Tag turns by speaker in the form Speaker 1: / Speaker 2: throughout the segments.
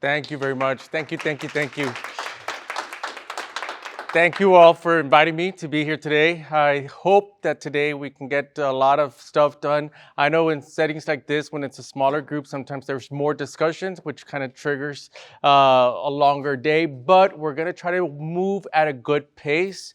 Speaker 1: Thank you very much. Thank you, thank you, thank you. Thank you all for inviting me to be here today. I hope that today we can get a lot of stuff done. I know in settings like this, when it's a smaller group, sometimes there's more discussions, which kind of triggers a longer day, but we're gonna try to move at a good pace.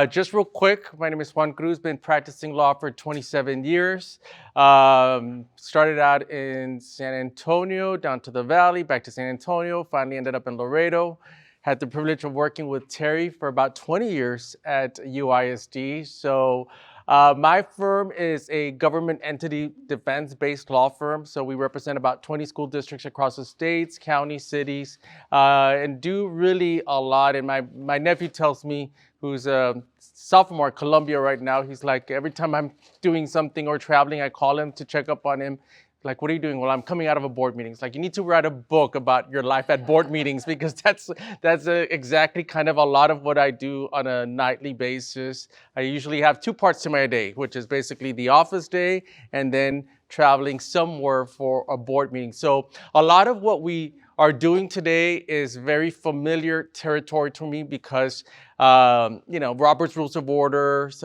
Speaker 1: Just real quick, my name is Juan Cruz, been practicing law for 27 years. Started out in San Antonio, down to the Valley, back to San Antonio, finally ended up in Laredo. Had the privilege of working with Terry for about 20 years at UISD. So my firm is a government entity defense-based law firm. So we represent about 20 school districts across the states, counties, cities, and do really a lot. And my nephew tells me, who's a sophomore at Columbia right now, he's like, every time I'm doing something or traveling, I call him to check up on him. Like, what are you doing? Well, I'm coming out of a board meeting. It's like, you need to write a book about your life at board meetings, because that's exactly kind of a lot of what I do on a nightly basis. I usually have two parts to my day, which is basically the office day and then traveling somewhere for a board meeting. So a lot of what we are doing today is very familiar territory to me because, Robert's Rules of Orders,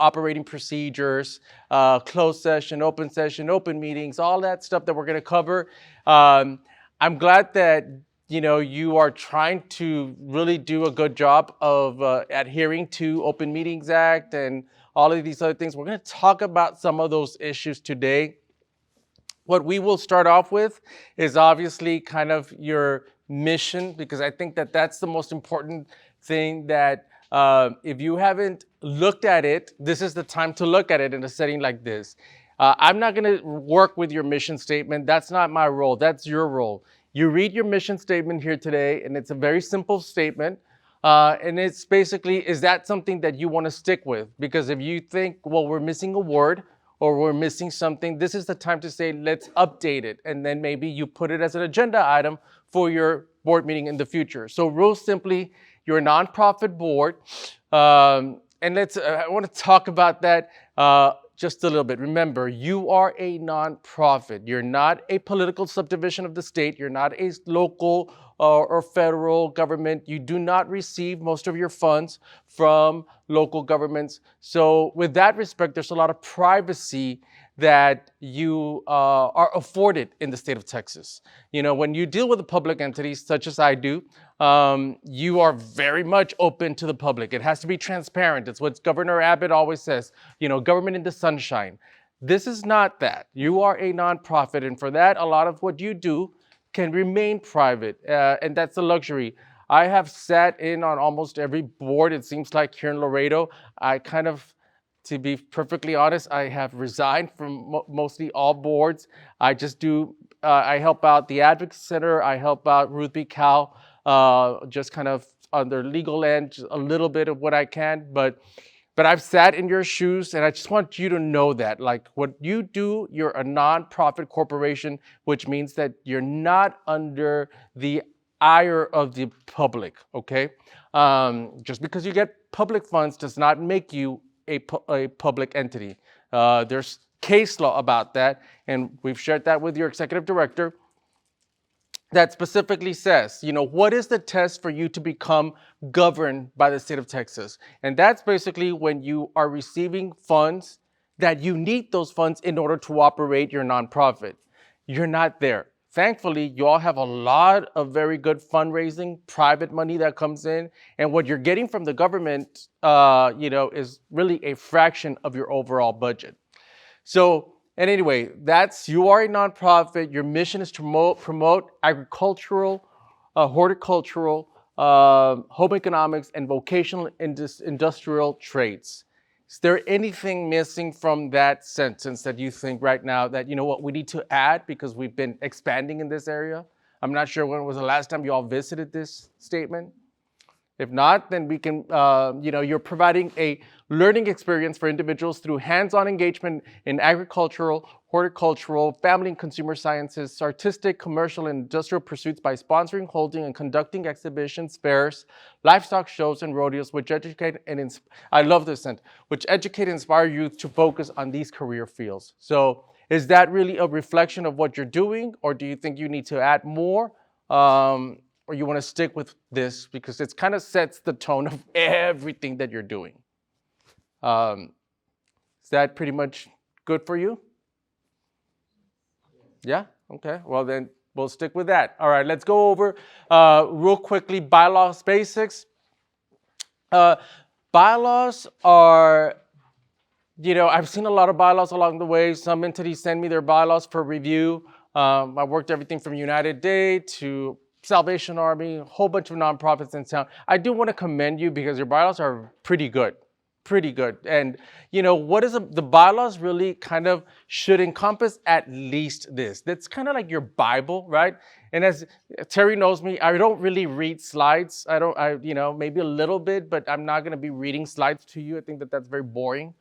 Speaker 1: operating procedures, closed session, open meetings, all that stuff that we're going to cover. I'm glad that you are trying to really do a good job of adhering to Open Meetings Act and all of these other things. We're going to talk about some of those issues today. What we will start off with is obviously kind of your mission, because I think that that's the most important thing, that if you haven't looked at it, this is the time to look at it in a setting like this. I'm not going to work with your mission statement. That's not my role. That's your role. You read your mission statement here today, and it's a very simple statement. And it's basically, is that something that you want to stick with? Because if you think, well, we're missing a word or we're missing something, this is the time to say, let's update it. And then maybe you put it as an agenda item for your board meeting in the future. So real simply, you're a nonprofit board. And I want to talk about that just a little bit. Remember, you are a nonprofit. You're not a political subdivision of the state. You're not a local or federal government. You do not receive most of your funds from local governments. So with that respect, there's a lot of privacy that you are afforded in the state of Texas. When you deal with a public entities such as I do, you are very much open to the public. It has to be transparent. It's what Governor Abbott always says, government in the sunshine. This is not that. You are a nonprofit, and for that, a lot of what you do can remain private, and that's a luxury. I have sat in on almost every board, it seems like, here in Laredo. To be perfectly honest, I have resigned from mostly all boards. I just I help out the Advocacy Center, I help out Ruth B. Cal, just kind of on their legal end, just a little bit of what I can, but I've sat in your shoes, and I just want you to know that, like, what you do, you're a nonprofit corporation, which means that you're not under the ire of the public, okay? Just because you get public funds does not make you a public entity. There's case law about that, and we've shared that with your executive director, that specifically says, what is the test for you to become governed by the state of Texas? And that's basically when you are receiving funds that you need those funds in order to operate your nonprofit. You're not there. Thankfully, you all have a lot of very good fundraising, private money that comes in, and what you're getting from the government, is really a fraction of your overall budget. So, and anyway, you are a nonprofit. Your mission is to promote agricultural, horticultural, home economics, and vocational industrial trades. Is there anything missing from that sentence that you think right now that, we need to add because we've been expanding in this area? I'm not sure when was the last time you all visited this statement. If not, then we can, you're providing a learning experience for individuals through hands-on engagement in agricultural, horticultural, family and consumer sciences, artistic, commercial, and industrial pursuits by sponsoring, holding, and conducting exhibitions, fairs, livestock shows, and rodeos, which educate and I love this sentence, which educate and inspire youth to focus on these career fields. So Is that really a reflection of what you're doing, or do you think you need to add more, or you want to stick with this because it kind of sets the tone of everything that you're doing? Is that pretty much good for you? Yeah? Okay. Well, then we'll stick with that. All right, let's go over real quickly bylaws basics. Bylaws are, I've seen a lot of bylaws along the way. Some entities send me their bylaws for review. I worked everything from United Day to Salvation Army, a whole bunch of nonprofits in town. I do want to commend you because your bylaws are pretty good. Pretty good. And what is the bylaws really kind of should encompass at least this. That's kind of like your Bible, right? And as Terry knows me, I don't really read slides. Maybe a little bit, but I'm not going to be reading slides to you. I think that's very boring.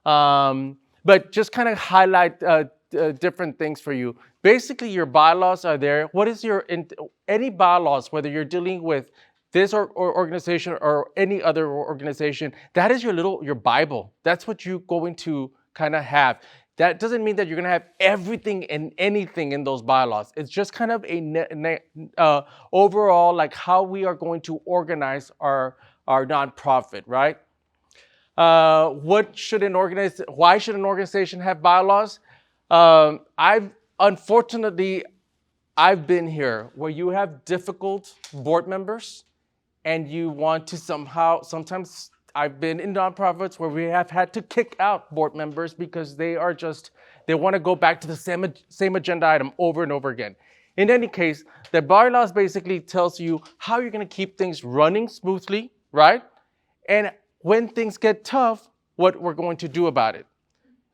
Speaker 1: But just kind of highlight different things for you. Basically, your bylaws are there. What is any bylaws, whether you're dealing with this organization or any other organization, that is your Bible. That's what you're going to kind of have. That doesn't mean that you're going to have everything and anything in those bylaws. It's just kind of a overall, like how we are going to organize our nonprofit, right? Why should an organization have bylaws? Unfortunately, I've been here where you have difficult board members and you want to sometimes I've been in nonprofits where we have had to kick out board members because they want to go back to the same agenda item over and over again. In any case, the bylaws basically tells you how you're going to keep things running smoothly, right? And when things get tough, what we're going to do about it.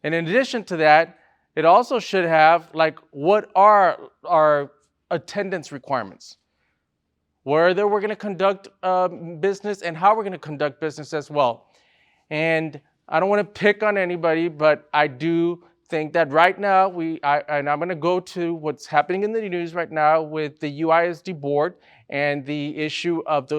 Speaker 1: And in addition to that, it also should have what are our attendance requirements, whether we're going to conduct business and how we're going to conduct business as well. And I don't want to pick on anybody, but I do think that right now and I'm going to go to what's happening in the news right now with the UISD board and the issue of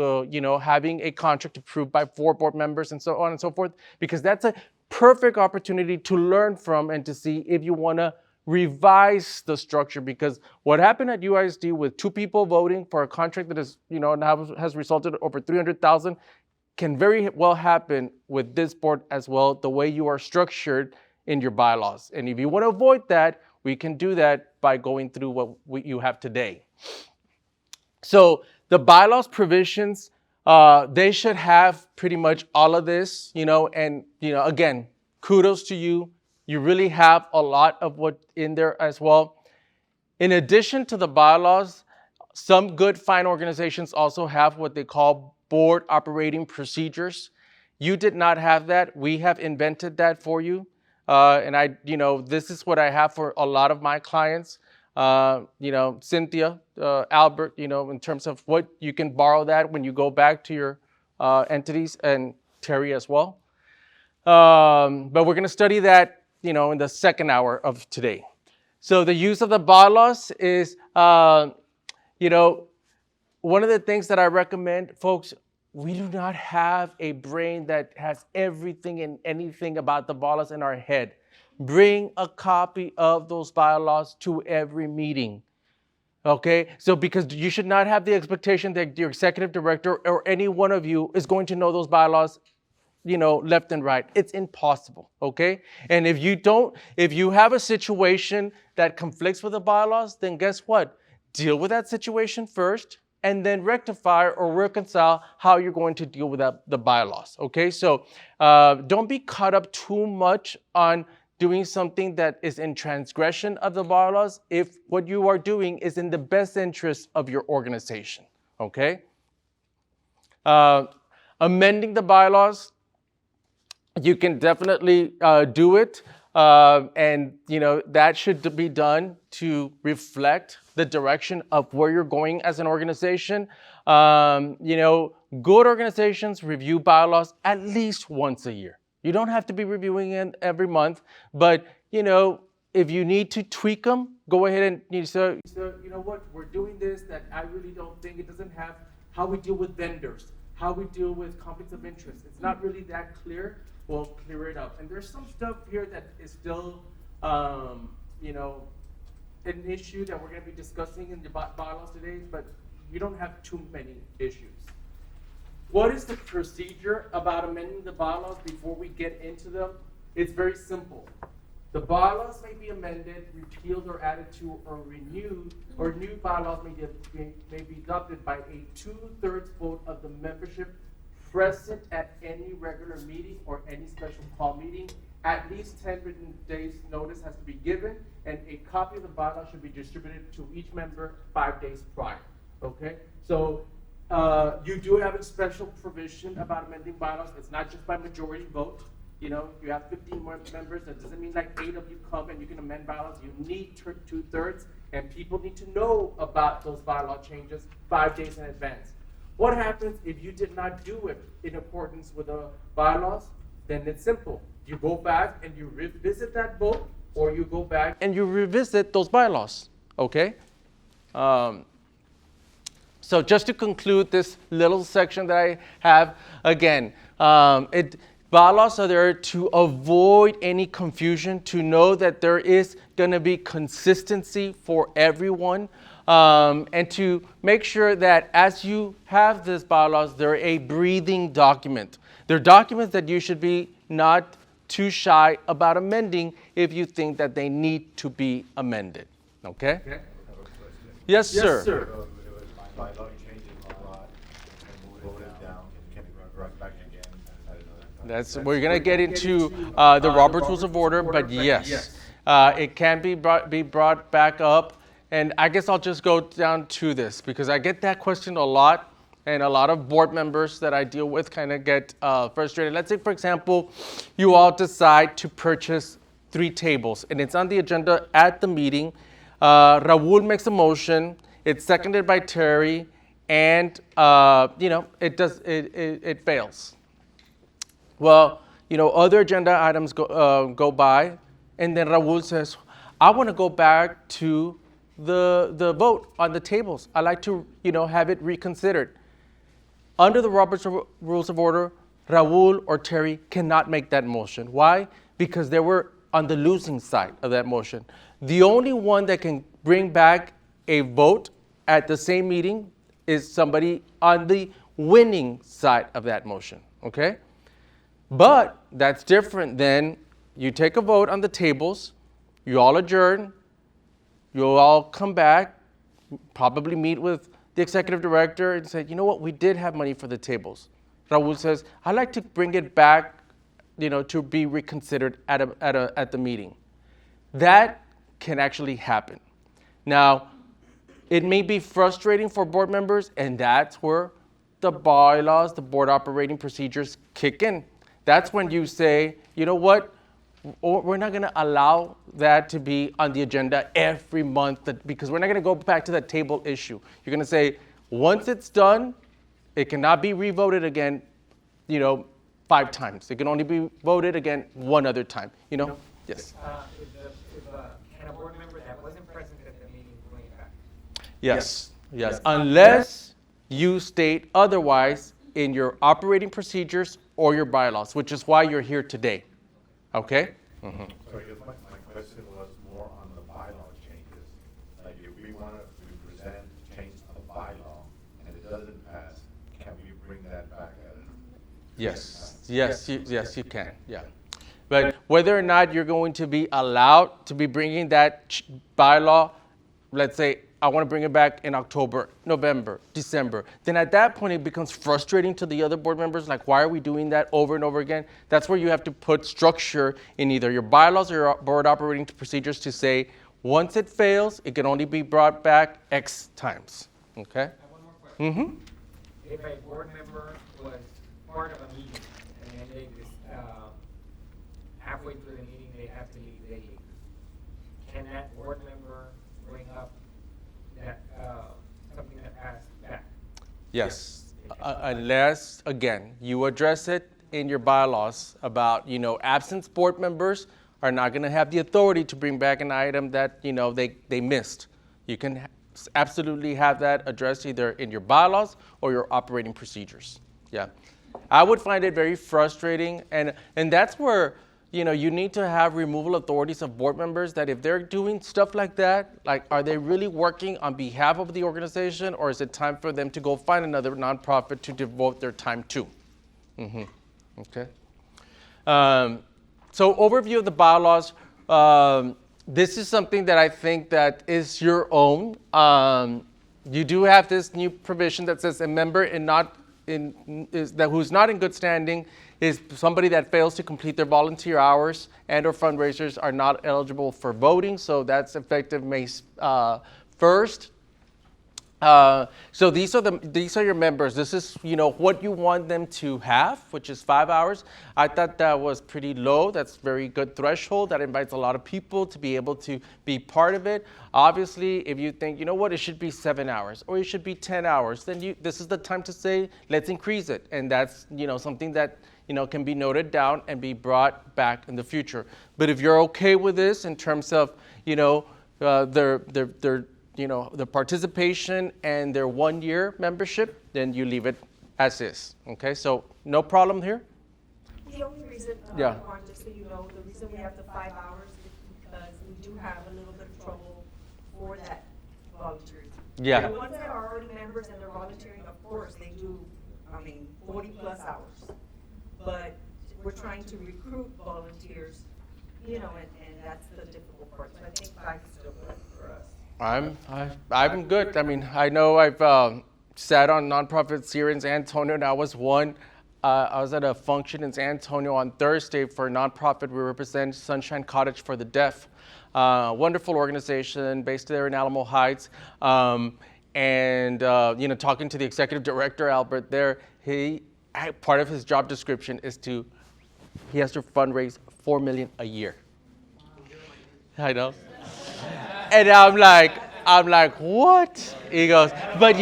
Speaker 1: having a contract approved by 4 board members and so on and so forth, because that's a perfect opportunity to learn from and to see if you want to revise the structure, because what happened at UISD with 2 people voting for a contract that is, now has resulted over $300,000 can very well happen with this board as well, the way you are structured in your bylaws. And if you want to avoid that, we can do that by going through what you have today. So the bylaws provisions, they should have pretty much all of this, and, again, kudos to you. You really have a lot of what in there as well. In addition to the bylaws, some good, fine organizations also have what they call board operating procedures. You did not have that. We have invented that for you. And this is what I have for a lot of my clients. Cynthia, Albert, in terms of what you can borrow that when you go back to your entities, and Terry as well. But we're going to study that, in the second hour of today. So the use of the bylaws is, one of the things that I recommend, folks, we do not have a brain that has everything and anything about the bylaws in our head. Bring a copy of those bylaws to every meeting. Okay? So because you should not have the expectation that your executive director or any one of you is going to know those bylaws, left and right. It's impossible, okay? And if you have a situation that conflicts with the bylaws, then guess what? Deal with that situation first and then rectify or reconcile how you're going to deal with the bylaws, okay? So don't be caught up too much on doing something that is in transgression of the bylaws if what you are doing is in the best interest of your organization, okay? Amending the bylaws, you can definitely do it, and that should be done to reflect the direction of where you're going as an organization. Good organizations review bylaws at least once a year. You don't have to be reviewing it every month, but if you need to tweak them, go ahead and so you know what, we're doing this that I really don't think it doesn't have how we deal with vendors, how we deal with conflicts of interest. It's not really that clear. We'll clear it up. And there's some stuff here that is still, an issue that we're going to be discussing in the bylaws today, but you don't have too many issues. What is the procedure about amending the bylaws before we get into them? It's very simple. The bylaws may be amended, repealed, or added to, or renewed, or new bylaws may be adopted by a 2/3 vote of the membership present at any regular meeting or any special call meeting. At least 10 written days notice has to be given, and a copy of the bylaw should be distributed to each member 5 days prior. Okay? So you do have a special provision about amending bylaws. It's not just by majority vote. You have 15 more members. That doesn't mean like 8 of you come and you can amend bylaws. You need 2/3, and people need to know about those bylaw changes 5 days in advance. What happens if you did not do it in accordance with the bylaws? Then it's simple. You go back and you revisit that vote, or you go back and you revisit those bylaws. Okay? So just to conclude this little section that I have, again, bylaws are there to avoid any confusion, to know that there is going to be consistency for everyone, and to make sure that as you have these bylaws, they're a breathing document. They're documents that you should be not too shy about amending if you think that they need to be amended. Okay? Yes, sir.
Speaker 2: Bylaw changes a lot, and vote it down, and can be brought back again.
Speaker 1: We're going to get into the Robert's Rules of Order, but yes, it can be brought back up. And I guess I'll just go down to this because I get that question a lot, and a lot of board members that I deal with kind of get frustrated. Let's say, for example, you all decide to purchase 3 tables, and it's on the agenda at the meeting. Raul makes a motion. It's seconded by Terry, and it fails. Well, other agenda items go by, and then Raul says, "I want to go back to the vote on the tables. I like to, have it reconsidered." Under the Robert's Rules of Order, Raul or Terry cannot make that motion. Why? Because they were on the losing side of that motion. The only one that can bring back a vote at the same meeting is somebody on the winning side of that motion, okay? But that's different than you take a vote on the tables, you all adjourn, you all come back, probably meet with the executive director and say, "You know what, we did have money for the tables." Raul says, "I'd like to bring it back, to be reconsidered at the meeting." That can actually happen. Now, it may be frustrating for board members, and that's where the bylaws, the board operating procedures kick in. That's when you say, "You know what? We're not going to allow that to be on the agenda every month because we're not going to go back to that table issue." You're going to say, once it's done, it cannot be revoted again, 5 times. It can only be voted again one other time, Yes.
Speaker 3: Can a board member that wasn't present at the meeting bring it back?
Speaker 1: Yes. Unless you state otherwise in your operating procedures or your bylaws, which is why you're here today. Okay? Mm-hmm.
Speaker 2: So I guess my question was more on the bylaw changes. Like if we want to present change a bylaw and it doesn't pass, can we bring that back at it?
Speaker 1: Yes, you can. Yeah. But whether or not you're going to be allowed to be bringing that bylaw, let's say, I want to bring it back in October, November, December, then at that point it becomes frustrating to the other board members. Like, why are we doing that over and over again? That's where you have to put structure in either your bylaws or your board operating procedures to say, once it fails, it can only be brought back X times. Okay?
Speaker 3: I have one more question.
Speaker 1: Mm-hmm.
Speaker 3: If a board member was part of a meeting and then they just, halfway through the meeting they have to leave, they leave, can that board member bring up that something that passed back?
Speaker 1: Yes, unless, again, you address it in your bylaws about, absent board members are not going to have the authority to bring back an item that, they missed. You can absolutely have that addressed either in your bylaws or your operating procedures. Yeah. I would find it very frustrating, and that's where, you need to have removal authorities of board members that if they're doing stuff like that, like, are they really working on behalf of the organization, or is it time for them to go find another nonprofit to devote their time to? Okay. So overview of the bylaws. This is something that I think that is your own. You do have this new provision that says a member who's not in good standing is somebody that fails to complete their volunteer hours and or fundraisers are not eligible for voting. So that's effective May 1st. So these are your members. This is what you want them to have, which is 5 hours. I thought that was pretty low. That's very good threshold. That invites a lot of people to be able to be part of it. Obviously, if you think, it should be 7 hours or it should be 10 hours, then this is the time to say, let's increase it. And that's something that can be noted down and be brought back in the future. But if you're okay with this in terms of their participation and their 1 year membership, then you leave it as is. Okay, so no problem here?
Speaker 4: The only reason,
Speaker 1: Yeah.
Speaker 4: Juan, just so you know, the reason we have the 5 hours is because we do have a little bit of trouble for that volunteers.
Speaker 1: Yeah.
Speaker 4: The ones that are already members and they're volunteering, of course, they do, 40 plus hours. But we're trying to recruit volunteers, and that's the difficult part. So I think 5 is still good for us.
Speaker 1: I'm good. I mean, I know I've sat on nonprofits here in San Antonio, and I was at a function in San Antonio on Thursday for a nonprofit. We represent Sunshine Cottage for the Deaf. Wonderful organization based there in Alamo Heights. And talking to the executive director, Albert, there, part of his job description is he has to fundraise $4 million a year. I know. And I'm like, what? He goes, but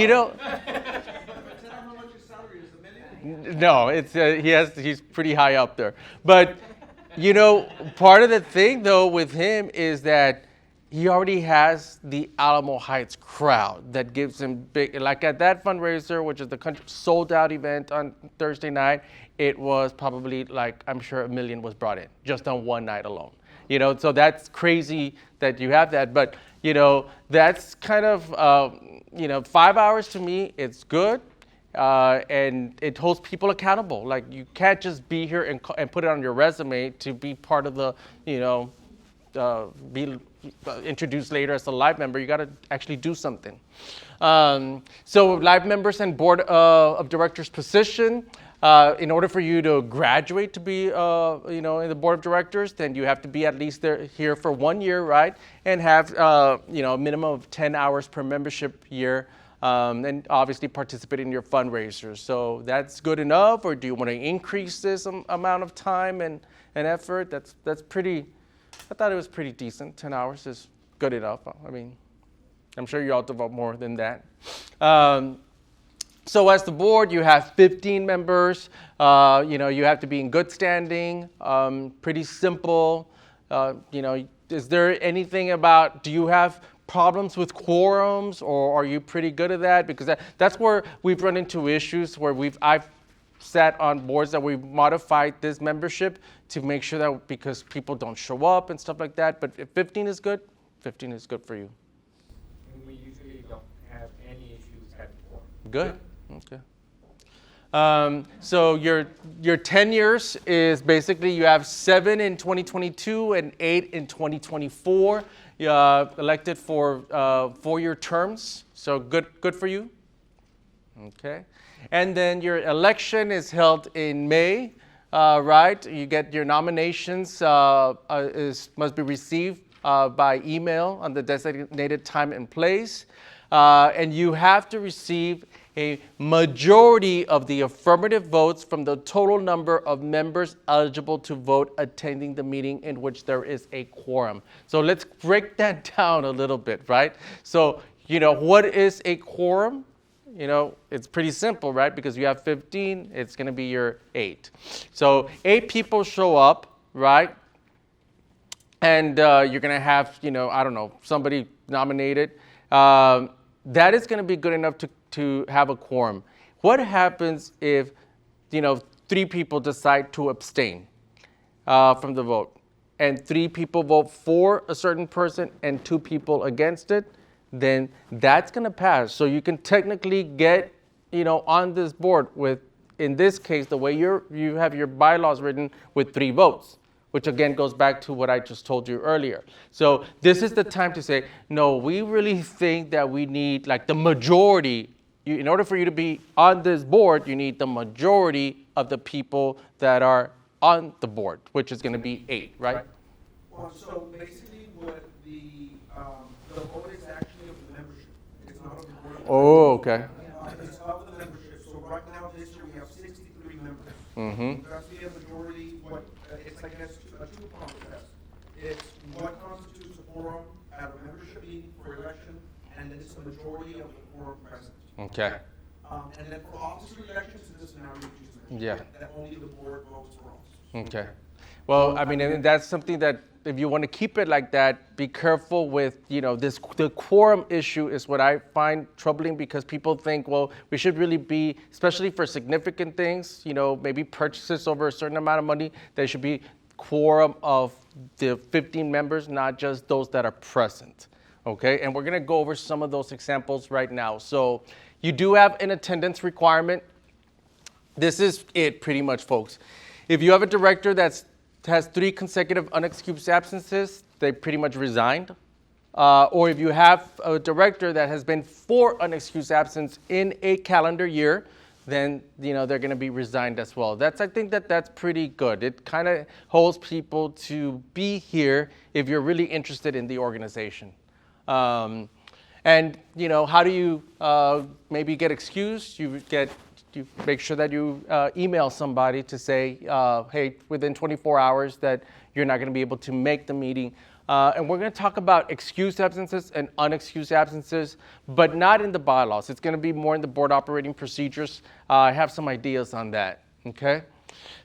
Speaker 1: no, he's pretty high up there. But part of the thing though with him is that he already has the Alamo Heights crowd that gives him big, like at that fundraiser, which is the country sold out event on Thursday night, it was probably I'm sure $1 million was brought in just on one night alone. So that's crazy that you have that. But, that's kind of, 5 hours to me, it's good. And it holds people accountable. Like, you can't just be here and put it on your resume to be part of the, be introduced later as a live member. You got to actually do something. So live members and board of directors position. In order for you to graduate to be, in the board of directors, then you have to be at least here for 1 year, right? And have, a minimum of 10 hours per membership year, and obviously participate in your fundraisers. So that's good enough, or do you want to increase this amount of time and effort? That's pretty. I thought it was pretty decent. 10 hours is good enough. I mean, I'm sure you all devote more than that. So as the board, you have 15 members. You have to be in good standing. Pretty simple. Is there anything do you have problems with quorums, or are you pretty good at that? Because that's where we've run into issues where I've sat on boards that we've modified this membership to make sure that because people don't show up and stuff like that. But if 15 is good, 15 is good for you.
Speaker 3: And we usually don't have any issues at quorum.
Speaker 1: Good. Okay. So your 10 years is basically you have 7 in 2022 and 8 in 2024. Elected for 4-year terms. So good for you. Okay. And then your election is held in May, right? You get your nominations must be received by email on the designated time and place. And you have to receive a majority of the affirmative votes from the total number of members eligible to vote attending the meeting in which there is a quorum. So let's break that down a little bit, right? So, what is a quorum? It's pretty simple, right? Because you have 15, it's going to be your 8. So 8 people show up, right? And you're going to have, somebody nominated. That is going to be good enough to have a quorum. What happens if, 3 people decide to abstain? from the vote, and 3 people vote for a certain person and 2 people against it, then that's going to pass. So you can technically get, on this board with, in this case, the way you have your bylaws written with 3 votes, which again goes back to what I just told you earlier. So this is the time to say, no, we really think that we need like the majority. In order for you to be on this board, you need the majority of the people that are on the board, which is going to be 8, right?
Speaker 5: Well, so basically what the vote is actually of the membership. It's not of the board.
Speaker 1: Oh, okay.
Speaker 5: It's of the membership. So right now, this year, we have 63 members.
Speaker 1: Mm-hmm.
Speaker 5: That's the majority, it's, I guess, a two-pronged test. It's what constitutes a quorum at a membership meeting for election, and then it's the majority of the quorum present.
Speaker 1: Okay.
Speaker 5: And then for officer elections, in this scenario, you just mentioned,
Speaker 1: Yeah.
Speaker 5: that only the board votes for officers.
Speaker 1: Okay. Well, I mean, and that's something that if you want to keep it like that, be careful with, the quorum issue is what I find troubling because people think, well, we should really be, especially for significant things, maybe purchases over a certain amount of money, there should be quorum of the 15 members, not just those that are present. Okay, and we're going to go over some of those examples right now. So you do have an attendance requirement. This is it pretty much, folks. If you have a director that has 3 consecutive unexcused absences, they pretty much resigned. Or if you have a director that has been 4 unexcused absence in a calendar year, then they're going to be resigned as well. I think that's pretty good. It kind of holds people to be here if you're really interested in the organization. And how do you maybe get excused? You make sure that you email somebody to say, hey, within 24 hours that you're not going to be able to make the meeting. And we're going to talk about excused absences and unexcused absences, but not in the bylaws. It's going to be more in the board operating procedures. I have some ideas on that, okay?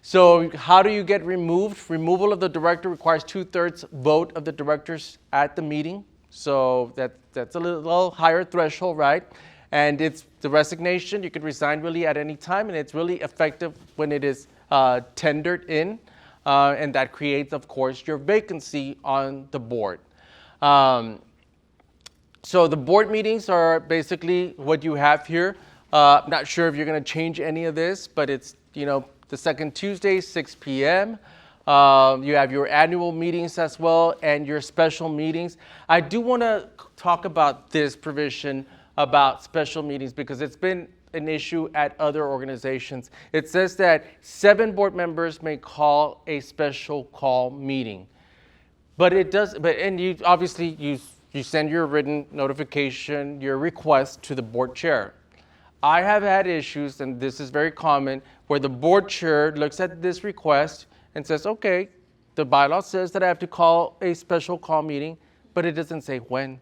Speaker 1: So how do you get removed? Removal of the director requires 2/3 vote of the directors at the meeting. So that's a little higher threshold, right? And it's the resignation. You can resign really at any time, and it's really effective when it is tendered in. And that creates, of course, your vacancy on the board. So the board meetings are basically what you have here. Not sure if you're going to change any of this, but it's, the second Tuesday, 6 p.m. You have your annual meetings as well and your special meetings. I do want to talk about this provision about special meetings because it's been an issue at other organizations. It says that 7 board members may call a special call meeting. But it does, and you obviously you send your written notification, your request to the board chair. I have had issues, and this is very common, where the board chair looks at this request and says, okay, the bylaw says that I have to call a special call meeting, but it doesn't say when.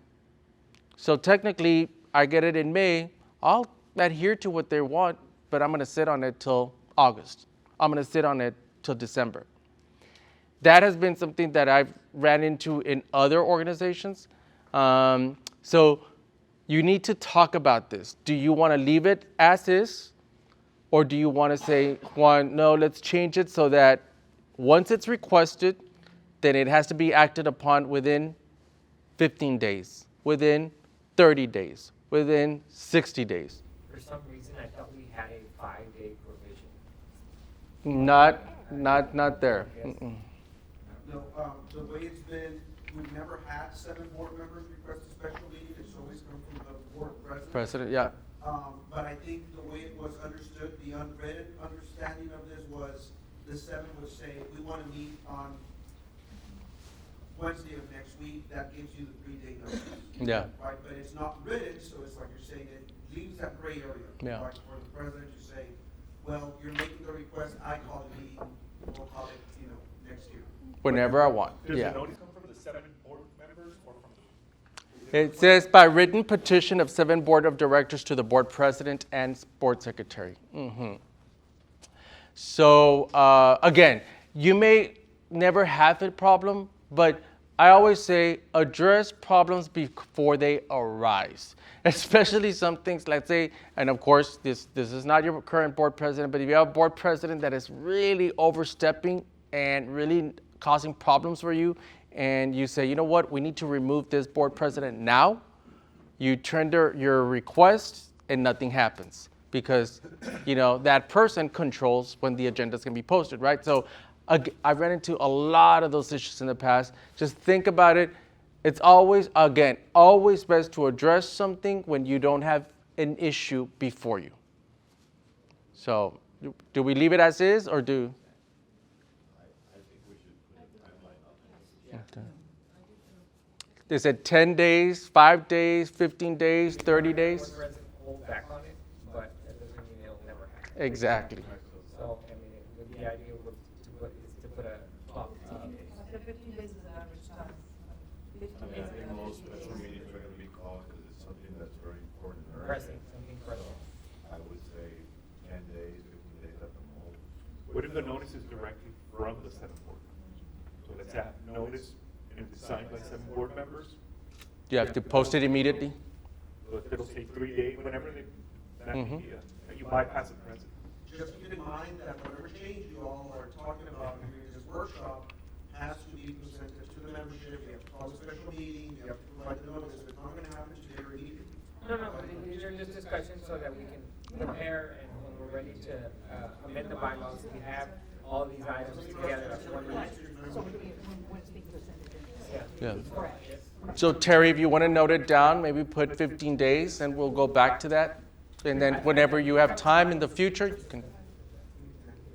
Speaker 1: So technically, I get it in May, I'll adhere to what they want, but I'm going to sit on it till August. I'm going to sit on it till December. That has been something that I've ran into in other organizations. So you need to talk about this. Do you want to leave it as is? Or do you want to say, no, let's change it so that once it's requested, then it has to be acted upon within 15 days, within 30 days, within 60 days.
Speaker 3: For some reason, I thought we had a 5-day provision.
Speaker 1: Not there. Mm-mm.
Speaker 5: No, the way it's been, we've never had 7 board members request a special meeting. It's always come from the board president.
Speaker 1: Yeah.
Speaker 5: But I think the way it was understood, the unwritten understanding of this was the 7 would say, we want to meet on Wednesday of next week. That gives you the 3-day notice.
Speaker 1: Yeah.
Speaker 5: Right, but it's not written, so it's like you're saying it leaves that gray area.
Speaker 1: Yeah.
Speaker 5: Right, for the president to say, well, you're making the request, I call the meeting, we'll call it, next year.
Speaker 1: Whenever I want.
Speaker 2: Does
Speaker 1: Yeah.
Speaker 2: the notice come from the 7 board members or from?
Speaker 1: It says by written petition of 7 board of directors to the board president and board secretary. Mm-hmm. So again, you may never have a problem, but I always say address problems before they arise. Especially some things, let's say, and of course, this is not your current board president, but if you have a board president that is really overstepping and really causing problems for you, and you say, you know what, we need to remove this board president now, you tender your request and nothing happens because, that person controls when the agenda is going to be posted, right? So I ran into a lot of those issues in the past. Just think about it. It's always best to address something when you don't have an issue before you. So do we leave it as is or do?
Speaker 2: I think we should put a timeline on it.
Speaker 1: Okay. Is it 10 days, 5 days, 15 days, 30 days?
Speaker 3: Board president hold back on it, but that doesn't mean it'll never happen.
Speaker 1: Exactly.
Speaker 3: So, the idea was to put a clock to 15 days.
Speaker 4: The 15 days is an average time. 15
Speaker 2: I mean,
Speaker 4: days
Speaker 2: I
Speaker 4: is
Speaker 2: think
Speaker 4: an
Speaker 2: most
Speaker 4: average
Speaker 2: special
Speaker 4: time.
Speaker 2: meetings are gonna be called because it's something that's very important. and urgent.
Speaker 3: Pressing, something pressing.
Speaker 2: I would say 10 days, 15 days at the most.
Speaker 6: What if the notice is directly from the 7 board members? So let's have notice and it's signed by 7 board members.
Speaker 1: You have to post it immediately?
Speaker 6: So it'll take 3 days, whenever that
Speaker 1: Mhm.
Speaker 6: media, you bypass the president.
Speaker 5: Just keep in mind that whatever change you all are talking about during this workshop has to be presented to the membership. We have to call a special meeting, we have to provide the notice. It's not gonna happen today or immediately.
Speaker 3: No, but these are just discussions so that we can prepare and when we're ready to amend the bylaws, we have all these items together as one meeting.
Speaker 4: So when it's being presented.
Speaker 3: Yeah.
Speaker 1: Yeah. So Terry, if you want to note it down, maybe put 15 days and we'll go back to that. And then whenever you have time in the future, you can,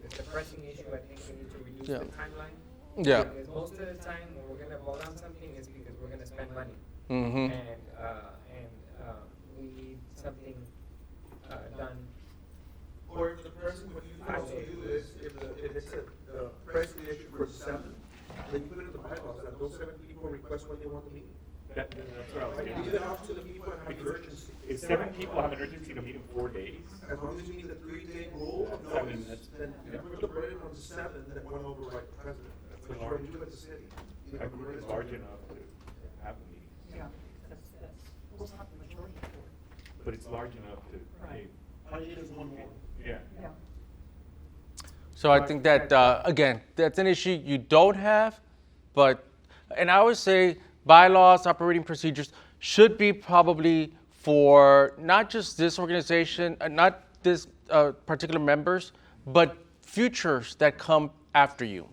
Speaker 3: It's a pressing issue, I think we need to reduce
Speaker 1: Yeah.
Speaker 3: the timeline.
Speaker 1: Yeah.
Speaker 3: Because most of the time, when we're gonna vote on something, is because we're gonna spend money.
Speaker 1: Mhm.
Speaker 3: And we need something done.
Speaker 5: Or if the president, what you can also do is, if it's the pressing issue for 7, then you put it in the bylaws that those 7 people request when they want the meeting.
Speaker 6: That's what I was
Speaker 5: Leave
Speaker 6: thinking.
Speaker 5: it up to the people that have the urgency.
Speaker 6: If 7 people have an urgency to meet in 4 days,
Speaker 5: As long as you meet the 3-day rule of
Speaker 6: I mean,
Speaker 5: notice,
Speaker 6: that's-
Speaker 5: then you put the burden on the 7 that won't override the president.
Speaker 6: That's
Speaker 5: Which
Speaker 6: a
Speaker 5: we're
Speaker 6: large-
Speaker 5: gonna do at the city. You
Speaker 6: a
Speaker 5: know,
Speaker 6: group
Speaker 5: we're
Speaker 6: is
Speaker 5: gonna-
Speaker 6: large enough to have a meeting.
Speaker 4: Yeah, that's not the majority.
Speaker 6: But it's large enough to, hey,
Speaker 5: All you need is one more.
Speaker 6: yeah.
Speaker 4: Yeah.
Speaker 1: So I think that, again, that's an issue you don't have, and I always say bylaws, operating procedures should be probably for not just this organization, not this particular members, but futures that come after you,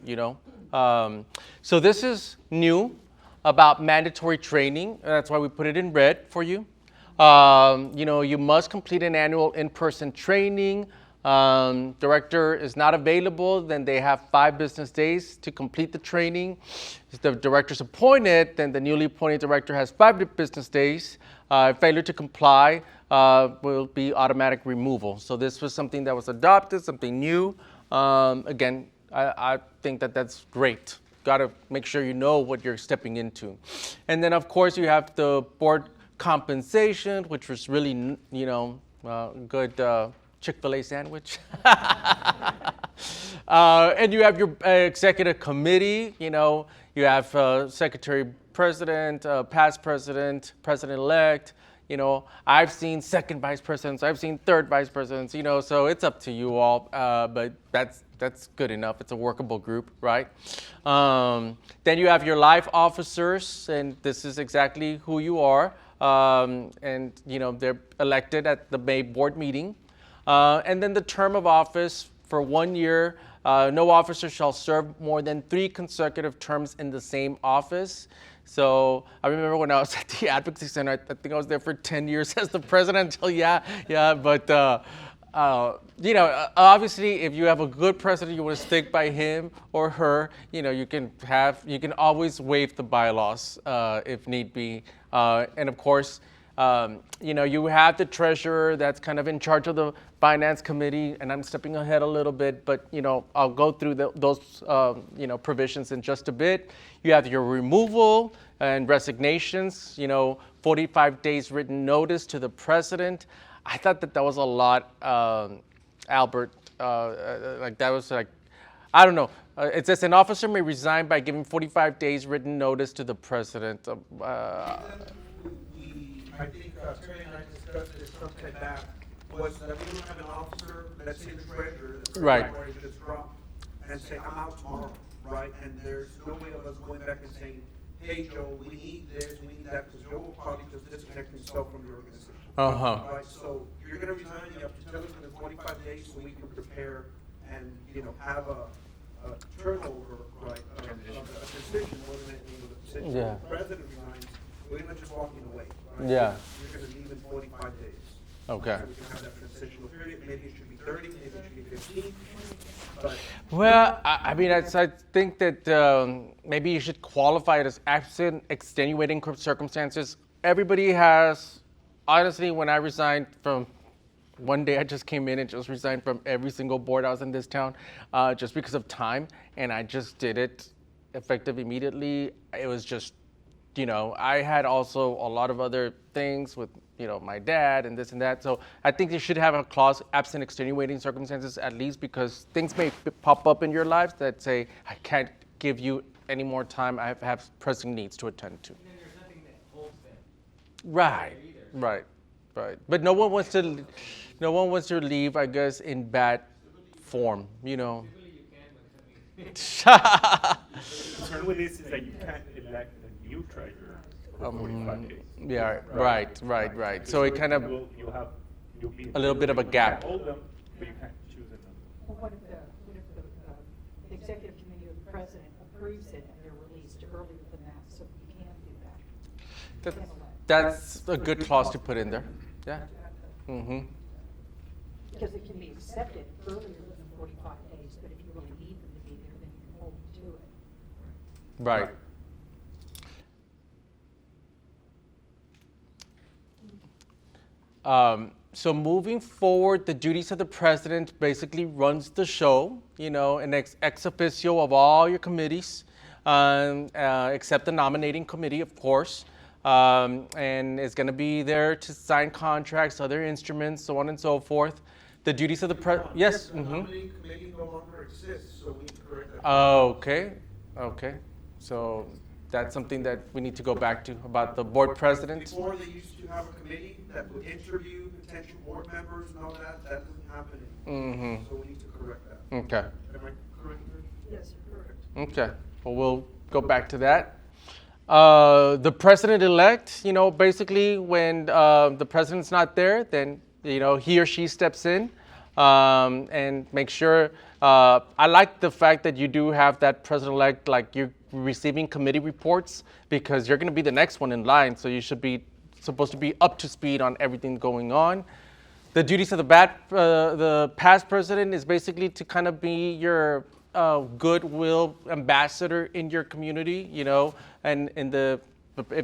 Speaker 1: So this is new about mandatory training. And that's why we put it in red for you. You must complete an annual in-person training. Director is not available, then they have 5 business days to complete the training. If the director's appointed, then the newly appointed director has 5 business days. Failure to comply will be automatic removal. So this was something that was adopted, something new. Again, I think that that's great. Got to make sure you know what you're stepping into. And then, of course, you have the board compensation, which was really, good Chick-fil-A sandwich. And you have your executive committee, you have secretary president, past president, president-elect, I've seen second vice presidents, I've seen third vice presidents, so it's up to you all, but that's good enough. It's a workable group, right? Then you have your life officers, and this is exactly who you are, and they're elected at the May board meeting. And then the term of office for 1 year, no officer shall serve more than 3 consecutive terms in the same office. So I remember when I was at the Advocacy Center, I think I was there for 10 years as the president until, but obviously if you have a good president, you want to stick by him or her, you can always waive the bylaws if need be. And of course, you have the treasurer that's kind of in charge of the finance committee, and I'm stepping ahead a little bit, but I'll go through those provisions in just a bit. You have your removal and resignations, 45 days written notice to the president. I thought that was a lot, Albert. That was I don't know. It says an officer may resign by giving 45 days written notice to the president.
Speaker 5: I think Terry and I discussed this sometime back, was that we don't have an officer, let's say the treasurer, that's
Speaker 1: Right.
Speaker 5: ready to just drop and say, I'm out tomorrow, right? And there's no way of us going back and saying, hey, Joe, we need this, we need that, because Joe will probably just disconnect himself from the organization.
Speaker 1: Uh-huh.
Speaker 5: Right, so you're gonna resign, you have to tell us within 45 days so we can prepare and, have a turnover, right, a transition more than anything with the position.
Speaker 1: Yeah.
Speaker 5: If the president resigns, we're not just walking away, right?
Speaker 1: Yeah.
Speaker 5: You're gonna leave in 45 days.
Speaker 1: Okay.
Speaker 5: So we can have that transitional period, maybe it should be 30, maybe it should be 15, but.
Speaker 1: Well, I mean, I think that maybe you should qualify it as absent extenuating circumstances. Everybody has, honestly, when I resigned from, one day I just came in and just resigned from every single board I was in this town, just because of time, and I just did it effective immediately. It was just, I had also a lot of other things with, my dad and this and that. So I think you should have a clause, absent extenuating circumstances, at least, because things may pop up in your lives that say, I can't give you any more time. I have pressing needs to attend to.
Speaker 3: And then there's nothing that holds them.
Speaker 1: Right, right. But no one wants to leave, I guess, in bad form,
Speaker 3: Usually you can, but something.
Speaker 6: The concern with this is that you can't elect a new treasurer for 45 days.
Speaker 1: Yeah, right. So it kind of,
Speaker 6: You'll be
Speaker 1: a little bit of a gap.
Speaker 6: Hold them, but you can't choose another.
Speaker 7: Well, what if the executive committee or the president approves it and they're released earlier than that, so we can do that?
Speaker 1: that's a good clause to put in there. Yeah. Mm-hmm.
Speaker 7: Because it can be accepted earlier than 45 days, but if you really need them to be there, then you can hold them to it.
Speaker 1: Right. So moving forward, the duties of the president basically runs the show, an ex officio of all your committees, except the nominating committee, of course, and is going to be there to sign contracts, other instruments, so on and so forth. The duties of the president, yes?
Speaker 5: The nominating committee no longer exists, so we need to correct that.
Speaker 1: Okay. So that's something that we need to go back to about the board president.
Speaker 5: Before, they used to have a committee that would interview potential board members and all that. That doesn't happen anymore. So we need to correct that.
Speaker 1: Okay.
Speaker 5: Am I correct?
Speaker 7: Yes, correct.
Speaker 1: Okay. Well, we'll go back to that. The president-elect, basically when the president's not there, then, he or she steps in and make sure. I like the fact that you do have that president-elect, like you're receiving committee reports, because you're going to be the next one in line, so you should be supposed to be up to speed on everything going on. The duties of the past president is basically to kind of be your goodwill ambassador in your community, and if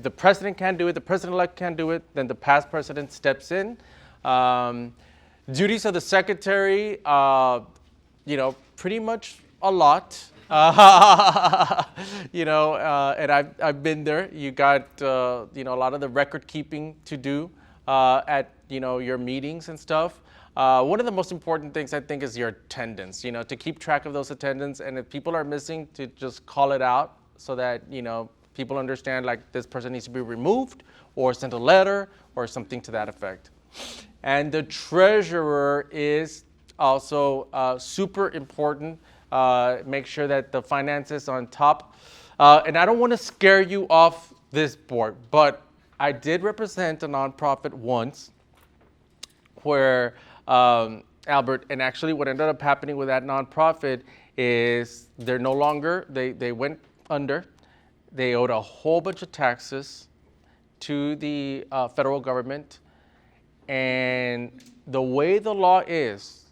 Speaker 1: the president can't do it, the president-elect can't do it, then the past president steps in. Duties of the secretary, pretty much a lot. And I've been there. You got, a lot of the record keeping to do at, your meetings and stuff. One of the most important things I think is your attendance, to keep track of those attendance. And if people are missing, to just call it out so that, people understand like this person needs to be removed or send a letter or something to that effect. And the treasurer is also super important. Make sure that the finances on top. And I don't want to scare you off this board, but I did represent a nonprofit once where Albert, and actually what ended up happening with that nonprofit is they're no longer, they went under. They owed a whole bunch of taxes to the federal government. And the way the law is,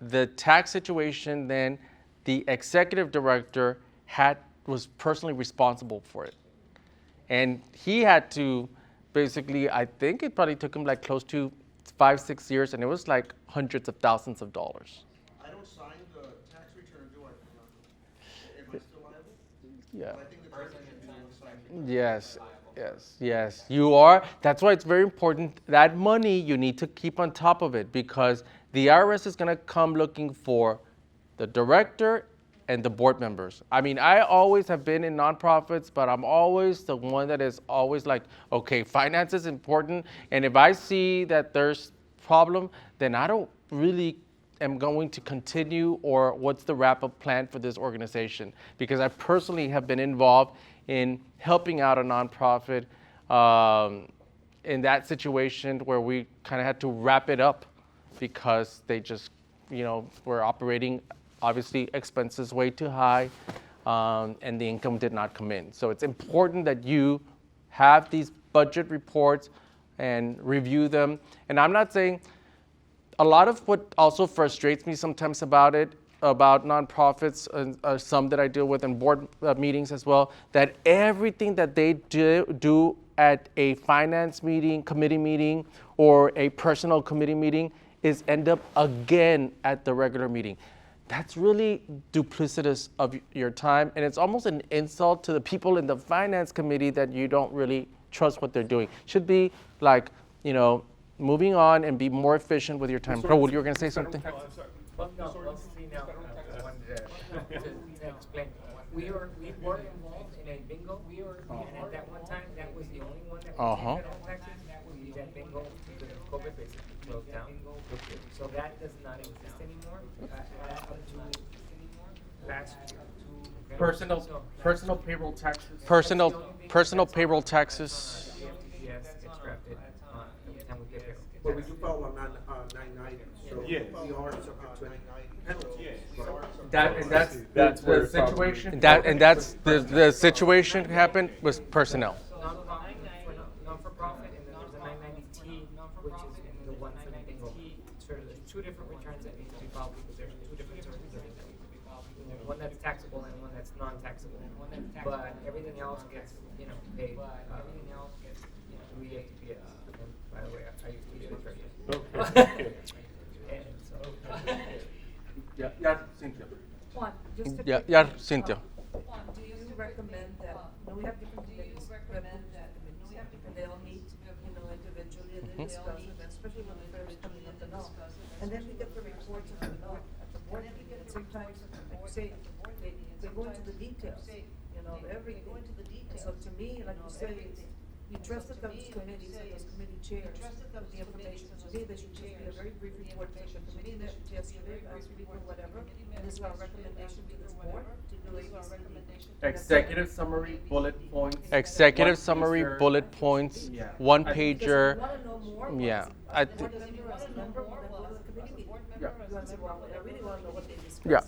Speaker 1: the tax situation, then the executive director was personally responsible for it. And he had to basically, I think it probably took him like close to 5-6 years, and it was like hundreds of thousands of dollars.
Speaker 5: I don't sign the tax return, do I? Am I still liable?
Speaker 1: Yeah.
Speaker 5: I think the treasurer should be on site.
Speaker 1: Yes, you are. That's why it's very important. That money, you need to keep on top of it, because the IRS is going to come looking for the director and the board members. I mean, I always have been in nonprofits, but I'm always the one that is always like, okay, finance is important. And if I see that there's problem, then I don't really am going to continue, or what's the wrap-up plan for this organization? Because I personally have been involved in helping out a nonprofit in that situation where we kind of had to wrap it up because they just, were operating, obviously, expenses way too high, and the income did not come in. So it's important that you have these budget reports and review them. And I'm not saying, a lot of what also frustrates me sometimes about nonprofits, and some that I deal with in board meetings as well, that everything that they do at a finance meeting, committee meeting, or a personnel committee meeting is end up again at the regular meeting. That's really duplicitous of your time, and it's almost an insult to the people in the finance committee that you don't really trust what they're doing. Should be like, moving on and be more efficient with your time. Raul, you were going to say something?
Speaker 3: Well, no, see now, I wanted to explain. We were involved in a bingo, and at that one time, that was the only one that was taken on taxes. We did that bingo because of COVID basically closed down. So that does not exist anymore. Up to last year.
Speaker 1: Personal payroll taxes. Personal payroll taxes.
Speaker 3: Yes, extracted every time we get paid.
Speaker 5: But we do follow on 990, so
Speaker 6: Yes.
Speaker 5: we are subject to penalties.
Speaker 6: That's where the situation.
Speaker 1: That's the situation happened was personnel.
Speaker 3: Non-for-profit, and then there's a 990T, which is the one for the bingo. So there's two different returns that need to be filed because there's two different sources that need to be filed. There's one that's taxable and one that's non-taxable. But everything else gets, paid. Through EFTPS. And by the way, I used to be a treasurer. And so.
Speaker 1: Cynthia.
Speaker 4: Juan, just to.
Speaker 1: Cynthia.
Speaker 4: Juan, do you recommend that, we have different committees, and they all meet, individually, and they discuss it, especially when the fair is coming up and all. And then we get the reports at the board meeting, and sometimes, like you say, they go into the details, everything. So to me, like you say, you trusted those committees, those committee chairs, with the information. To me, there should just be a very brief report to the committee that yesterday, last week, or whatever, and this is our recommendation to this board to do a.
Speaker 1: Executive summary, bullet points. Executive summary, bullet points, one pager.
Speaker 4: Because we wanna know more.
Speaker 1: Yeah, I think.
Speaker 4: Board member as a member, when they go to the committee meeting.
Speaker 1: Yeah.
Speaker 4: You wanna say, well, I really wanna know what they discussed.
Speaker 1: Yeah.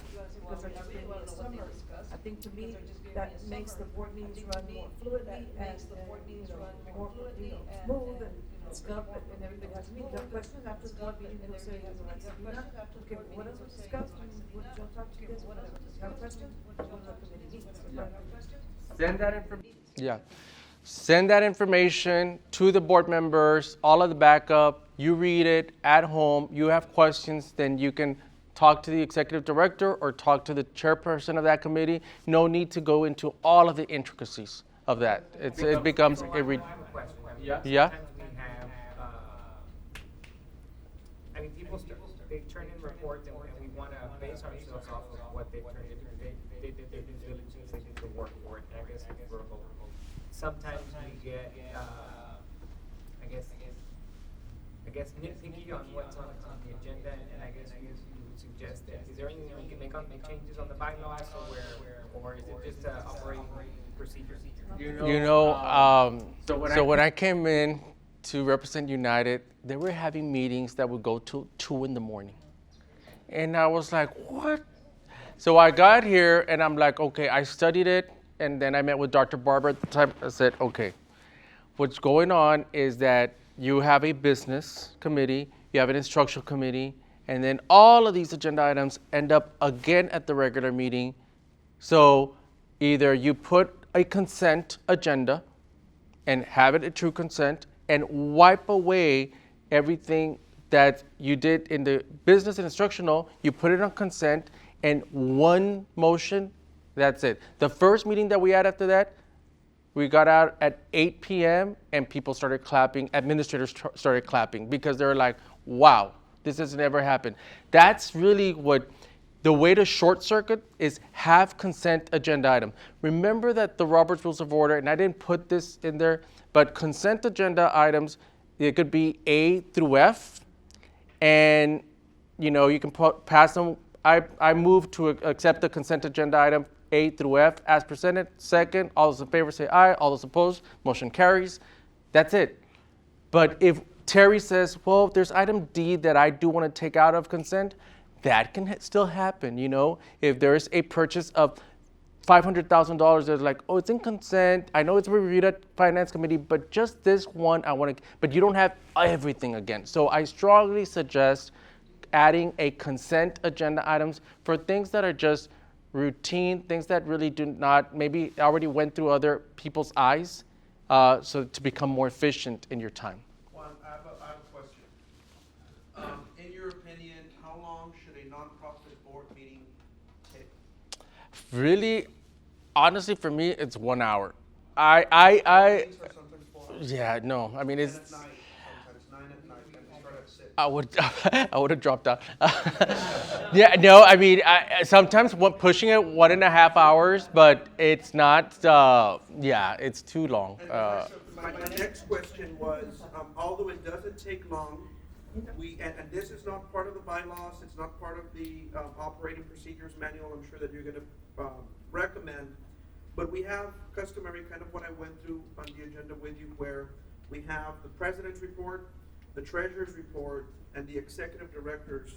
Speaker 4: Because they're just being a summary. I think to me, that makes the board meetings run more fluidly and, more, smooth and stuff, and everybody has to meet. There are questions after the board meeting, they'll say, okay, what else was discussed, and what, you'll talk to this, whatever. You have questions, go to the committee meetings. If you have questions,
Speaker 1: Send that information. Yeah. Send that information to the board members, all of the backup. You read it at home. You have questions, then you can talk to the executive director or talk to the chairperson of that committee. No need to go into all of the intricacies of that. It becomes a
Speaker 3: I have a question.
Speaker 1: Yeah.
Speaker 3: Sometimes we have, people they turn in reports and we want to base ourselves off of what they turned in. They did their due diligence, they did the work for it, and I guess we're both. Sometimes we get, I guess nitpicky on what's on the agenda, and I guess you would suggest that. Is there anything we can make changes on the bylaws, or is it just operating procedure?
Speaker 1: So when I came in to represent United, they were having meetings that would go till 2 a.m. And I was like, what? So I got here and I'm like, okay, I studied it. And then I met with Dr. Barber at the time. I said, okay, what's going on is that you have a business committee, you have an instructional committee, and then all of these agenda items end up again at the regular meeting. So either you put a consent agenda and have it a true consent and wipe away everything that you did in the business and instructional, you put it on consent and one motion, that's it. The first meeting that we had after that, we got out at 8 p.m. and people started clapping, administrators started clapping because they were like, wow, this has never happened. That's really what, the way to short circuit is have consent agenda item. Remember that the Robert's Rules of Order, and I didn't put this in there, but consent agenda items, it could be A through F, and you can pass them. I move to accept the consent agenda item A through F as presented. Second, all those in favor say aye. All those opposed, motion carries. That's it. But if Terry says, well, there's item D that I do want to take out of consent, that can still happen, If there's a purchase of $500,000, they're like, oh, it's in consent. I know it's reviewed at Finance Committee, but just this one, I want to, but you don't have everything again. So I strongly suggest adding a consent agenda items for things that are just routine, things that really do not, maybe already went through other people's eyes, so to become more efficient in your time.
Speaker 5: Juan, I have a question. In your opinion, how long should a nonprofit board meeting take?
Speaker 1: Really, honestly, for me, it's 1 hour.
Speaker 5: Meetings are sometimes 4 hours.
Speaker 1: Yeah, no, I mean,
Speaker 5: 10
Speaker 1: it's,
Speaker 5: at night, sometimes 9 at night, and they start at 6.
Speaker 1: I would have dropped out. Yeah, no, I mean, sometimes pushing it 1.5 hours, but it's not, it's too long.
Speaker 5: My next question was, although it doesn't take long, and this is not part of the bylaws, it's not part of the operating procedures manual, I'm sure that you're gonna recommend, but we have customary, kind of what I went through on the agenda with you, where we have the president's report, the treasurer's report, and the executive director's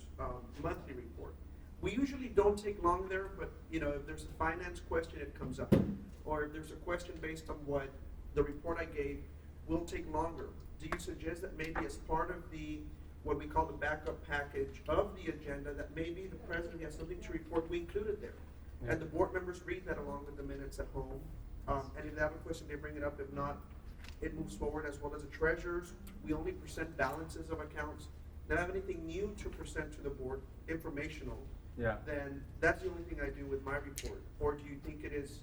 Speaker 5: monthly report. We usually don't take long there, but if there's a finance question, it comes up. Or if there's a question based on what the report I gave, will take longer. Do you suggest that maybe as part of what we call the backup package of the agenda, that maybe the president has something to report, we include it there?
Speaker 1: Yeah.
Speaker 5: And the board members read that along with the minutes at home. And if they have a question, they bring it up. If not, it moves forward, as well as the treasurers. We only present balances of accounts. If I have anything new to present to the board, informational,
Speaker 1: Yeah.
Speaker 5: then that's the only thing I do with my report. Or do you think it is,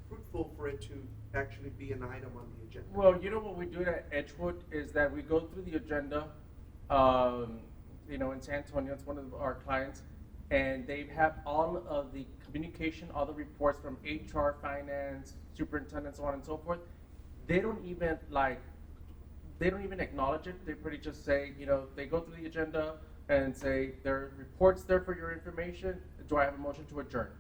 Speaker 5: fruitful for it to actually be an item on the agenda?
Speaker 1: Well, what we do at Edgewood is that we go through the agenda, in San Antonio, it's one of our clients, and they have all of the communication, all the reports from HR, finance, superintendent, so on and so forth. They don't even acknowledge it. They pretty just say, they go through the agenda and say, there are reports there for your information. Do I have a motion to adjourn?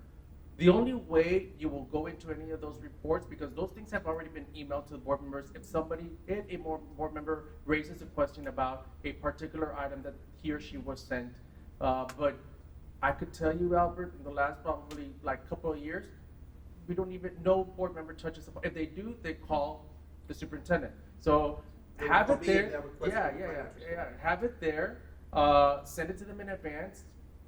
Speaker 1: The only way you will go into any of those reports, because those things have already been emailed to the board members, if a board member raises a question about a particular item that he or she was sent. But I could tell you, Albert, in the last probably couple of years, no board member touches it. If they do, they call the superintendent. So
Speaker 5: They
Speaker 1: have
Speaker 5: will
Speaker 1: it
Speaker 5: call me if
Speaker 1: there.
Speaker 5: they have a question
Speaker 1: Yeah,
Speaker 5: for
Speaker 1: yeah,
Speaker 5: finance.
Speaker 1: yeah. Have it there. Send it to them in advance.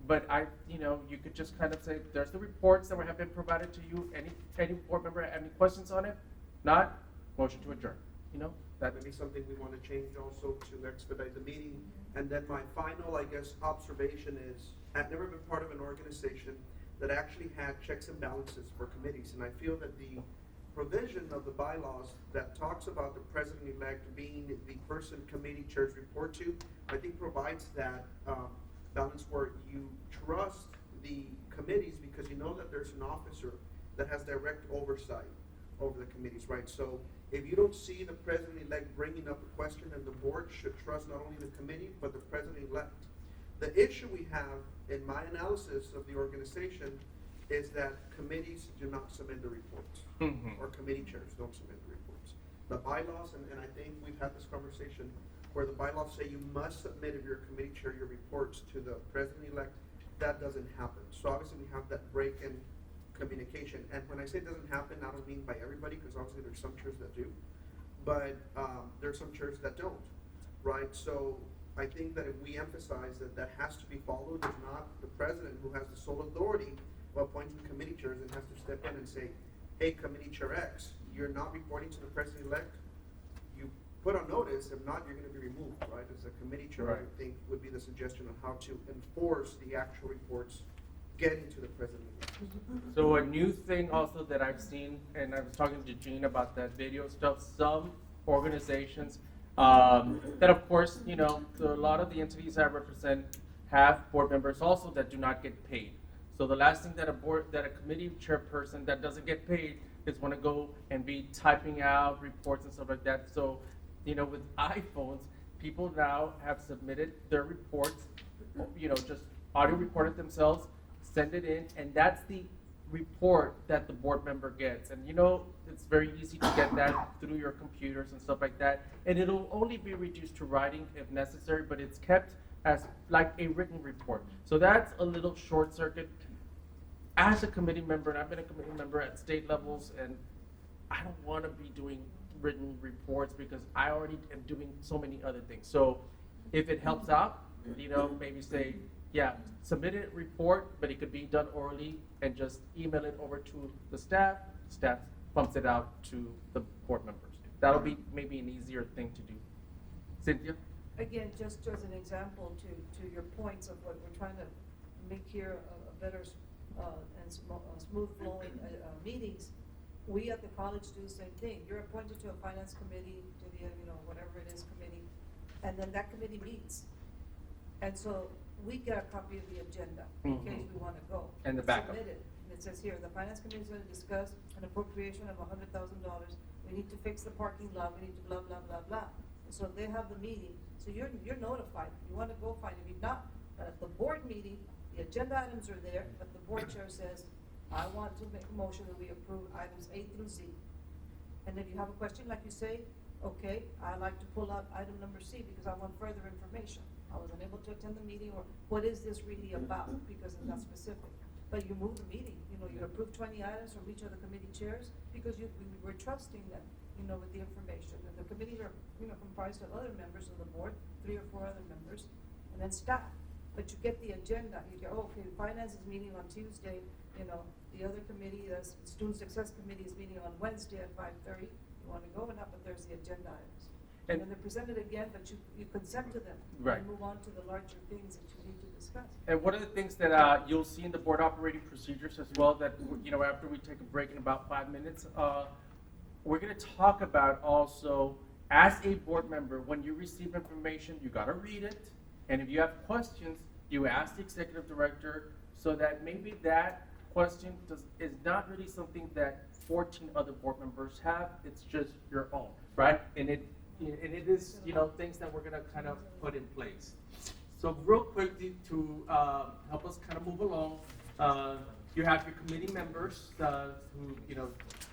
Speaker 1: But you could just kind of say, there's the reports that have been provided to you. Any board member have any questions on it? Not, motion to adjourn.
Speaker 5: That may be something we want to change also to expedite the meeting. And then my final, observation is, I've never been part of an organization that actually had checks and balances for committees. And I feel that the provision of the bylaws that talks about the president-elect being the person committee chairs report to, I think provides that balance where you trust the committees because you know that there's an officer that has direct oversight over the committees, right? So if you don't see the president-elect bringing up a question, then the board should trust not only the committee, but the president-elect. The issue we have in my analysis of the organization is that committees do not submit the reports, or committee chairs don't submit the reports. The bylaws, and I think we've had this conversation, where the bylaws say you must submit, if you're a committee chair, your reports to the president-elect. That doesn't happen. So obviously we have that break in communication. And when I say it doesn't happen, I don't mean by everybody, because obviously there's some chairs that do, but there's some chairs that don't, right? So I think that if we emphasize that that has to be followed, it's not the president who has the sole authority of appointing committee chairs and has to step in and say, hey, committee chair X, you're not reporting to the president-elect. You put on notice. If not, you're going to be removed, right? As a committee chair,
Speaker 1: Right.
Speaker 5: I think would be the suggestion on how to enforce the actual reports getting to the president-elect.
Speaker 1: So a new thing also that I've seen, and I was talking to Gene about that video stuff, some organizations that of course, a lot of the entities I represent have board members also that do not get paid. So the last thing that a committee chairperson that doesn't get paid is want to go and be typing out reports and stuff like that. So, with iPhones, people now have submitted their reports, just audio record it themselves, send it in, and that's the report that the board member gets. And it's very easy to get that through your computers and stuff like that. And it'll only be reduced to writing if necessary, but it's kept as like a written report. So that's a little short circuit. As a committee member, and I've been a committee member at state levels, and I don't want to be doing written reports because I already am doing so many other things. So if it helps out, maybe say, yeah, submit a report, but it could be done orally and just email it over to the staff. Staff pumps it out to the board members. That'll be maybe an easier thing to do. Cynthia?
Speaker 4: Again, just as an example to your points of what we're trying to make here a better and smooth flowing meetings, we at the college do the same thing. You're appointed to a finance committee, to the, whatever it is committee, and then that committee meets. And so we get a copy of the agenda in case we want to go.
Speaker 1: And the backup.
Speaker 4: Submit it. And it says here, the finance committee is going to discuss an appropriation of $100,000. We need to fix the parking lot. We need to blah, blah, blah, blah. And so they have the meeting. So you're notified. You want to go, fine. If you're not, but at the board meeting, the agenda items are there, but the board chair says, I want to make a motion that we approve items A through Z. And if you have a question, like you say, okay, I'd like to pull out item number C because I want further information. I was unable to attend the meeting, or what is this really about, because it's not specific. But you move the meeting, you approve 20 items from each of the committee chairs because we're trusting them, with the information. And the committees are, comprised of other members of the board, 3 or 4 other members, and then staff. But you get the agenda. You go, okay, finance is meeting on Tuesday. The other committee, the student success committee, is meeting on Wednesday at 5:30. You want to go or not? But there's the agenda items. And then they're presented again, but you consent to them.
Speaker 1: Right.
Speaker 4: And move on to the larger things that you need to discuss.
Speaker 1: And one of the things that you'll see in the board operating procedures as well, that after we take a break in about 5 minutes, we're going to talk about also, as a board member, when you receive information, you got to read it. And if you have questions, you ask the executive director, so that maybe that question is not really something that 14 other board members have. It's just your own, right? And it is, things that we're going to kind of put in place. So real quickly to help us kind of move along, you have your committee members who,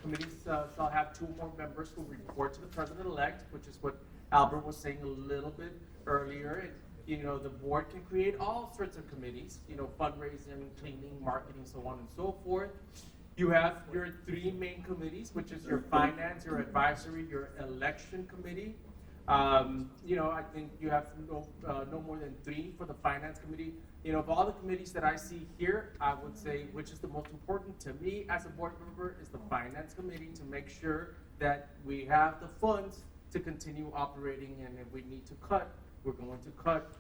Speaker 1: committees shall have 2 more members who report to the president-elect, which is what Albert was saying a little bit earlier. And, the board can create all sorts of committees, fundraising, cleaning, marketing, so on and so forth. You have your 3 main committees, which is your finance, your advisory, your election committee. I think you have no more than 3 for the finance committee. Of all the committees that I see here, I would say which is the most important to me as a board member is the finance committee, to make sure that we have the funds to continue operating, and if we need to cut, we're going to cut.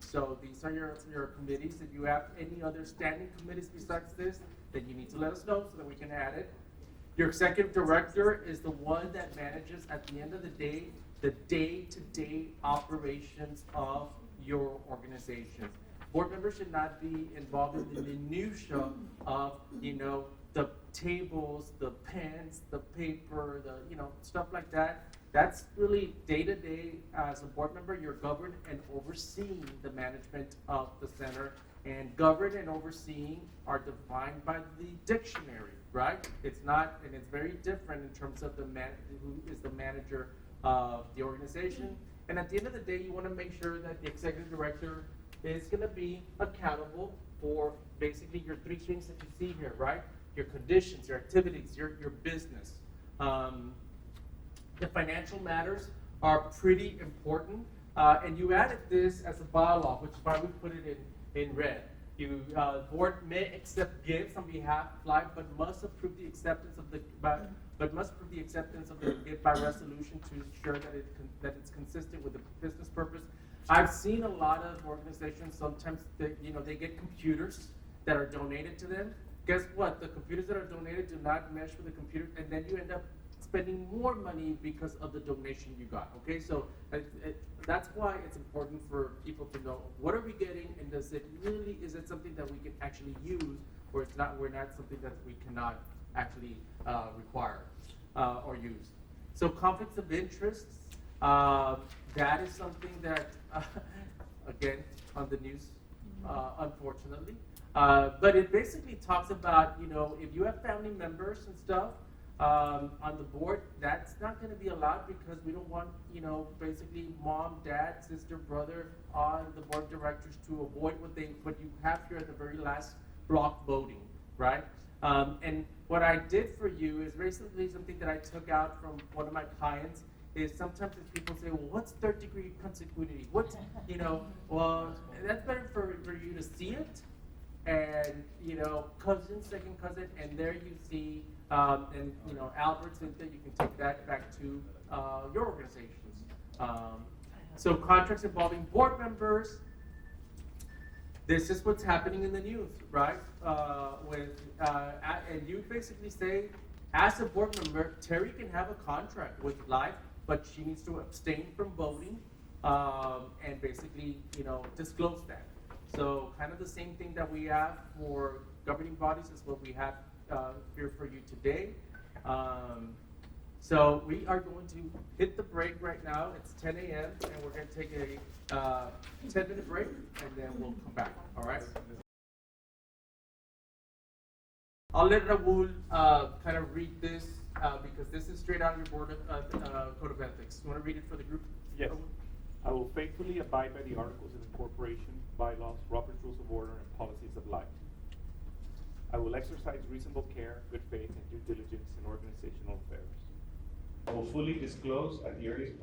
Speaker 1: So these are your committees. If you have any other standing committees besides this, then you need to let us know so that we can add it. Your executive director is the one that manages, at the end of the day, the day-to-day operations of your organization. Board members should not be involved in the minutia of, the tables, the pens, the paper, stuff like that. That's really day-to-day. As a board member, you're governed and overseeing the management of the center. And governed and overseeing are defined by the dictionary, right? It's not, and it's very different in terms of who is the manager of the organization. And at the end of the day, you want to make sure that the executive director is going to be accountable for basically your 3 things that you see here, right? Your conditions, your activities, your business. The financial matters are pretty important, and you added this as a bylaw, which is why we put it in red. Board may accept gifts on behalf of life, but must approve the acceptance of the gift by resolution to ensure that it's consistent with the business purpose. I've seen a lot of organizations sometimes they get computers that are donated to them. Guess what? The computers that are donated do not mesh with the computer, and then you end up spending more money because of the donation you got. Okay, so that's why it's important for people to know, what are we getting, and is it something that we can actually use, or we're not something that we cannot actually require or use. So conflicts of interest, that is something that, again, on the news, unfortunately. But it basically talks about, if you have family members and stuff on the board, that's not going to be allowed because we don't want, basically mom, dad, sister, brother on the board of directors to avoid what you have here at the very last block voting, right? And what I did for you is basically something that I took out from one of my clients is sometimes if people say, well, what's third degree consequentity? What's, well, that's better for you to see it. And, cousin, second cousin, and there you see, Albert said that you can take that back to your organizations. So contracts involving board members, this is what's happening in the news, right? And you basically say, as a board member, Terry can have a contract with Life, but she needs to abstain from voting and basically, disclose that. So kind of the same thing that we have for governing bodies is what we have here for you today. So we are going to hit the break right now. It's 10 a.m. and we're going to take a 10-minute break and then we'll come back. All right? I'll let Raul kind of read this because this is straight out of your board code of ethics. You want to read it for the group?
Speaker 6: Yes. I will faithfully abide by the articles of incorporation, bylaws, Robert's Rules of Order, and policies of life. I will exercise reasonable care, good faith, and due diligence in organizational affairs.
Speaker 8: I will fully disclose at the earliest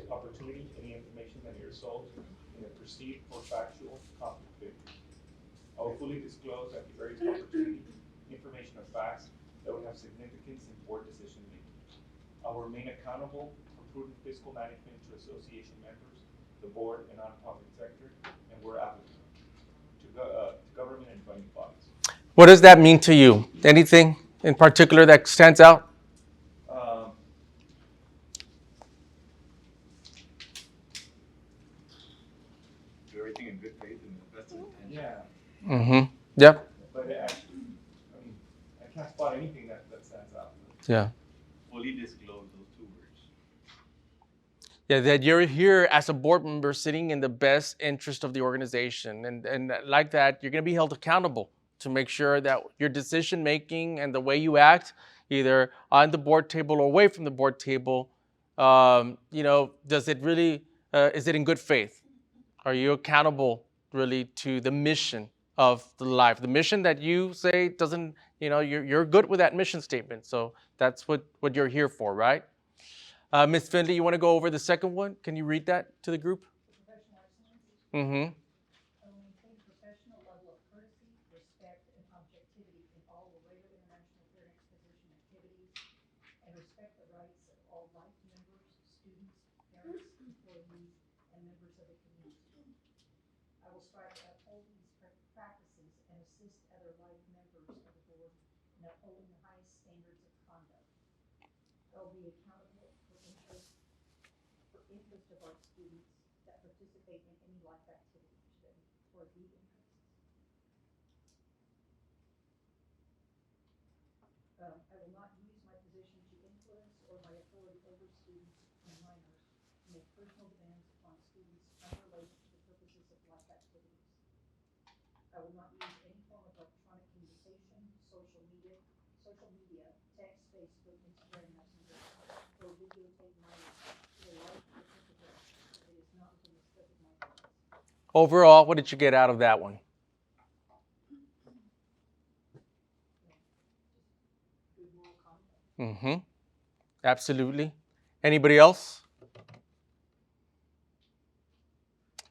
Speaker 8: opportunity any information that may result in a perceived or factual conflict of interest. I will fully disclose at the earliest opportunity information or facts that would have significance in board decision making. I will remain accountable for prudent fiscal management to association members, the board, and nonprofit sector, and where applicable, to government and funding bodies.
Speaker 1: What does that mean to you? Anything in particular that stands out?
Speaker 2: Do everything in good faith and the best intent.
Speaker 8: Yeah,
Speaker 1: Mm-hmm. Yep.
Speaker 8: but I can't spot anything that stands out.
Speaker 1: Yeah.
Speaker 2: Fully disclose those two words.
Speaker 1: Yeah, that you're here as a board member sitting in the best interest of the organization. And like that, you're going to be held accountable to make sure that your decision making and the way you act, either on the board table or away from the board table, does it really, is it in good faith? Are you accountable really to the mission of the life? The mission that you say doesn't, you're good with that mission statement. So that's what you're here for, right? Ms. Findlay, you want to go over the second one? Can you read that to the group?
Speaker 7: Professional excellence.
Speaker 1: Mm-hmm.
Speaker 7: I will maintain a professional level of courtesy, respect, and objectivity in all the regular international fair exposition activities, and respect the rights of all life members, students, parents, employees, and members of the community. I will strive to uphold these practices and assist other life members of the board in upholding the highest standards of conduct. I will be accountable for interest of our students that participate in any life activity for the interests. I will not use my position to influence or my authority over students and minors to make personal demands upon students unrelated to the purposes of life activities. I will not use any form of electronic communication, social media, text, Facebook, Instagram, Messenger, or videotape minors to the life of the participant. It is not within the scope of my duties.
Speaker 1: Overall, what did you get out of that one?
Speaker 7: Good moral conduct.
Speaker 1: Mm-hmm. Absolutely. Anybody else?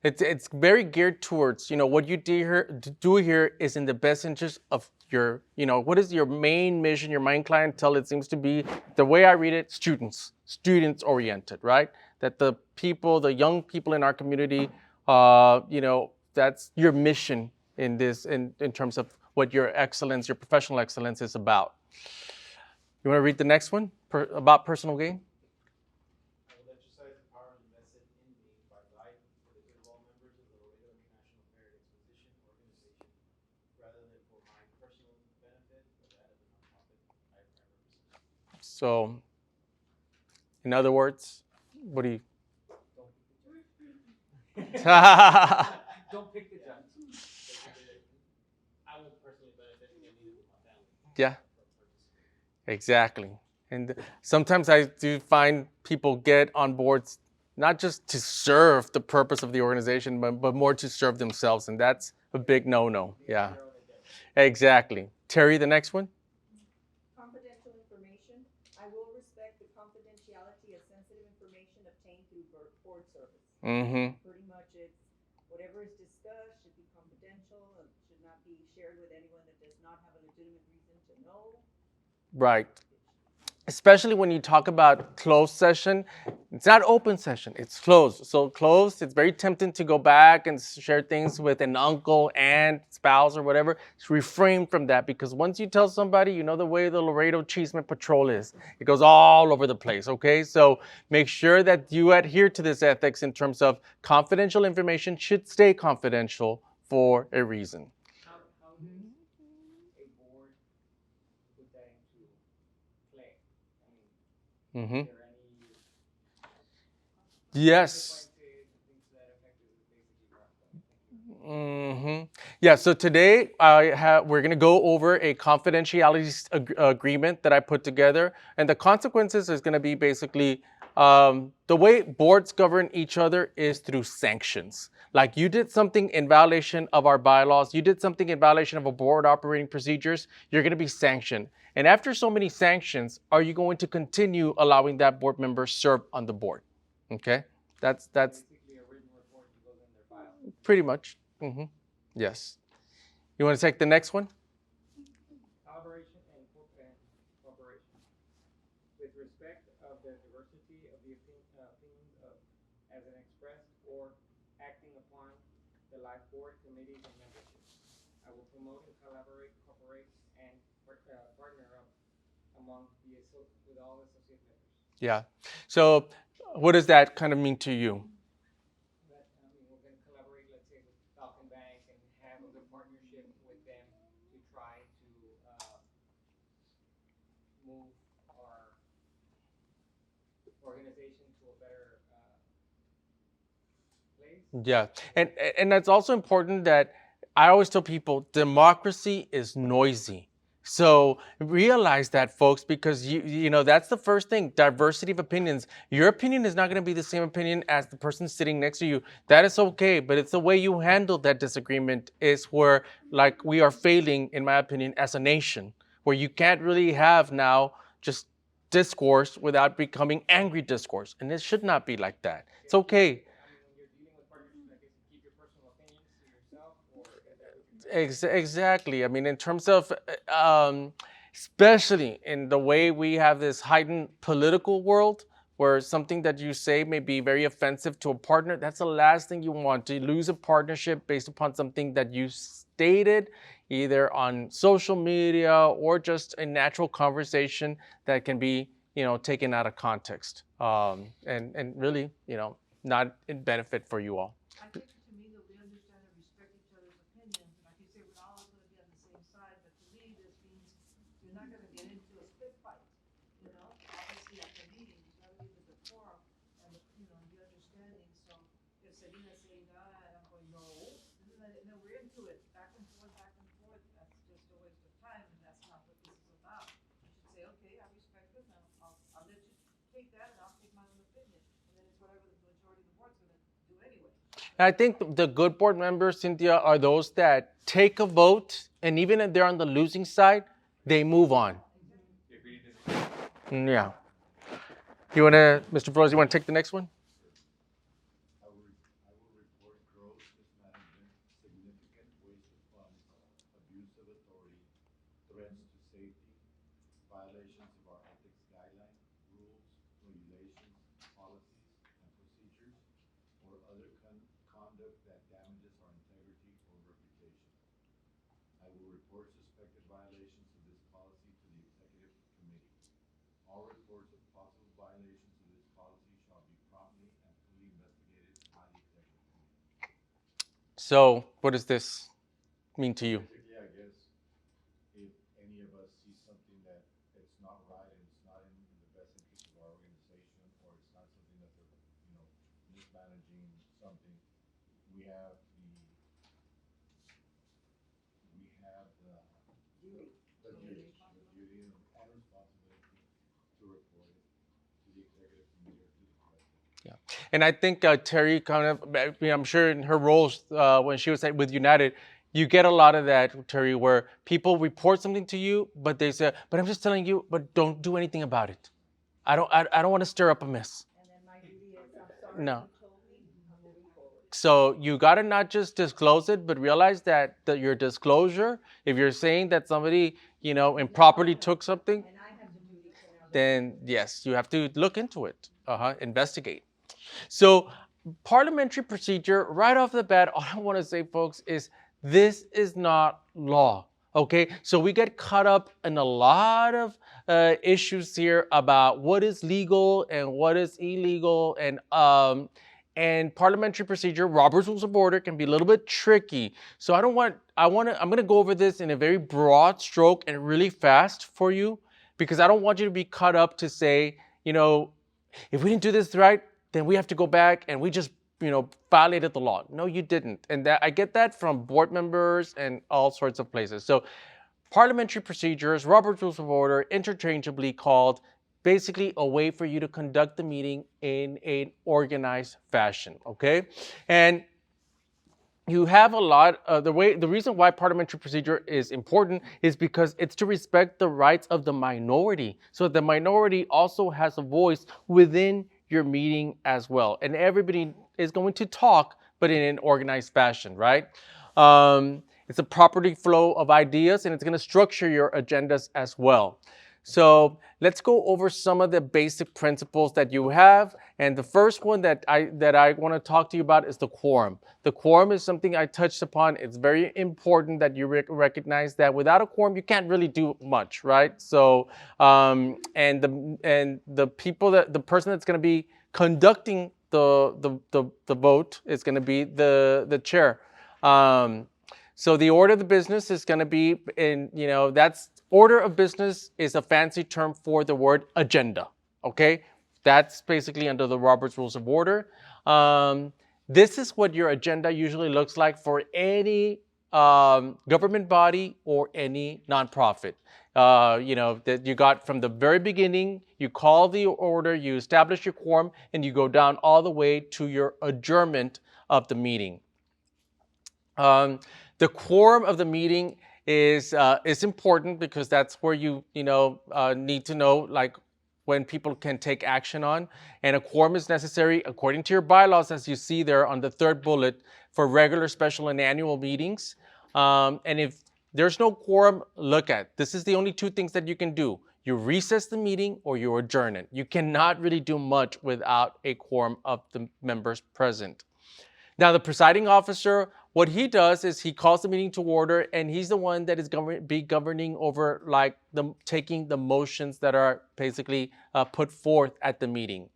Speaker 1: It's very geared towards, what you do here is in the best interest of your, what is your main mission, your main clientele? It seems to be, the way I read it, students oriented, right? That the people, the young people in our community, that's your mission in this, in terms of what your excellence, your professional excellence is about. You want to read the next one about personal gain?
Speaker 8: I will exercise the power invested in me by life for the good of all members of the Laredo International Fair Exposition organization, rather than for my personal benefit or that of the nonprofit I represent.
Speaker 1: So, in other words, what do you?
Speaker 8: Don't
Speaker 3: Don't pick the judge.
Speaker 9: I would personally benefit from getting it with my family.
Speaker 1: Yeah. Exactly. And sometimes I do find people get on boards not just to serve the purpose of the organization, but more to serve themselves. And that's a big no-no. Yeah. Exactly. Terry, the next one?
Speaker 7: Confidential information. I will respect the confidentiality of sensitive information obtained through board service.
Speaker 1: Mm-hmm.
Speaker 7: Pretty much it's whatever is discussed should be confidential and should not be shared with anyone that does not have a legitimate reason to know.
Speaker 1: Right. Especially when you talk about closed session, it's not open session, it's closed. So closed, it's very tempting to go back and share things with an uncle, aunt, spouse, or whatever. Just refrain from that, because once you tell somebody, you know the way the Laredo Cheeseman Patrol is. It goes all over the place, okay? So make sure that you adhere to this ethics in terms of confidential information should stay confidential for a reason.
Speaker 3: How does a board put that into play? I mean,
Speaker 1: Mm-hmm.
Speaker 3: is there any
Speaker 1: Yes.
Speaker 3: consequences and things to that effect? Is basically wrapped up?
Speaker 1: Mm-hmm. Yeah, so today we're going to go over a confidentiality agreement that I put together. And the consequences is going to be basically the way boards govern each other is through sanctions. Like you did something in violation of our bylaws, you did something in violation of a board operating procedures, you're going to be sanctioned. And after so many sanctions, are you going to continue allowing that board member serve on the board? Okay, that's
Speaker 3: Basically, a written report that goes in their file.
Speaker 1: pretty much. Mm-hmm. Yes. You want to take the next one?
Speaker 3: Collaboration and cooperation. With respect of the diversity of the opinions of, as an expressed or acting upon the life board, committees, and membership. I will promote and cooperate, and partner up among with all associate members.
Speaker 1: Yeah. So what does that kind of mean to you?
Speaker 3: That, I mean, we're going to collaborate, let's say, with Falcon Bank and have a good partnership with them to try to move our organization to a better place.
Speaker 1: Yeah. And that's also important that I always tell people democracy is noisy. So realize that, folks, because you know that's the first thing, diversity of opinions. Your opinion is not going to be the same opinion as the person sitting next to you. That is okay, but it's the way you handle that disagreement is where, like, we are failing, in my opinion, as a nation, where you can't really have now just discourse without becoming angry discourse, and it should not be like that. It's okay.
Speaker 3: I mean, when you're dealing with partnerships, I guess you keep your personal opinions to yourself, or is that what you're
Speaker 1: Exactly. I mean, in terms of, especially in the way we have this heightened political world, where something that you say may be very offensive to a partner, that's the last thing you want, to lose a partnership based upon something that you stated either on social media or just a natural conversation that can be, taken out of context, and really, not in benefit for you all.
Speaker 10: I think to me that we understand and respect each other's opinions, and like you say, we're not always gonna be on the same side, but to me, this means you're not gonna get into a spit fight, Obviously, at the meeting, you gotta be the decorum and the understanding, so if Selina's saying that, and I'm going, no, and then we're into it, back and forth, that's just a waste of time, and that's not what this is about. You should say, okay, I respect this, and I'll let you take that, and I'll take my own opinion, and then it's whatever the majority of the board's gonna do anyway.
Speaker 1: I think the good board members, Cynthia, are those that take a vote, and even if they're on the losing side, they move on. Yeah. Mr. Flores, you want to take the next one?
Speaker 2: I will report gross mismanagement, significant waste of funds, abuse of authority, threats to safety, violations of our ethics guidelines, rules, regulations, policies, and procedures, or other conduct that damages our integrity or reputation. I will report suspected violations of this policy to the executive committee. All reports of possible violations of this policy shall be promptly and fully investigated by the executive committee.
Speaker 1: So, what does this mean to you?
Speaker 2: Basically, I guess, if any of us see something that it's not right and it's not in the best interest of our organization, or it's not something that they're, mismanaging something, we have the duty and responsibility to report it to the executive committee or to the president.
Speaker 1: And I think Terry kind of, I mean, I'm sure in her roles when she was with United, you get a lot of that, Terry, where people report something to you, but they say, but I'm just telling you, but don't do anything about it. I don't want to stir up a mess.
Speaker 4: And then my duty is, I'm sorry,
Speaker 1: No.
Speaker 4: you told me, I'm moving forward.
Speaker 1: So you got to not just disclose it, but realize that your disclosure, if you're saying that somebody, improperly took something,
Speaker 4: And I have the duty to now.
Speaker 1: then yes, you have to look into it, investigate. So parliamentary procedure, right off the bat, all I want to say, folks, is this is not law. Okay, so we get caught up in a lot of issues here about what is legal and what is illegal, and parliamentary procedure, Robert's Rules of Order, can be a little bit tricky. So I'm going to go over this in a very broad stroke and really fast for you, because I don't want you to be caught up to say, if we didn't do this right, then we have to go back and we just, violated the law. No, you didn't. And I get that from board members and all sorts of places. So parliamentary procedures, Robert's Rules of Order, interchangeably called basically a way for you to conduct the meeting in an organized fashion, okay? And you have a lot the reason why parliamentary procedure is important is because it's to respect the rights of the minority. So the minority also has a voice within your meeting as well. And everybody is going to talk, but in an organized fashion, right? It's a proper flow of ideas, and it's going to structure your agendas as well. So let's go over some of the basic principles that you have. And the first one that I want to talk to you about is the quorum. The quorum is something I touched upon. It's very important that you recognize that without a quorum, you can't really do much, right? So, and the person that's going to be conducting the vote is going to be the chair. So the order of the business is going to be that's order of business is a fancy term for the word agenda, okay? That's basically under the Robert's Rules of Order. This is what your agenda usually looks like for any government body or any nonprofit. That you got from the very beginning, you call the order, you establish your quorum, and you go down all the way to your adjournment of the meeting. The quorum of the meeting is important because that's where you need to know like when people can take action on, and a quorum is necessary according to your bylaws, as you see there on the third bullet, for regular, special, and annual meetings. And if there's no quorum, this is the only two things that you can do. You recess the meeting or you adjourn it. You cannot really do much without a quorum of the members present. Now, the presiding officer, what he does is he calls the meeting to order, and he's the one that is governing over taking the motions that are basically put forth at the meeting.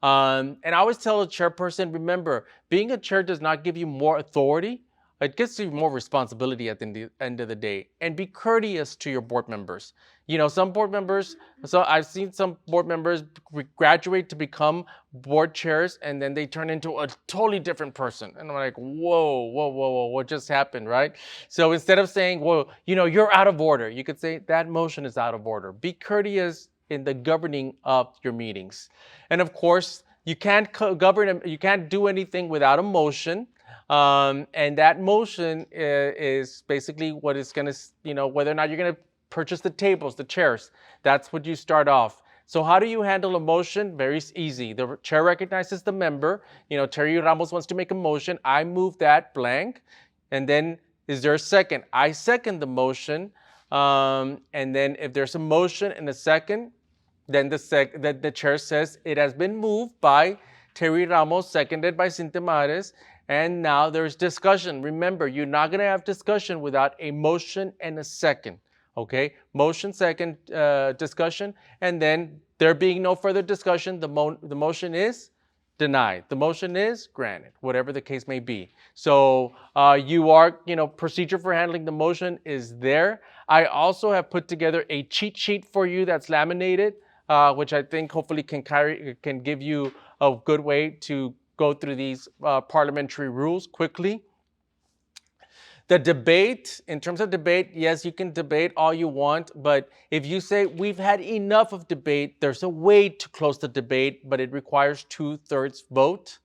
Speaker 1: And I always tell a chairperson, remember, being a chair does not give you more authority. It gives you more responsibility at the end of the day. And be courteous to your board members. Some board members, so I've seen some board members graduate to become board chairs, and then they turn into a totally different person. And I'm like, whoa, what just happened, right? So instead of saying, well, you're out of order, you could say that motion is out of order. Be courteous in the governing of your meetings. And of course, you can't you can't do anything without a motion. And that motion is basically what is going to, whether or not you're going to purchase the tables, the chairs. That's what you start off. So how do you handle a motion? Very easy. The chair recognizes the member. Terry Ramos wants to make a motion. I move that blank. And then is there a second? I second the motion. And then if there's a motion and a second, then the chair says it has been moved by Terry Ramos, seconded by Cinta Mares. And now there's discussion. Remember, you're not going to have discussion without a motion and a second. Okay? Motion, second, discussion. And then there being no further discussion, the motion is denied. The motion is granted, whatever the case may be. So procedure for handling the motion is there. I also have put together a cheat sheet for you that's laminated, which I think hopefully can give you a good way to go through these parliamentary rules quickly. The debate, in terms of debate, yes, you can debate all you want, but if you say we've had enough of debate, there's a way to close the debate, but it requires 2/3 vote.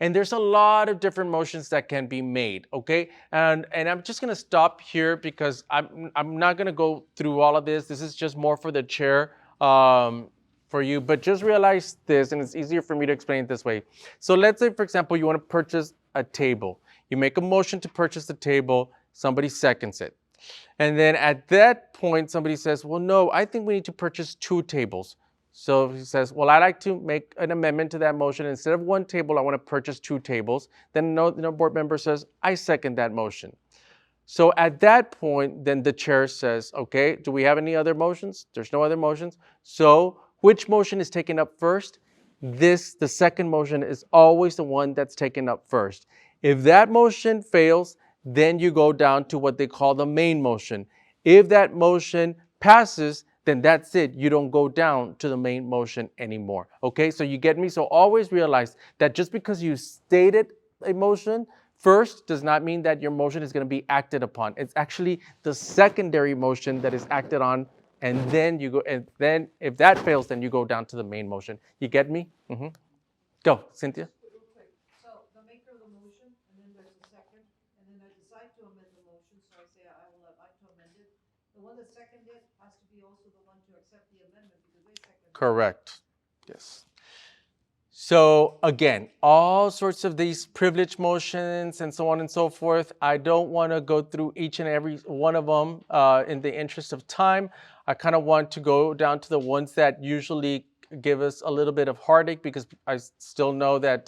Speaker 1: And there's a lot of different motions that can be made, okay? And I'm just gonna stop here because I'm not gonna go through all of this. This is just more for the chair, for you, but just realize this, and it's easier for me to explain it this way. So let's say, for example, you wanna purchase a table. You make a motion to purchase the table, somebody seconds it. And then at that point, somebody says, well, no, I think we need to purchase 2 tables. So he says, well, I'd like to make an amendment to that motion. Instead of 1 table, I want to purchase 2 tables. Then no board member says, I second that motion. So at that point, then the chair says, okay, do we have any other motions? There's no other motions. So which motion is taken up first? The second motion is always the one that's taken up first. If that motion fails, then you go down to what they call the main motion. If that motion passes, then that's it. You don't go down to the main motion anymore. Okay, so you get me? So always realize that just because you stated a motion first does not mean that your motion is going to be acted upon. It's actually the secondary motion that is acted on, and then you go, and then if that fails, then you go down to the main motion. You get me? Mm-hmm. Go, Cynthia.
Speaker 10: Real quick, so the maker of the motion, and then there's a second, and then I decide to amend the motion, so I say I would like to amend it. The one that seconded has to be also the one to accept the amendment because they seconded.
Speaker 1: Correct. Yes. So again, all sorts of these privilege motions and so on and so forth. I don't want to go through each and every one of them in the interest of time. I kind of want to go down to the ones that usually give us a little bit of heartache because I still know that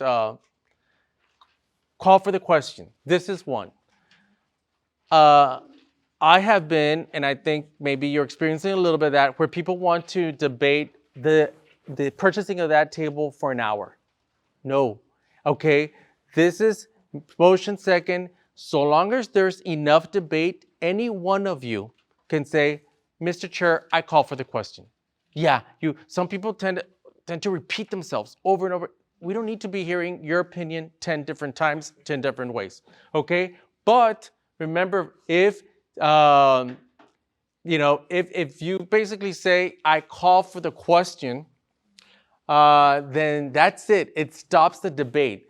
Speaker 1: call for the question. This is one. I have been, and I think maybe you're experiencing a little bit of that, where people want to debate the purchasing of that table for an hour. No, okay? This is motion second. So long as there's enough debate, any one of you can say, Mr. Chair, I call for the question. Yeah, some people tend to repeat themselves over and over. We don't need to be hearing your opinion 10 different times, 10 different ways, okay? But remember, if you basically say, I call for the question, then that's it. It stops the debate.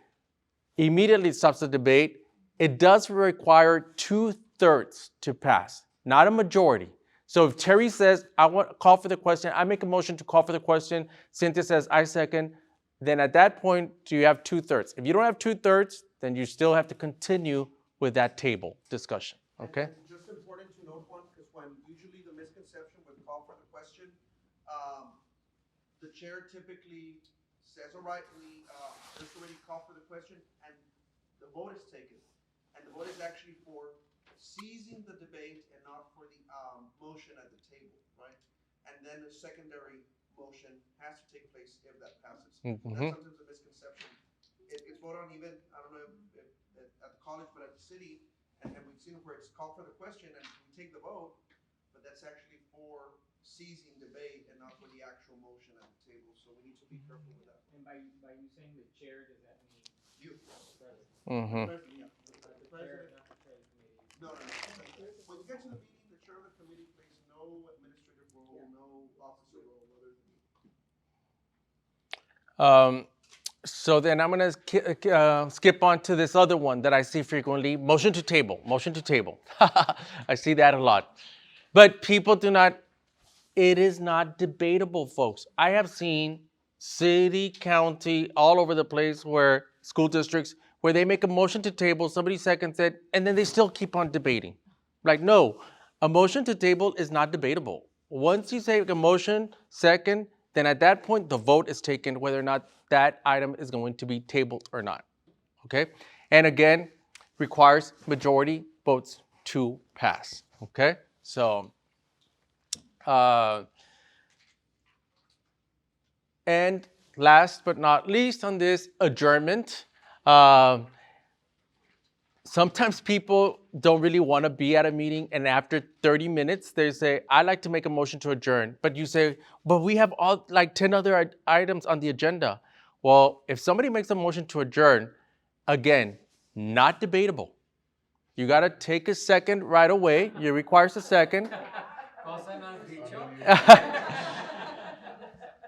Speaker 1: Immediately stops the debate. It does require 2/3 to pass, not a majority. So if Terry says, I want to call for the question, I make a motion to call for the question, Cynthia says, I second, then at that point, you have 2/3. If you don't have 2/3, then you still have to continue with that table discussion, okay?
Speaker 5: And just important to note one, because when usually the misconception with call for the question, the chair typically says, all right, there's already call for the question, and the vote is taken. And the vote is actually for seizing the debate and not for the motion at the table, right? And then the secondary motion has to take place if that passes.
Speaker 1: Mm-hmm.
Speaker 5: That's sometimes a misconception. It's voted on even, I don't know if at the college, but at the city, and we've seen where it's called for the question and we take the vote, but that's actually for seizing debate and not for the actual motion at the table. So we need to be careful with that.
Speaker 3: And by you saying the chair, does that mean
Speaker 5: You.
Speaker 3: the president?
Speaker 1: Mm-hmm.
Speaker 5: President, yeah. The
Speaker 3: The chair,
Speaker 5: president.
Speaker 3: not the chair of the committee.
Speaker 5: No. When you get to the meeting, the chair of the committee plays no administrative role, no officer role, other than.
Speaker 1: So then I'm going to skip on to this other one that I see frequently, motion to table. I see that a lot. But people it is not debatable, folks. I have seen city, county, all over the place where school districts, where they make a motion to table, somebody seconds it, and then they still keep on debating. Like, no, a motion to table is not debatable. Once you say a motion, second, then at that point, the vote is taken whether or not that item is going to be tabled or not, okay? And again, requires majority votes to pass, okay? So, and last but not least on this, adjournment. Sometimes people don't really want to be at a meeting, and after 30 minutes, they say, I'd like to make a motion to adjourn. But you say, but we have all 10 other items on the agenda. Well, if somebody makes a motion to adjourn, again, not debatable. You got to take a second right away. It requires a second.
Speaker 3: Cosa no has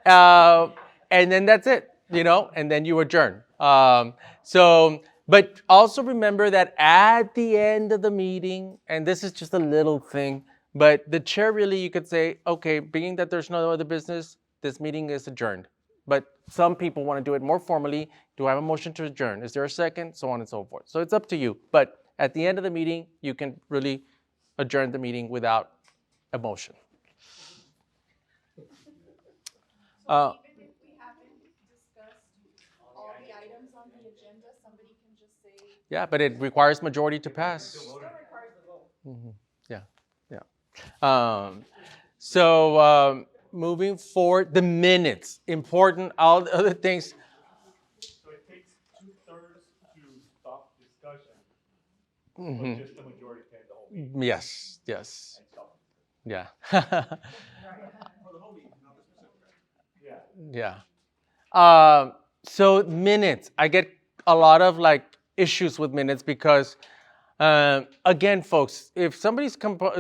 Speaker 3: dicho?
Speaker 1: And then that's it, and then you adjourn. But also remember that at the end of the meeting, and this is just a little thing, but the chair really, you could say, okay, being that there's no other business, this meeting is adjourned. But some people want to do it more formally. Do I have a motion to adjourn? Is there a second? So on and so forth. So it's up to you. But at the end of the meeting, you can really adjourn the meeting without a motion.
Speaker 11: Even if we haven't discussed all the items on the agenda, somebody can just say.
Speaker 1: Yeah, but it requires majority to pass.
Speaker 11: Still requires a vote.
Speaker 1: Yeah, yeah. So moving forward, the minutes, important, all the other things.
Speaker 6: So it takes 2/3 to stop discussion,
Speaker 1: Mhm.
Speaker 6: but just the majority can the whole meeting.
Speaker 1: Yes.
Speaker 6: And stop.
Speaker 1: Yeah.
Speaker 6: Yeah.
Speaker 1: Yeah. So minutes, I get a lot of issues with minutes because, again, folks, if somebody's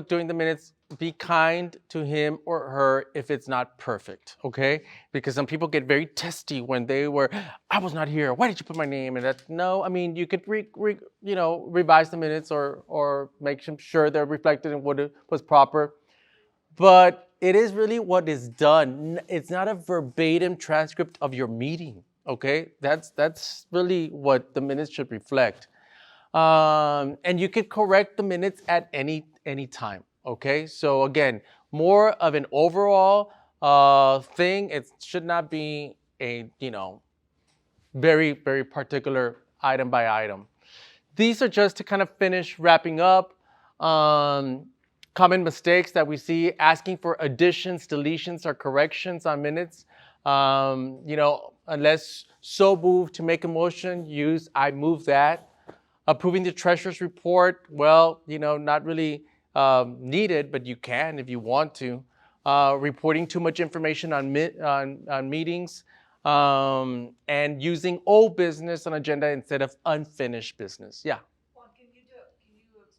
Speaker 1: doing the minutes, be kind to him or her if it's not perfect, okay? Because some people get very testy when I was not here. Why did you put my name? And no, I mean, you could revise the minutes or make sure they're reflected in what was proper. But it is really what is done. It's not a verbatim transcript of your meeting, okay? That's really what the minutes should reflect. And you could correct the minutes at any time, okay? So again, more of an overall thing. It should not be a, very, very particular item by item. These are just to kind of finish wrapping up. Common mistakes that we see, asking for additions, deletions, or corrections on minutes. Unless so moved to make a motion, use I move that. Approving the treasurer's report, well, not really needed, but you can if you want to. Reporting too much information on meetings, and using old business on agenda instead of unfinished business. Yeah.
Speaker 10: Juan, can you explain to us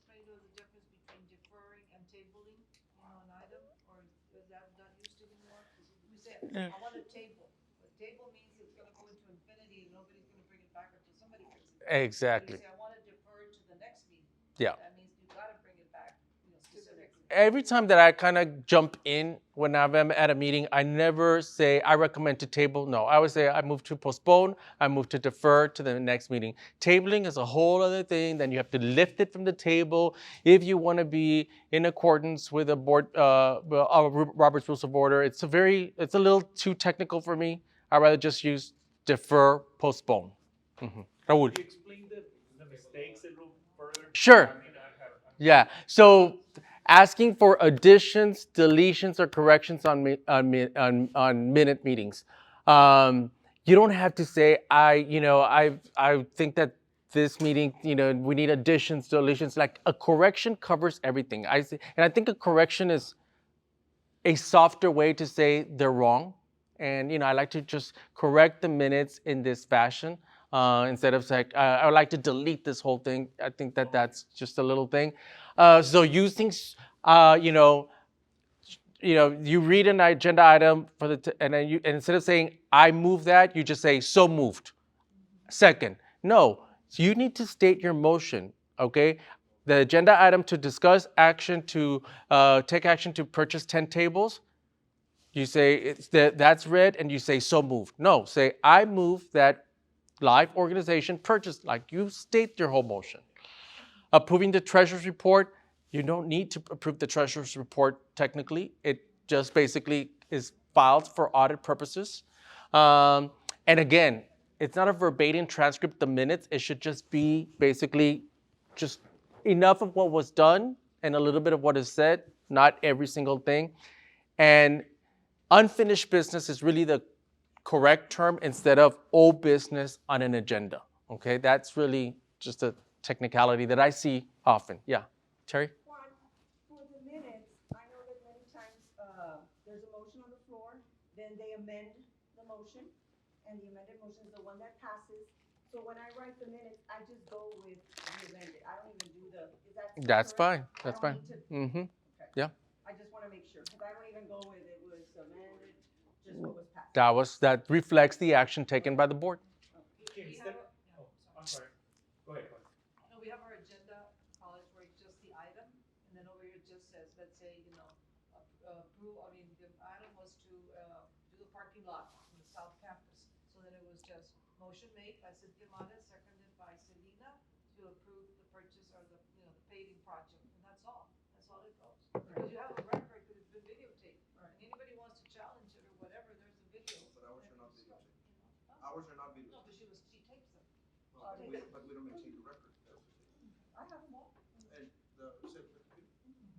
Speaker 10: the difference between deferring and tabling, an item, or is that not used anymore? You say, I want a table, but table means it's gonna go into infinity and nobody's gonna bring it back until somebody brings it back.
Speaker 1: Exactly.
Speaker 10: You say, I wanna defer to the next meeting.
Speaker 1: Yeah.
Speaker 10: That means you gotta bring it back, specifically.
Speaker 1: Every time that I kind of jump in when I'm at a meeting, I never say I recommend to table. No, I would say I move to postpone, I move to defer to the next meeting. Tabling is a whole other thing. Then you have to lift it from the table if you want to be in accordance with a board, Robert's Rules of Order. It's a little too technical for me. I'd rather just use defer, postpone. Raul.
Speaker 6: Could you explain the mistakes a little further?
Speaker 1: Sure. Yeah. So asking for additions, deletions, or corrections on minute meetings. You don't have to say I think that this meeting, we need additions, deletions. Like a correction covers everything. And I think a correction is a softer way to say they're wrong. And I like to just correct the minutes in this fashion. Instead of saying, I would like to delete this whole thing. I think that that's just a little thing. So using, you read an agenda item and then and instead of saying, I move that, you just say, so moved. Second, no, so you need to state your motion, okay? The agenda item to discuss action to take action to purchase 10 tables. You say that's read and you say, so moved. No, say, I move that live organization purchase, like you state your whole motion. Approving the treasurer's report, you don't need to approve the treasurer's report technically. It just basically is filed for audit purposes. And again, it's not a verbatim transcript of the minutes. It should just be basically just enough of what was done and a little bit of what is said, not every single thing. And unfinished business is really the correct term instead of old business on an agenda. Okay, that's really just a technicality that I see often. Yeah, Terry?
Speaker 4: Juan, for the minutes, I know that many times there's a motion on the floor, then they amend the motion, and the amended motion is the one that passes. So when I write the minutes, I just go with the amended. I don't even do the, is that
Speaker 1: That's
Speaker 4: correct?
Speaker 1: fine. That's fine.
Speaker 4: I don't need to, okay.
Speaker 1: Yeah.
Speaker 4: I just wanna make sure, cause I don't even go with it was amended, just what was passed.
Speaker 1: That reflects the action taken by the board.
Speaker 6: Okay, instead, oh, I'm sorry. Go ahead.
Speaker 10: No, we have our agenda, college, where it's just the item, and then over here it just says, let's say, approve, the item was to, do the parking lot in the South Campus. So then it was just motion made by Cynthia Mata, seconded by Selena, to approve the purchase or the paving project, and that's all. That's all it goes. Because you have a record, because it's been videotaped, and anybody wants to challenge it or whatever, there's a video.
Speaker 5: But ours are not videotaped. Ours are not
Speaker 10: No,
Speaker 5: videotaped.
Speaker 10: but she tapes them.
Speaker 5: But we don't maintain the record, that's the thing.
Speaker 10: I have them all.
Speaker 5: And the simple computer.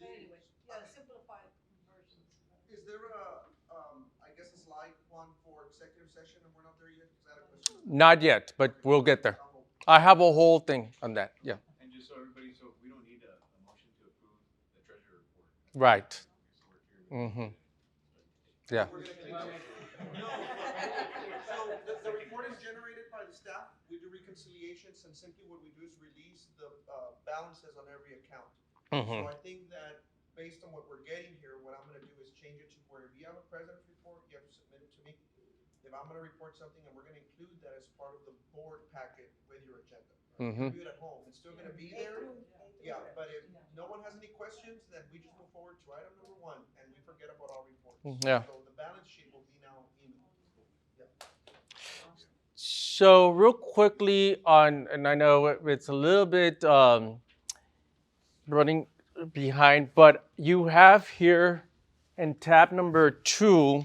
Speaker 10: But anyway, yeah, simplified versions.
Speaker 5: Is there I guess a slide one for executive session and we're not there yet? Is that a question?
Speaker 1: Not yet, but we'll get there. I have a whole thing on that. Yeah.
Speaker 2: And just so everybody, so we don't need a motion to approve the treasurer report.
Speaker 1: Right.
Speaker 2: So we're here.
Speaker 1: Yeah.
Speaker 5: We're gonna take No, so the report is generated by the staff, we do reconciliations, and simply what we do is release the balances on every account. So I think that based on what we're getting here, what I'm gonna do is change it to where if you have a president's report, you have to submit it to me. If I'm gonna report something, and we're gonna include that as part of the board packet with your agenda. You can do it at home, it's still gonna be there. Yeah, but if no one has any questions, then we just move forward to item number 1, and we forget about our reports.
Speaker 1: Yeah.
Speaker 5: So the balance sheet will be now in. Yeah.
Speaker 1: So real quickly on, and I know it's a little bit running behind, but you have here in tab number 2,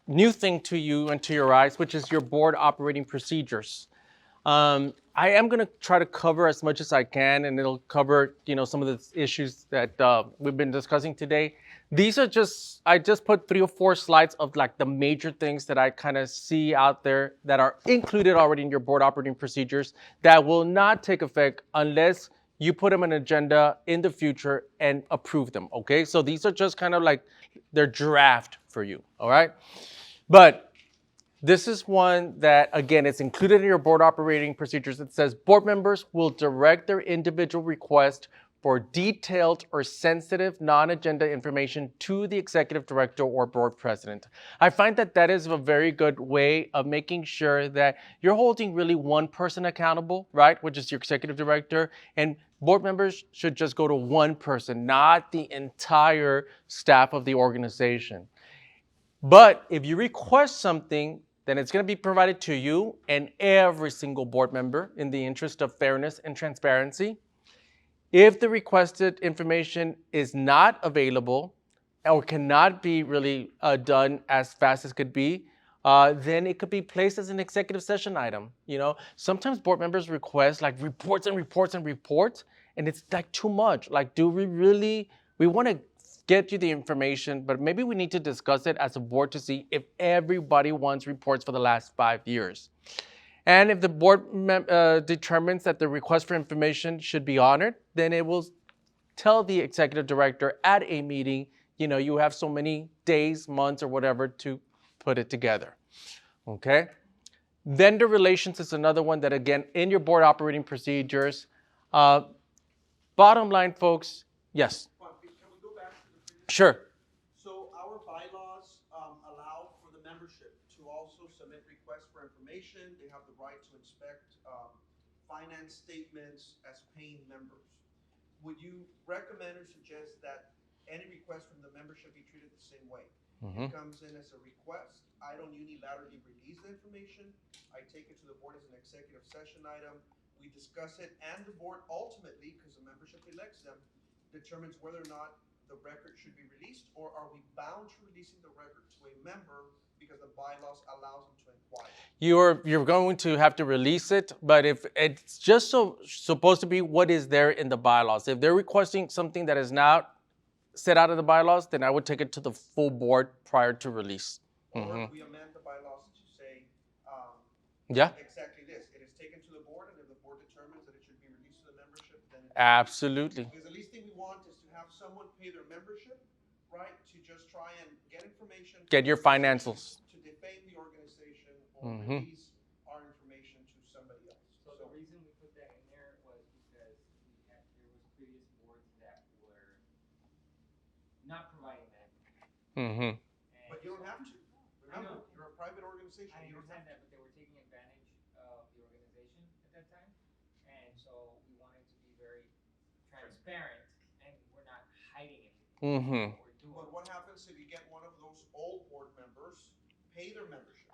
Speaker 1: new thing to you and to your eyes, which is your board operating procedures. I am going to try to cover as much as I can, and it'll cover, some of the issues that we've been discussing today. These are I just put 3 or 4 slides of like the major things that I kind of see out there that are included already in your board operating procedures that will not take effect unless you put them on an agenda in the future and approve them, okay? So these are just kind of like, they're draft for you, all right? But this is one that, again, it's included in your board operating procedures. It says board members will direct their individual request for detailed or sensitive non-agenda information to the executive director or board president. I find that that is a very good way of making sure that you're holding really one person accountable, right? Which is your executive director, and board members should just go to one person, not the entire staff of the organization. But if you request something, then it's going to be provided to you and every single board member in the interest of fairness and transparency. If the requested information is not available or cannot be really done as fast as could be, then it could be placed as an executive session item. Sometimes board members request like reports and reports and reports, and it's like too much. Like, do we want to get you the information, but maybe we need to discuss it as a board to see if everybody wants reports for the last 5 years. And if the board determines that the request for information should be honored, then it will tell the executive director at a meeting, you have so many days, months, or whatever to put it together, okay? Vendor relations is another one that, again, in your board operating procedures. Bottom line, folks, yes?
Speaker 5: Can we go back to the previous?
Speaker 1: Sure.
Speaker 5: So our bylaws allow for the membership to also submit requests for information. They have the right to inspect finance statements as paying members. Would you recommend or suggest that any request from the membership be treated the same way? It comes in as a request. I don't unilaterally release the information. I take it to the board as an executive session item. We discuss it, and the board ultimately, because the membership elects them, determines whether or not the record should be released, or are we bound to releasing the record to a member because the bylaws allows them to inquire? You're
Speaker 1: going to have to release it, but if it's just supposed to be what is there in the bylaws. If they're requesting something that is not set out of the bylaws, then I would take it to the full board prior to release.
Speaker 5: Or we amend the bylaws to say
Speaker 1: Yeah.
Speaker 5: exactly this. It is taken to the board, and if the board determines that it should be released to the membership, then it's
Speaker 1: Absolutely.
Speaker 5: because the least thing we want is to have someone pay their membership, right, to just try and get information.
Speaker 1: Get your financials.
Speaker 5: To defame the or
Speaker 1: Mhm.
Speaker 5: release our information to somebody else.
Speaker 3: So the reason we put that in there was because there was previous boards that were not providing that information.
Speaker 1: Mhm.
Speaker 3: And
Speaker 5: But you don't
Speaker 3: so-
Speaker 5: have to.
Speaker 3: I know.
Speaker 5: Remember, you're a private organization.
Speaker 3: I
Speaker 5: You don't
Speaker 3: understand
Speaker 5: have
Speaker 3: that,
Speaker 5: to.
Speaker 3: but they were taking advantage of the organization at that time. And so we wanted to be very transparent and we're not hiding anything.
Speaker 1: Mhm.
Speaker 3: What we're doing.
Speaker 5: But what happens if you get one of those old board members, pay their membership,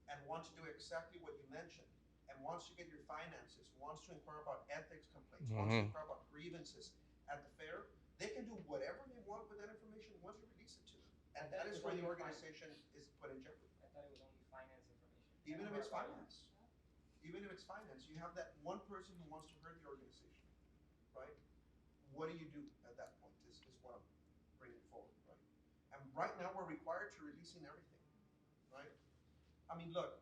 Speaker 5: and want to do exactly what you mentioned, and wants to get your finances, wants to inquire about ethics complaints, wants to
Speaker 1: Mhm.
Speaker 5: inquire about grievances at the fair, they can do whatever they want with that information once you release it to them. And that is where the organization is put in jeopardy.
Speaker 3: I thought it was only finance information.
Speaker 5: Even if
Speaker 3: Or
Speaker 5: it's
Speaker 3: about-
Speaker 5: finance. Even if it's finance, you have that one person who wants to hurt the organization, right? What do you do at that point is what I'm bringing forward, right? And right now, we're required to releasing everything, right? I mean, look,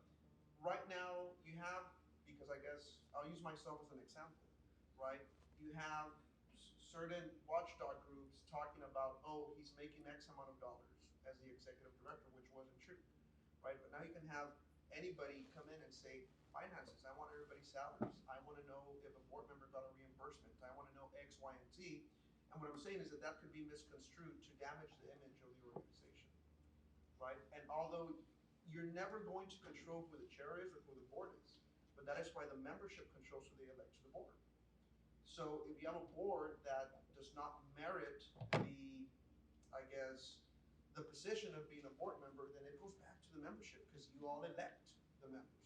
Speaker 5: right now, you have, because I guess, I'll use myself as an example, right? You have certain watchdog groups talking about, oh, he's making X amount of dollars as the executive director, which wasn't true, right? But now you can have anybody come in and say, finances, I want everybody's salaries. I want to know if a board member got a reimbursement. I want to know X, Y, and Z. And what I'm saying is that could be misconstrued to damage the image of the organization, right? And although you're never going to control who the chair is or who the board is, but that is why the membership controls who they elect to the board. So if you have a board that does not merit I guess, the position of being a board member, then it goes back to the membership because you all elect the members.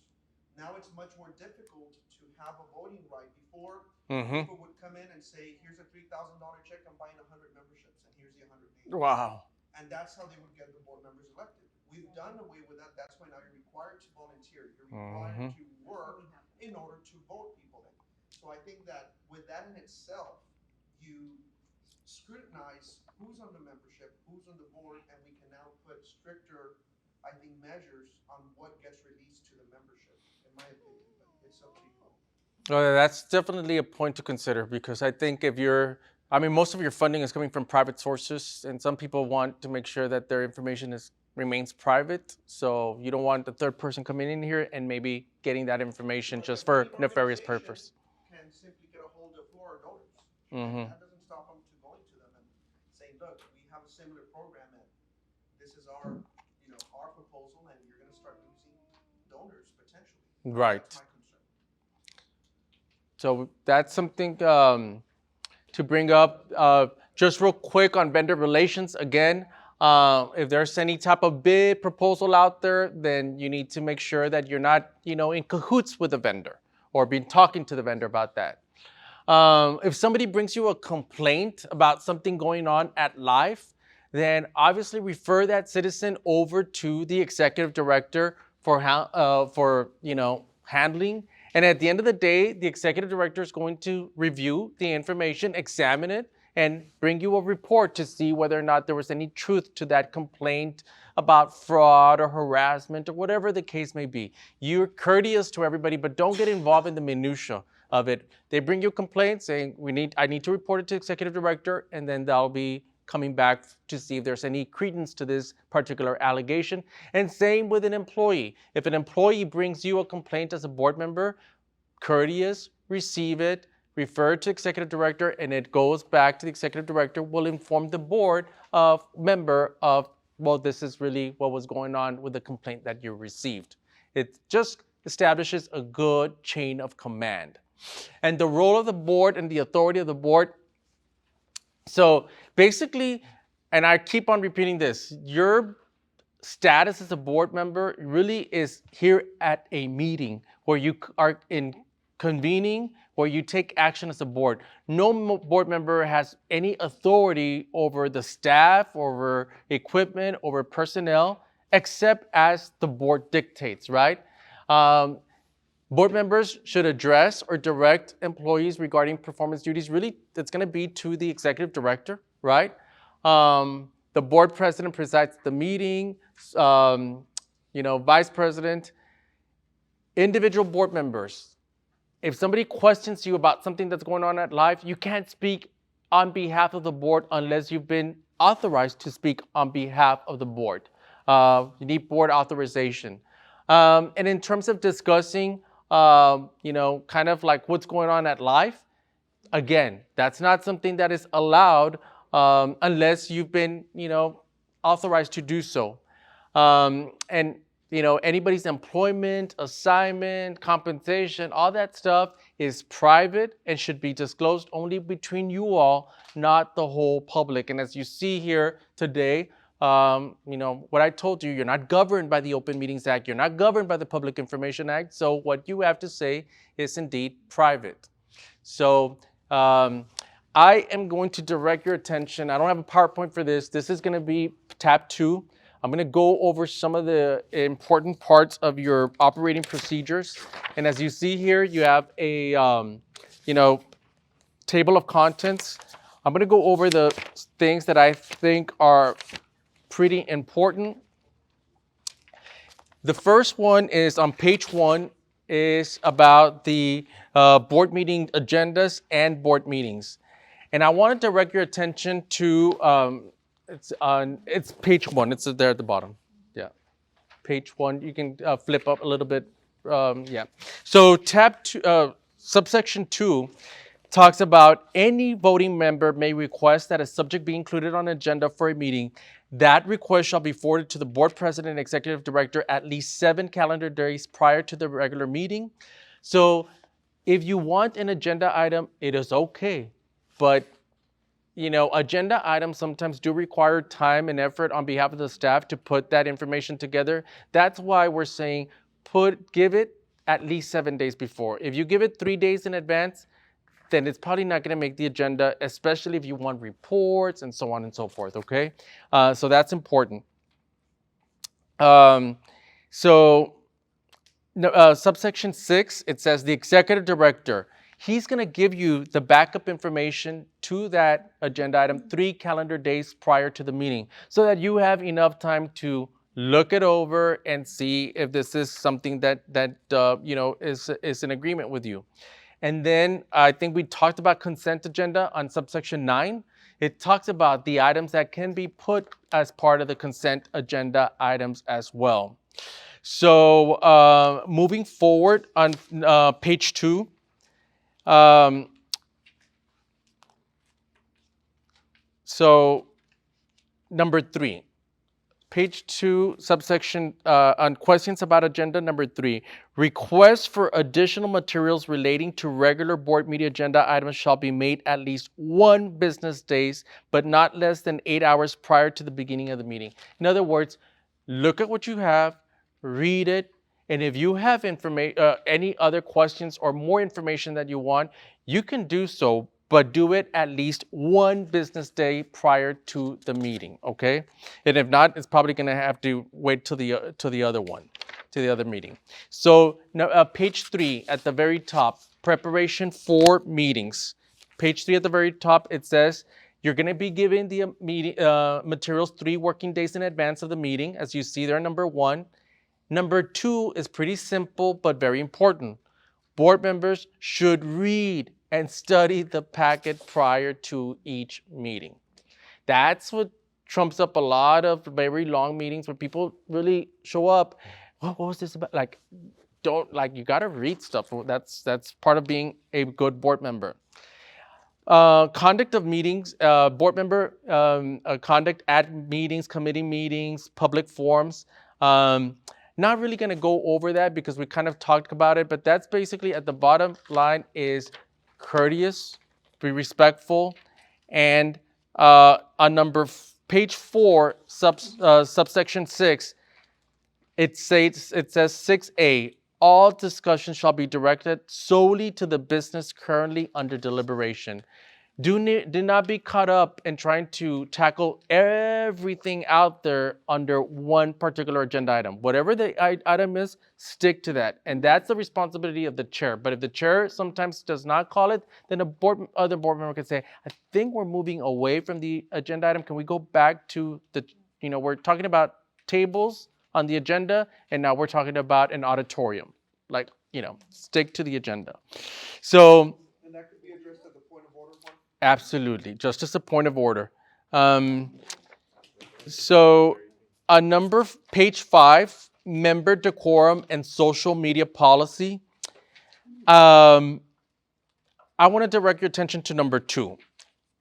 Speaker 5: Now it's much more difficult to have a voting right. Before,
Speaker 1: Mhm.
Speaker 5: people would come in and say, here's a $3,000 check, I'm buying 100 memberships, and here's the 100 names.
Speaker 1: Wow.
Speaker 5: And that's how they would get the board members elected. We've done away with that. That's why now you're required to volunteer. You're required to work in order to vote people in. So I think that with that in itself, you scrutinize who's on the membership, who's on the board, and we can now put stricter, I think, measures on what gets released to the membership, in my opinion, but it's up to you.
Speaker 1: That's definitely a point to consider because I think most of your funding is coming from private sources, and some people want to make sure that their information remains private. So you don't want the third person coming in here and maybe getting that information just for
Speaker 5: Any
Speaker 1: nefarious
Speaker 5: organization
Speaker 1: purpose.
Speaker 5: Can simply get a hold of Florida donors.
Speaker 1: Mhm.
Speaker 5: And that doesn't stop them to going to them and saying, look, we have a similar program and this is our proposal and you're going to start losing donors potentially.
Speaker 1: Right.
Speaker 5: That's my concern.
Speaker 1: So that's something to bring up. Just real quick on vendor relations. Again, if there's any type of bid proposal out there, then you need to make sure that you're not, in cahoots with the vendor or been talking to the vendor about that. If somebody brings you a complaint about something going on at Life, then obviously refer that citizen over to the executive director for handling. And at the end of the day, the executive director is going to review the information, examine it, and bring you a report to see whether or not there was any truth to that complaint about fraud or harassment or whatever the case may be. You're courteous to everybody, but don't get involved in the minutia of it. They bring you a complaint saying, I need to report it to executive director, and then they'll be coming back to see if there's any credence to this particular allegation. And same with an employee. If an employee brings you a complaint as a board member, courteous, receive it, refer it to executive director, and it goes back to the executive director, will inform the board member of, well, this is really what was going on with the complaint that you received. It just establishes a good chain of command. And the role of the board and the authority of the board. So basically, and I keep on repeating this, your status as a board member really is here at a meeting where you are in convening, where you take action as a board. No board member has any authority over the staff, over equipment, over personnel, except as the board dictates, right? Board members should address or direct employees regarding performance duties. Really, it's going to be to the executive director, right? The board president presides the meeting, vice president, individual board members. If somebody questions you about something that's going on at Life, you can't speak on behalf of the board unless you've been authorized to speak on behalf of the board. You need board authorization. And in terms of discussing, kind of like what's going on at life, again, that's not something that is allowed unless you've been, authorized to do so. And anybody's employment, assignment, compensation, all that stuff is private and should be disclosed only between you all, not the whole public. And as you see here today, what I told you, you're not governed by the Open Meetings Act, you're not governed by the Public Information Act. So what you have to say is indeed private. So I am going to direct your attention. I don't have a PowerPoint for this. This is going to be tab 2. I'm going to go over some of the important parts of your operating procedures. And as you see here, you have a, table of contents. I'm going to go over the things that I think are pretty important. The first one is on page 1 is about the board meeting agendas and board meetings. And I want to direct your attention to, it's page 1, it's there at the bottom. Yeah, page 1, you can flip up a little bit, yeah. So tab 2, subsection 2 talks about any voting member may request that a subject be included on an agenda for a meeting. That request shall be forwarded to the board president and executive director at least 7 calendar days prior to the regular meeting. So if you want an agenda item, it is okay. But, agenda items sometimes do require time and effort on behalf of the staff to put that information together. That's why we're saying give it at least 7 days before. If you give it 3 days in advance, then it's probably not going to make the agenda, especially if you want reports and so on and so forth, okay? So that's important. Subsection 6, it says the executive director, he's going to give you the backup information to that agenda item 3 calendar days prior to the meeting so that you have enough time to look it over and see if this is something that is in agreement with you. And then I think we talked about consent agenda on subsection 9. It talks about the items that can be put as part of the consent agenda items as well. So moving forward on page 2, so number 3. Page 2, subsection on questions about agenda number 3. Requests for additional materials relating to regular board meeting agenda items shall be made at least 1 business days, but not less than 8 hours prior to the beginning of the meeting. In other words, look at what you have, read it, and if you have any other questions or more information that you want, you can do so, but do it at least 1 business day prior to the meeting, okay? And if not, it's probably going to have to wait till the other meeting. So now, page 3 at the very top, preparation for meetings. Page 3 at the very top, it says you're going to be given the materials 3 working days in advance of the meeting, as you see there, number 1. Number 2 is pretty simple but very important. Board members should read and study the packet prior to each meeting. That's what trumps up a lot of very long meetings where people really show up. What was this about? You gotta read stuff. That's part of being a good board member. Conduct of meetings, board member conduct at meetings, committee meetings, public forums. Not really gonna go over that because we kind of talked about it, but that's basically at the bottom line is courteous, be respectful, and on page 4, subsection 6, it says 6A, all discussions shall be directed solely to the business currently under deliberation. Do not be caught up in trying to tackle everything out there under one particular agenda item. Whatever the item is, stick to that. And that's the responsibility of the chair. But if the chair sometimes does not call it, then other board member can say, I think we're moving away from the agenda item. Can we go back to we're talking about tables on the agenda, and now we're talking about an auditorium. Stick to the agenda. So,
Speaker 5: And that could be addressed at the point of order one?
Speaker 1: Absolutely, just as a point of order. So on page 5, member decorum and social media policy. I want to direct your attention to number 2.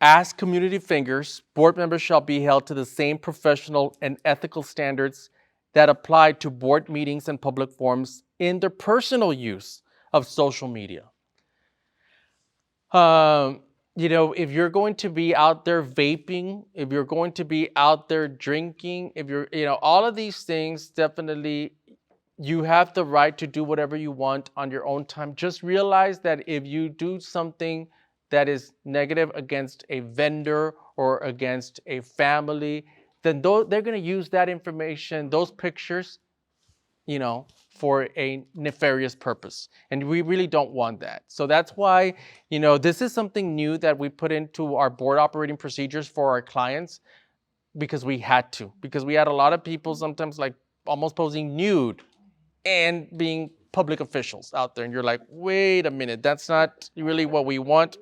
Speaker 1: As community figures, board members shall be held to the same professional and ethical standards that apply to board meetings and public forums in their personal use of social media. If you're going to be out there vaping, if you're going to be out there drinking, if you're, all of these things, definitely you have the right to do whatever you want on your own time. Just realize that if you do something that is negative against a vendor or against a family, then they're going to use that information, those pictures, for a nefarious purpose. And we really don't want that. So that's why, this is something new that we put into our board operating procedures for our clients, because we had to. Because we had a lot of people sometimes like almost posing nude and being public officials out there. And you're like, wait a minute, that's not really what we want.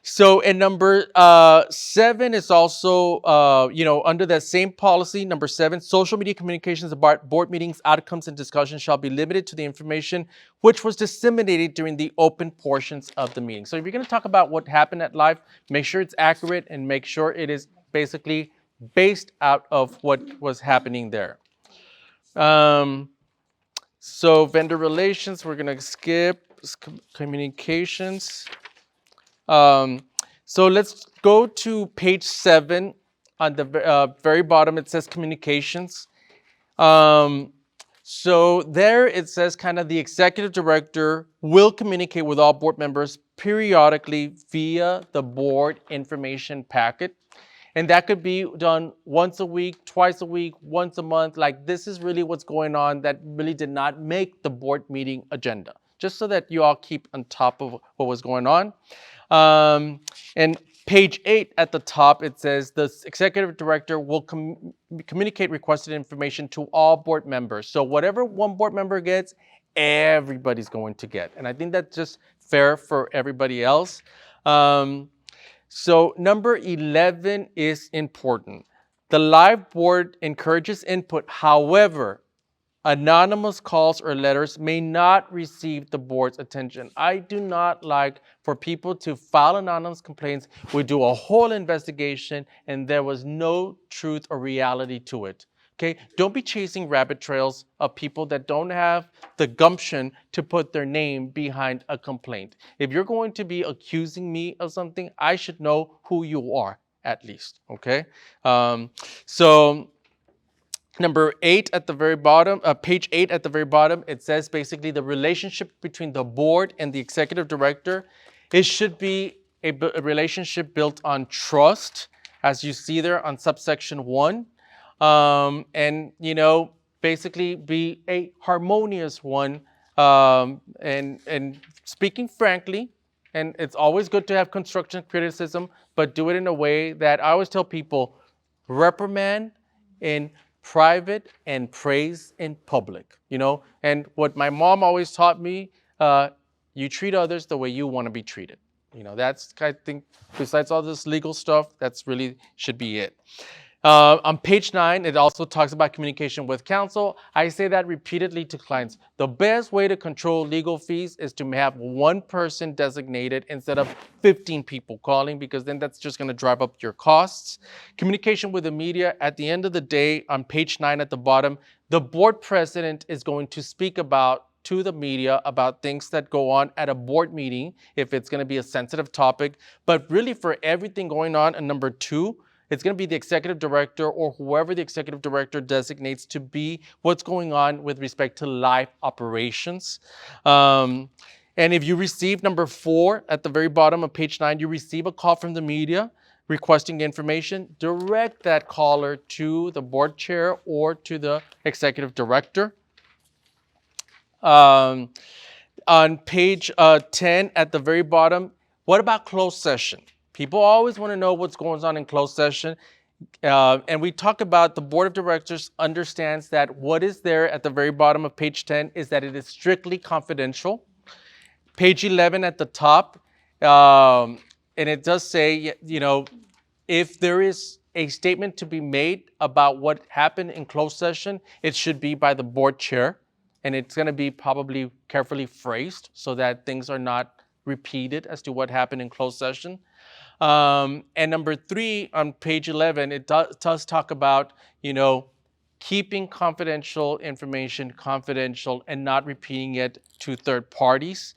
Speaker 1: So, and number 7 is also, under that same policy, number 7, social media communications about board meetings, outcomes, and discussions shall be limited to the information which was disseminated during the open portions of the meeting. So if you're going to talk about what happened at live, make sure it's accurate and make sure it is basically based out of what was happening there. So vendor relations, we're going to skip communications. So let's go to page 7. On the very bottom, it says communications. So there it says kind of the executive director will communicate with all board members periodically via the board information packet. And that could be done once a week, twice a week, once a month. Like, this is really what's going on that really did not make the board meeting agenda, just so that you all keep on top of what was going on. And page 8 at the top, it says the executive director will communicate requested information to all board members. So whatever one board member gets, everybody's going to get. And I think that's just fair for everybody else. So number 11 is important. The live board encourages input. However, anonymous calls or letters may not receive the board's attention. I do not like for people to file anonymous complaints. We do a whole investigation and there was no truth or reality to it. Okay, don't be chasing rabbit trails of people that don't have the gumption to put their name behind a complaint. If you're going to be accusing me of something, I should know who you are at least. Okay, so number 8 at the very bottom, page 8 at the very bottom, it says basically the relationship between the board and the executive director. It should be a relationship built on trust, as you see there on subsection 1. And, basically be a harmonious one. And speaking frankly, and it's always good to have constructive criticism, but do it in a way that I always tell people, reprimand in private and praise in public, And what my mom always taught me, you treat others the way you want to be treated. That's, I think, besides all this legal stuff, that's really should be it. On page 9, it also talks about communication with counsel. I say that repeatedly to clients. The best way to control legal fees is to have one person designated instead of 15 people calling, because then that's just going to drive up your costs. Communication with the media, at the end of the day, on page 9 at the bottom, the board president is going to speak to the media about things that go on at a board meeting, if it's going to be a sensitive topic. But really for everything going on in number 2, it's going to be the executive director or whoever the executive director designates to be what's going on with respect to live operations. And if you receive number 4 at the very bottom of page 9, you receive a call from the media requesting information, direct that caller to the board chair or to the executive director. On page 10 at the very bottom, what about closed session? People always want to know what's going on in closed session. And we talk about the board of directors understands that what is there at the very bottom of page 10 is that it is strictly confidential. Page 11 at the top, and it does say, if there is a statement to be made about what happened in closed session, it should be by the board chair. And it's going to be probably carefully phrased so that things are not repeated as to what happened in closed session. And number 3, on page 11, it does talk about, keeping confidential information confidential and not repeating it to third parties.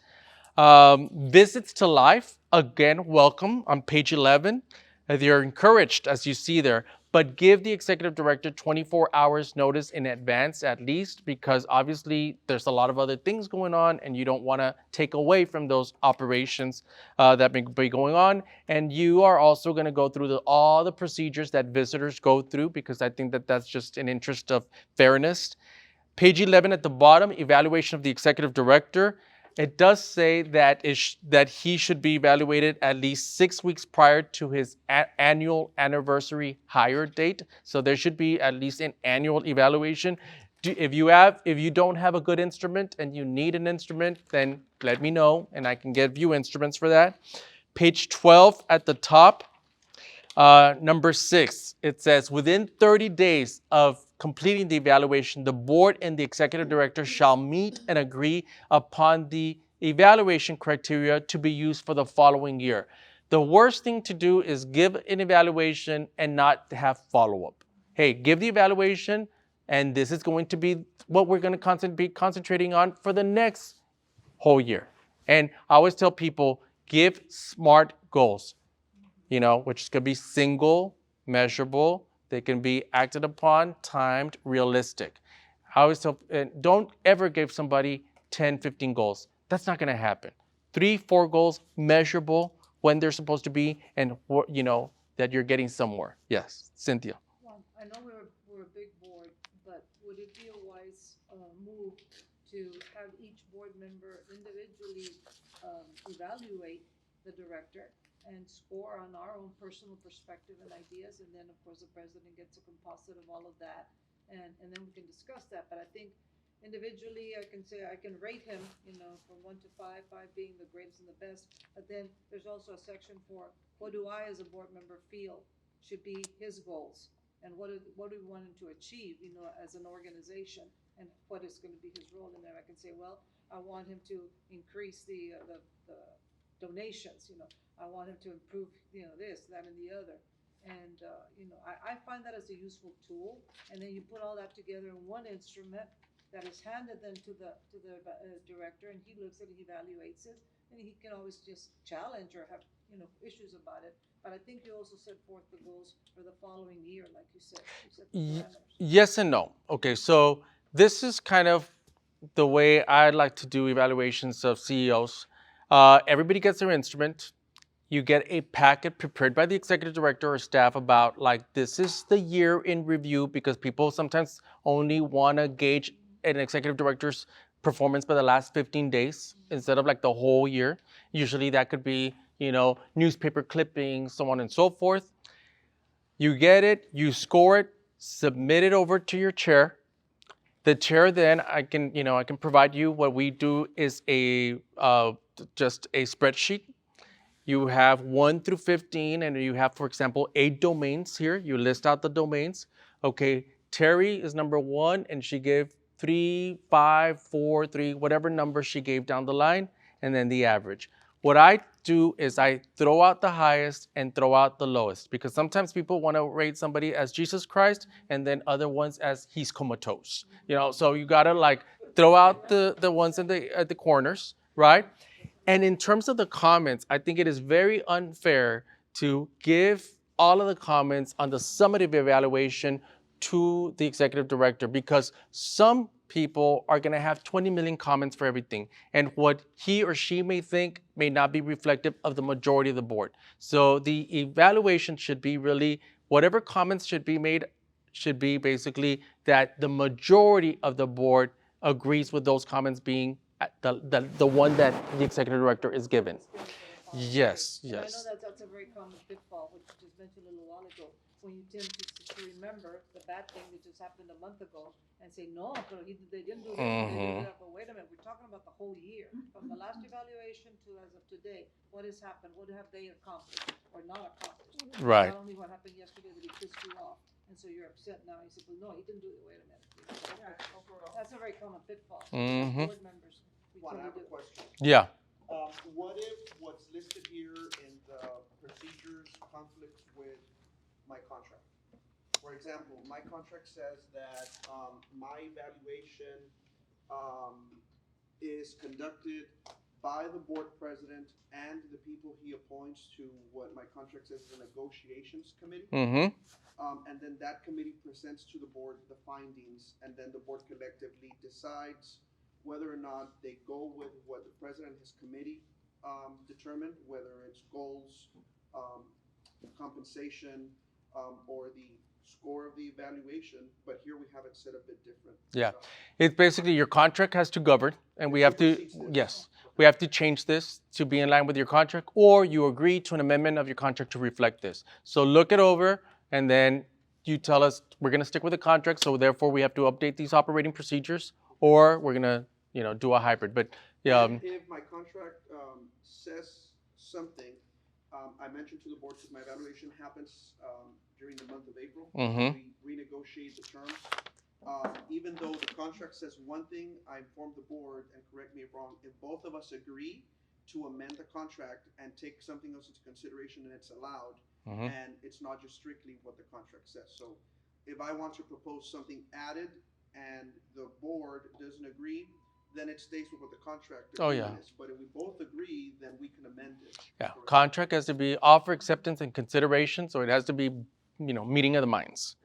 Speaker 1: Visits to life, again, welcome on page 11. They're encouraged, as you see there, but give the executive director 24 hours notice in advance at least, because obviously there's a lot of other things going on and you don't want to take away from those operations that may be going on. And you are also going to go through all the procedures that visitors go through, because I think that that's just an interest of fairness. Page 11 at the bottom, evaluation of the executive director. It does say that that he should be evaluated at least 6 weeks prior to his annual anniversary hire date. So there should be at least an annual evaluation. If you don't have a good instrument and you need an instrument, then let me know and I can give you instruments for that. Page 12 at the top, number 6, it says within 30 days of completing the evaluation, the board and the executive director shall meet and agree upon the evaluation criteria to be used for the following year. The worst thing to do is give an evaluation and not have follow-up. Hey, give the evaluation, and this is going to be what we're going to be concentrating on for the next whole year. And I always tell people, give SMART goals, which could be single, measurable, they can be acted upon, timed, realistic. I always tell, don't ever give somebody 10, 15 goals. That's not going to happen. 3, 4 goals, measurable, when they're supposed to be, and that you're getting somewhere. Yes, Cynthia.
Speaker 10: Well, I know we're a big board, but would it be a wise move to have each board member individually evaluate the director and score on our own personal perspective and ideas, and then of course the president gets a composite of all of that, and then we can discuss that. But I think individually I can say I can rate him, from 1 to 5, 5 being the greatest and the best. But then there's also a section for what do I as a board member feel should be his goals, and what do we want him to achieve, as an organization, and what is going to be his role in there. I can say, well, I want him to increase the donations, I want him to improve, this, that, and the other. And, I find that as a useful tool. And then you put all that together in one instrument that is handed then to the director, and he looks at it, he evaluates it, and he can always just challenge or have, issues about it. But I think you also set forth the goals for the following year, like you said. You set the parameters.
Speaker 1: Yes and no. Okay, so this is kind of the way I'd like to do evaluations of CEOs. Everybody gets their instrument. You get a packet prepared by the executive director or staff about this is the year in review, because people sometimes only want to gauge an executive director's performance by the last 15 days instead of the whole year. Usually that could be, newspaper clippings, so on and so forth. You get it, you score it, submit it over to your chair. The chair then, I can provide you. What we do is just a spreadsheet. You have 1 through 15, and you have, for example, 8 domains here. You list out the domains. Okay, Terry is number 1, and she gave 3, 5, 4, 3, whatever number she gave down the line, and then the average. What I do is I throw out the highest and throw out the lowest, because sometimes people want to rate somebody as Jesus Christ and then other ones as he's comatose. So you got to throw out the ones at the corners, right? And in terms of the comments, I think it is very unfair to give all of the comments on the summative evaluation to the executive director, because some people are going to have 20 million comments for everything. And what he or she may think may not be reflective of the majority of the board. So the evaluation should be really, whatever comments should be made should be basically that the majority of the board agrees with those comments being the one that the executive director is given. Yes,
Speaker 10: And I know
Speaker 1: yes.
Speaker 10: that's a very common pitfall, which you just mentioned a little while ago. when you tend to remember the bad thing that just happened a month ago and say, no, but they didn't do this, they didn't do that, but wait a minute, we're talking about the whole year. From the last evaluation to as of today, what has happened, what have they accomplished or not accomplished?
Speaker 1: Right.
Speaker 10: Not only what happened yesterday that he pissed you off, and so you're upset now, you say, well, no, he didn't do it, wait a minute. That's a very common pitfall. Board members, we
Speaker 5: Juan, I
Speaker 10: totally
Speaker 5: have a
Speaker 10: do.
Speaker 5: question.
Speaker 1: Yeah.
Speaker 5: What if what's listed here in the procedures conflicts with my contract? For example, my contract says that, my evaluation, is conducted by the board president and the people he appoints to what my contract says is a negotiations committee.
Speaker 1: Mm-hmm.
Speaker 5: And then that committee presents to the board the findings, and then the board collectively decides whether or not they go with what the president and his committee determined, whether it's goals, compensation, or the score of the evaluation. But here we have it set a bit different.
Speaker 1: Yeah. It's basically your contract has to govern, and we have to,
Speaker 5: supersedes this.
Speaker 1: yes, we have to change this to be in line with your contract, or you agree to an amendment of your contract to reflect this. So look it over, and then you tell us, we're going to stick with the contract, so therefore we have to update these operating procedures, or we're going to, do a hybrid. But
Speaker 5: If my contract says something, I mentioned to the board that my evaluation happens during the month of April.
Speaker 1: Mhm.
Speaker 5: We renegotiate the terms. Even though the contract says one thing, I inform the board, and correct me if wrong, if both of us agree to amend the contract and take something else into consideration, and it's allowed,
Speaker 1: Mhm.
Speaker 5: and it's not just strictly what the contract says. So if I want to propose something added and the board doesn't agree, then it stays with what the contract
Speaker 1: Oh,
Speaker 5: agreement
Speaker 1: yeah.
Speaker 5: is. But if we both agree, then we can amend it.
Speaker 1: yeah,
Speaker 5: Correct.
Speaker 1: contract has to be offer, acceptance, and consideration, so it has to be, meeting of the minds.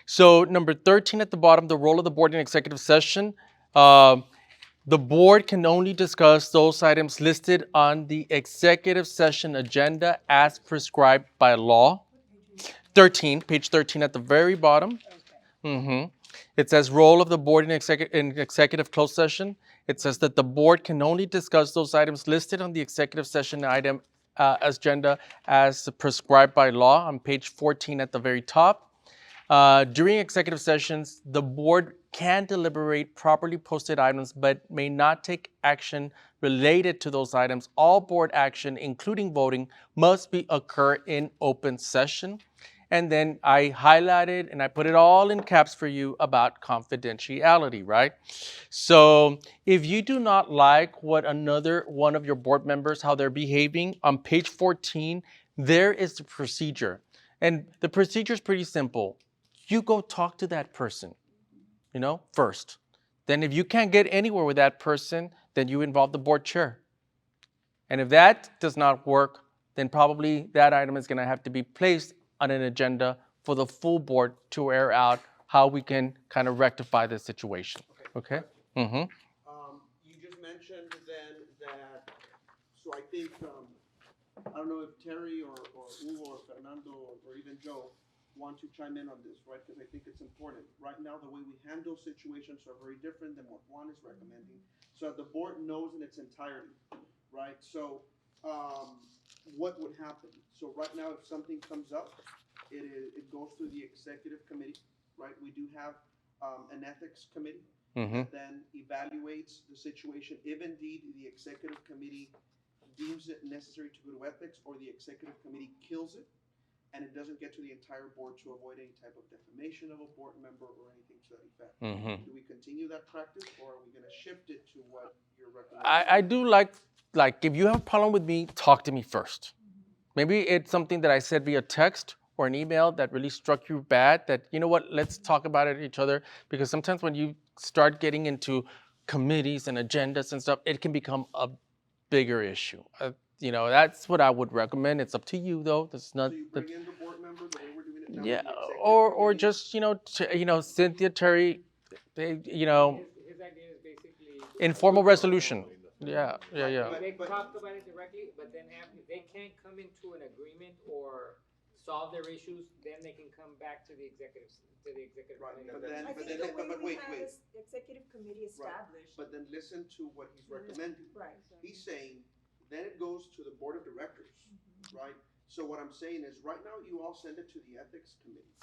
Speaker 1: So number 13 at the bottom, the role of the board in executive session. The board can only discuss those items listed on the executive session agenda as prescribed by law. 13, page 13 at the very bottom.
Speaker 10: Okay.
Speaker 1: It says role of the board in executive closed session. It says that the board can only discuss those items listed on the executive session item agenda as prescribed by law on page 14 at the very top. During executive sessions, the board can deliberate properly posted items but may not take action related to those items. All board action, including voting, must be occur in open session. And then I highlighted and I put it all in caps for you about confidentiality, right? So if you do not like what another one of your board members, how they're behaving, on page 14, there is the procedure. And the procedure is pretty simple. You go talk to that person, first. Then if you can't get anywhere with that person, then you involve the board chair. And if that does not work, then probably that item is going to have to be placed on an agenda for the full board to air out how we can kind of rectify this situation. Okay? Mm-hmm.
Speaker 5: You just mentioned then that, so I think, I don't know if Terry or Hugo or Fernando or even Joe want to chime in on this, right? Because I think it's important. Right now, the way we handle situations are very different than what Juan is recommending. So the board knows in its entirety, right? So, what would happen? So right now, if something comes up, it goes through the executive committee, right? We do have an ethics committee that then evaluates the situation. If indeed the executive committee deems it necessary to go to ethics, or the executive committee kills it, and it doesn't get to the entire board to avoid any type of defamation of a board member or anything to that effect. Do we continue that practice, or are we going to shift it to what you're recommending?
Speaker 1: I do like if you have a problem with me, talk to me first. Maybe it's something that I said via text or an email that really struck you bad, that, you know what, let's talk about it each other. Because sometimes when you start getting into committees and agendas and stuff, it can become a bigger issue. That's what I would recommend. It's up to you, though. That's not.
Speaker 5: So you bring in the board member the way we're doing it now?
Speaker 1: Yeah,
Speaker 5: with the executive
Speaker 1: or
Speaker 5: committee?
Speaker 1: just Cynthia, Terry,
Speaker 3: His idea is basically.
Speaker 1: informal resolution. Yeah.
Speaker 3: They talk about it directly, but then if they can't come into an agreement or solve their issues, then they can come back to the executive
Speaker 5: Right,
Speaker 3: committee.
Speaker 5: but then,
Speaker 4: I think the way we have this executive committee established.
Speaker 5: But then listen to what he's recommending.
Speaker 4: Right.
Speaker 5: He's saying, then it goes to the board of directors, right? So what I'm saying is, right now, you all send it to the ethics committee,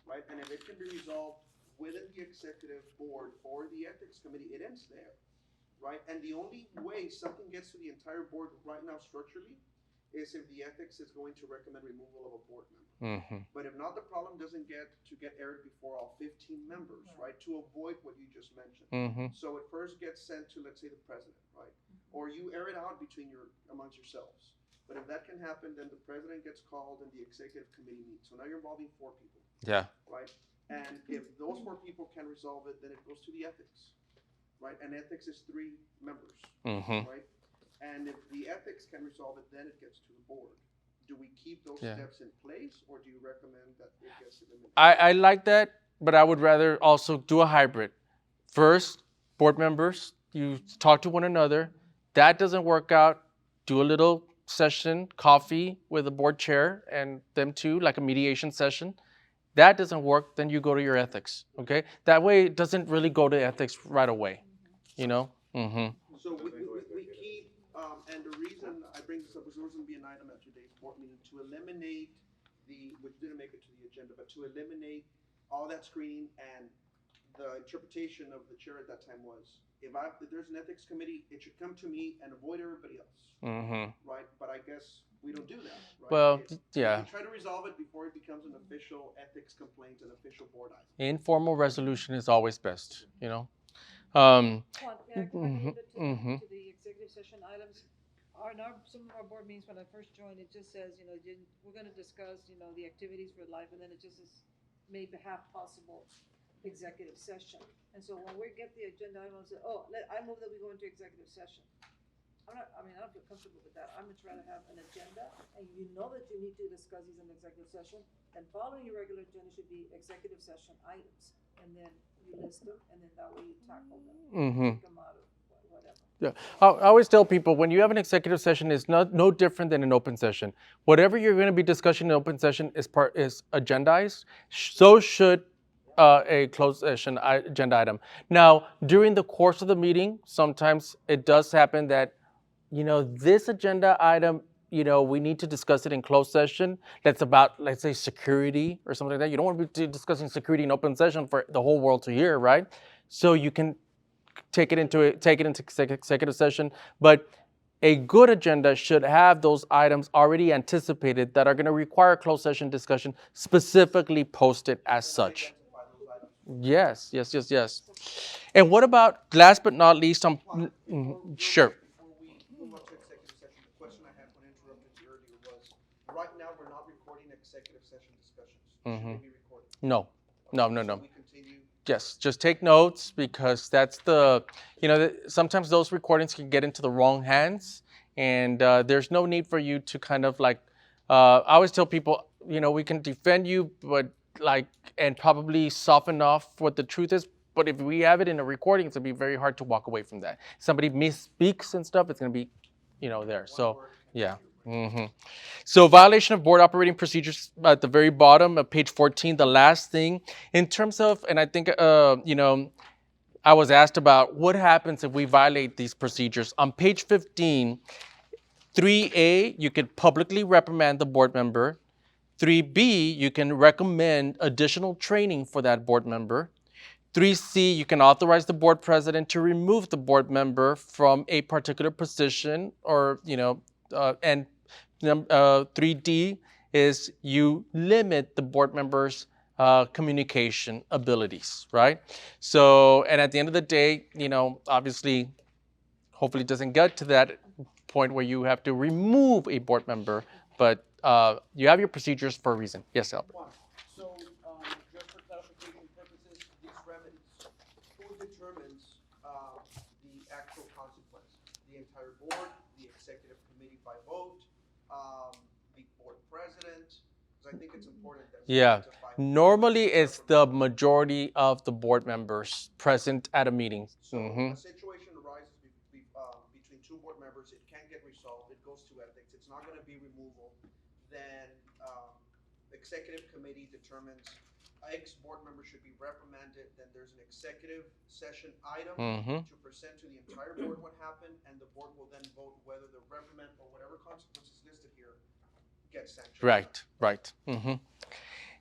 Speaker 5: right? And if it can be resolved within the executive board or the ethics committee, it ends there, right? And the only way something gets to the entire board right now structurally is if the ethics is going to recommend removal of a board member. But if not, the problem doesn't get aired before all 15 members, right? To avoid what you just mentioned. So it first gets sent to, let's say, the president, right? Or you air it out amongst yourselves. But if that can happen, then the president gets called and the executive committee meets. So now you're involving 4 people,
Speaker 1: Yeah.
Speaker 5: right? And if those 4 people can resolve it, then it goes to the ethics, right? And ethics is 3 members, right? And if the ethics can resolve it, then it gets to the board. Do we keep those steps in place, or do you recommend that it gets eliminated?
Speaker 1: I like that, but I would rather also do a hybrid. First, board members, you talk to one another. That doesn't work out, do a little session, coffee with the board chair and them two, like a mediation session. That doesn't work, then you go to your ethics, okay? That way it doesn't really go to ethics right away, you know?
Speaker 5: So we keep, and the reason I bring this up is there was going to be an item at today's board meeting to eliminate which didn't make it to the agenda, but to eliminate all that screening, and the interpretation of the chair at that time was, if there's an ethics committee, it should come to me and avoid everybody else, right? But I guess we don't do that, right?
Speaker 1: Well,
Speaker 5: We try to resolve it before it becomes an official ethics complaint, an official board item.
Speaker 1: Informal resolution is always best, you know?
Speaker 10: Juan, can I go back a little bit to the executive session items? Some of our board meetings, when I first joined, it just says, we're gonna discuss, the activities for life, and then it just is maybe half possible executive session. And so when we get the agenda, I will say, I move that we go into executive session. I don't feel comfortable with that. I'm gonna try to have an agenda, and you know that you need to discuss these in executive session, and following your regular agenda should be executive session items. And then you list them, and then that way you tackle them, take them out of whatever.
Speaker 1: Yeah, I always tell people, when you have an executive session, it's no different than an open session. Whatever you're going to be discussing in open session is agendized. So should a closed session agenda item. Now, during the course of the meeting, sometimes it does happen that, this agenda item, we need to discuss it in closed session. That's about, let's say, security or something like that. You don't want to be discussing security in open session for the whole world to hear, right? So you can take it into executive session. But a good agenda should have those items already anticipated that are going to require closed session discussion, specifically posted as such. Yes. And what about, last but not least, sure.
Speaker 5: Before we move up to executive session, the question I had when I interrupted you earlier was, right now, we're not recording executive session discussions. Should they be recorded?
Speaker 1: No.
Speaker 5: So we continue.
Speaker 1: Yes, just take notes, because that's sometimes those recordings can get into the wrong hands, and there's no need for you to kind of I always tell people, we can defend you, but and probably soften off what the truth is. But if we have it in a recording, it's gonna be very hard to walk away from that. Somebody misspeaks and stuff, it's gonna be, there. So, yeah. So violation of board operating procedures at the very bottom of page 14, the last thing in terms of, and I think, I was asked about what happens if we violate these procedures. On page 15, 3A, you could publicly reprimand the board member. 3B, you can recommend additional training for that board member. 3C, you can authorize the board president to remove the board member from a particular position, or, and 3D is you limit the board members' communication abilities, right? So, and at the end of the day, obviously, hopefully it doesn't get to that point where you have to remove a board member, but you have your procedures for a reason. Yes, Albert.
Speaker 5: So, just for clarification purposes, these remedies, who determines the actual consequence? The entire board, the executive committee by vote, the board president? Because I think it's important that we identify.
Speaker 1: Normally it's the majority of the board members present at a meeting.
Speaker 5: So a situation arises between 2 board members, it can get resolved, it goes to ethics, it's not going to be removal. Then executive committee determines X board member should be reprimanded. Then there's an executive session item to present to the entire board what happened, and the board will then vote whether the reprimand or whatever consequences listed here get sanctioned.
Speaker 1: Right.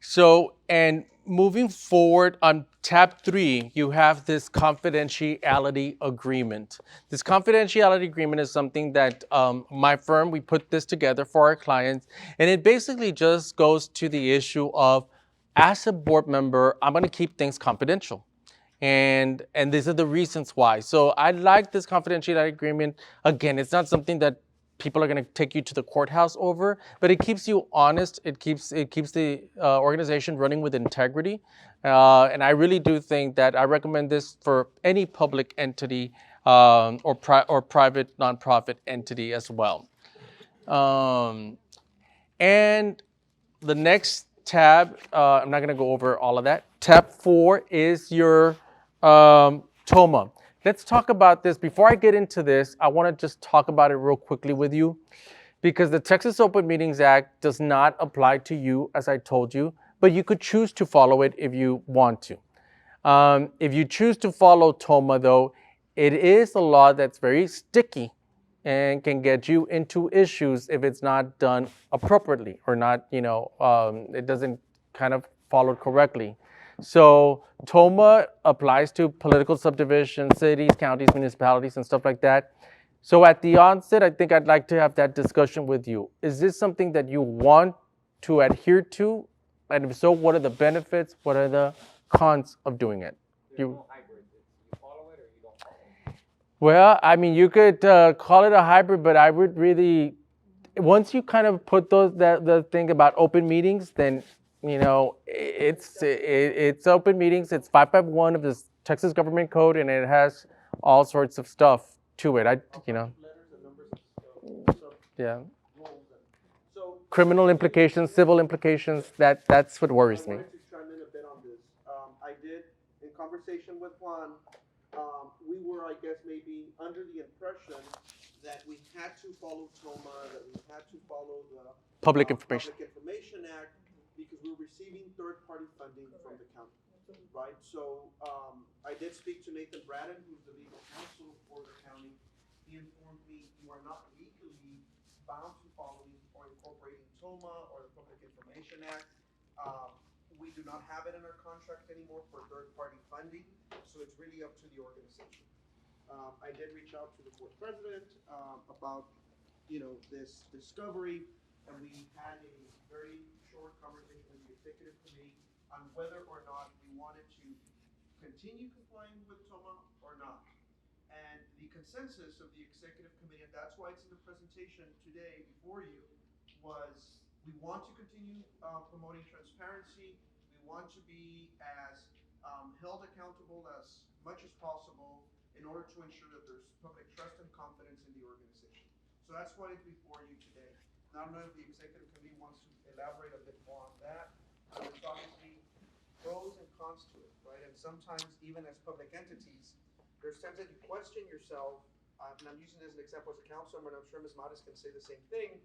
Speaker 1: So, and moving forward on tab 3, you have this confidentiality agreement. This confidentiality agreement is something that my firm, we put this together for our clients, and it basically just goes to the issue of, as a board member, I'm going to keep things confidential. And these are the reasons why. So I like this confidentiality agreement. Again, it's not something that people are going to take you to the courthouse over, but it keeps you honest. It keeps the organization running with integrity. And I really do think that I recommend this for any public entity or private nonprofit entity as well. And the next tab, I'm not going to go over all of that. Tab 4 is your TOMA. Let's talk about this. Before I get into this, I want to just talk about it real quickly with you, because the Texas Open Meetings Act does not apply to you, as I told you, but you could choose to follow it if you want to. If you choose to follow TOMA, though, it is a law that's very sticky and can get you into issues if it's not done appropriately or not, it doesn't kind of follow correctly. So TOMA applies to political subdivisions, cities, counties, municipalities, and stuff like that. So at the onset, I think I'd like to have that discussion with you. Is this something that you want to adhere to? And if so, what are the benefits? What are the cons of doing it?
Speaker 3: There's no hybrid. You follow it or you don't follow it.
Speaker 1: Well, I mean, you could call it a hybrid, but I would really, once you kind of put the thing about open meetings, then it's open meetings. It's 551 of the Texas Government Code, and it has all sorts of stuff to it.
Speaker 5: Letters and numbers and stuff.
Speaker 1: Yeah.
Speaker 5: So
Speaker 1: Criminal implications, civil implications. That's what worries
Speaker 5: I
Speaker 1: me.
Speaker 5: wanted to chime in a bit on this. I did, in conversation with Juan, we were, I guess, maybe under the impression that we had to follow TOMA, that we had to follow the
Speaker 1: Public Information.
Speaker 5: Public Information Act, because we were receiving third-party funding from the county, right? So I did speak to Nathan Braden, who's the legal counsel for the county. He informed me you are not legally bound to following or incorporating TOMA or the Public Information Act. We do not have it in our contract anymore for third-party funding, so it's really up to the organization. I did reach out to the board president about, this discovery, and we had a very short conversation with the executive committee on whether or not we wanted to continue complying with TOMA or not. And the consensus of the executive committee, and that's why it's in the presentation today before you, was we want to continue promoting transparency. We want to be as held accountable as much as possible in order to ensure that there's public trust and confidence in the organization. So that's why it's before you today. Now, I don't know if the executive committee wants to elaborate a bit more on that. There's obviously pros and cons to it, right? And sometimes, even as public entities, there's times that you question yourself, and I'm using this as an example as a councilman, and I'm sure Ms. Matis can say the same thing.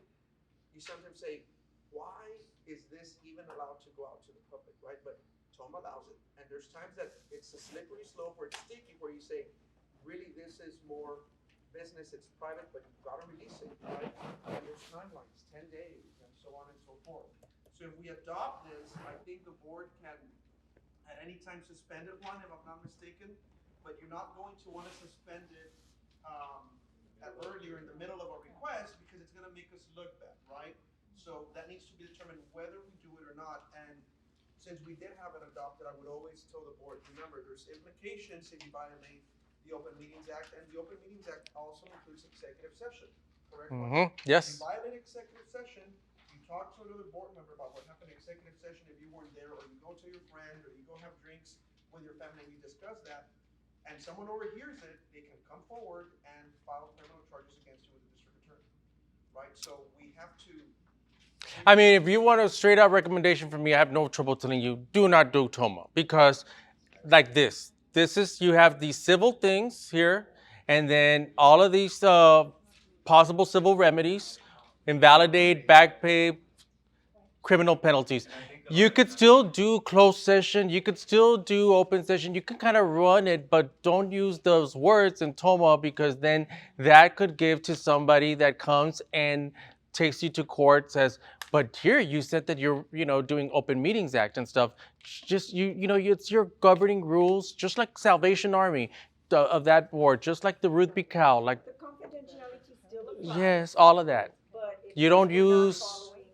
Speaker 5: You sometimes say, why is this even allowed to go out to the public, right? But TOMA allows it. And there's times that it's a slippery slope or it's sticky where you say, really, this is more business, it's private, but you've got to release it, right? And there's timelines, 10 days, and so on and so forth. So if we adopt this, I think the board can at any time suspend it, Juan, if I'm not mistaken, but you're not going to want to suspend it earlier in the middle of a request because it's going to make us look bad, right? So that needs to be determined whether we do it or not. And since we did have it adopted, I would always tell the board, remember, there's implications if you violate the Open Meetings Act, and the Open Meetings Act also includes executive session, correct?
Speaker 1: Yes.
Speaker 5: If you violate executive session, you talk to another board member about what happened in executive session if you weren't there, or you go to your friend, or you go have drinks with your family and you discuss that, and someone overhears it, they can come forward and file criminal charges against you with the district attorney, right? So we have to.
Speaker 1: I mean, if you want a straight out recommendation from me, I have no trouble telling you, do not do TOMA, because like this is, you have these civil things here, and then all of these possible civil remedies, invalidate, back pay, criminal penalties. You could still do closed session, you could still do open session, you can kind of run it, but don't use those words in TOMA, because then that could give to somebody that comes and takes you to court, says, But here you said that you're, doing Open Meetings Act and stuff. Just it's your governing rules, just like Salvation Army of that board, just like the Ruth B. Cow, like
Speaker 4: The confidentiality still applies.
Speaker 1: yes, all of that.
Speaker 4: But it's
Speaker 1: You don't
Speaker 4: just we're not
Speaker 1: use
Speaker 4: following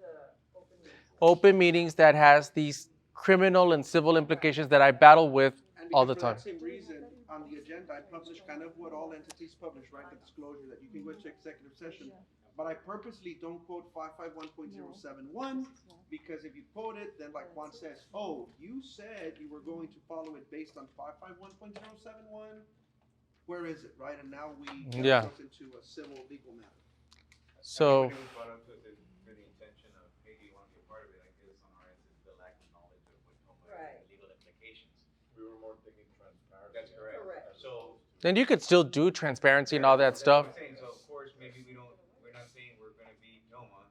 Speaker 4: the open meetings.
Speaker 1: open meetings that has these criminal and civil implications that I battle with
Speaker 5: And
Speaker 1: all the
Speaker 5: because
Speaker 1: time.
Speaker 5: for that same reason, on the agenda, I publish kind of what all entities publish, right? The disclosure that you can go to executive session. But I purposely don't quote 551.071 because if you quote it, then like Juan says, oh, you said you were going to follow it based on 551.071. Where is it, right? And now we get
Speaker 1: Yeah.
Speaker 5: ourselves into a civil legal matter.
Speaker 1: So
Speaker 2: It was brought up with the intention of, hey, do you want to be a part of it? I guess on our end, it's the lack of knowledge of what TOMA
Speaker 4: Right.
Speaker 2: and legal implications. We were more thinking transparency. That's correct.
Speaker 4: Correct.
Speaker 2: So.
Speaker 1: then you could still do transparency and all that
Speaker 2: That's
Speaker 1: stuff.
Speaker 2: what I'm saying. So of course, maybe we're not saying we're gonna be TOMA,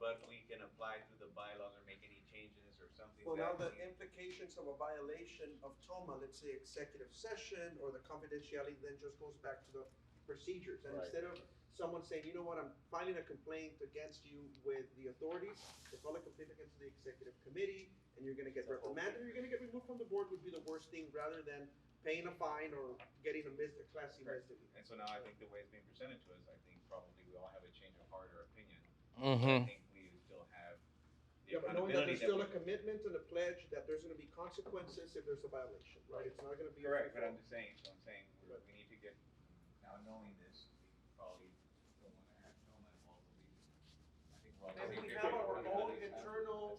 Speaker 2: but we can apply to the bylaws or make any changes or something.
Speaker 5: Well, now the
Speaker 2: that
Speaker 5: implications of a violation of TOMA, let's say executive session or the confidentiality, then just goes back to the procedures. And
Speaker 2: Right.
Speaker 5: instead of someone saying, you know what, I'm filing a complaint against you with the authorities, they file a complaint against the executive committee, and you're gonna get reprimanded, or you're gonna get removed from the board would be the worst thing, rather than paying a fine or getting a classy
Speaker 2: Correct.
Speaker 5: misdemeanor.
Speaker 2: And so now I think the way it's being presented to us, I think probably we all have a change of heart or opinion.
Speaker 1: Mm-hmm.
Speaker 2: I think we still have the
Speaker 5: Yeah, but knowing that
Speaker 2: accountability
Speaker 5: there's still a
Speaker 2: we-
Speaker 5: commitment and a pledge that there's gonna be consequences if there's a violation, right? It's not gonna be. a
Speaker 2: Correct, but
Speaker 5: free-for-all.
Speaker 2: I'm just saying, we need to get, now knowing this, we probably don't wanna have TOMA involved, I think we're all.
Speaker 5: Maybe we have our own internal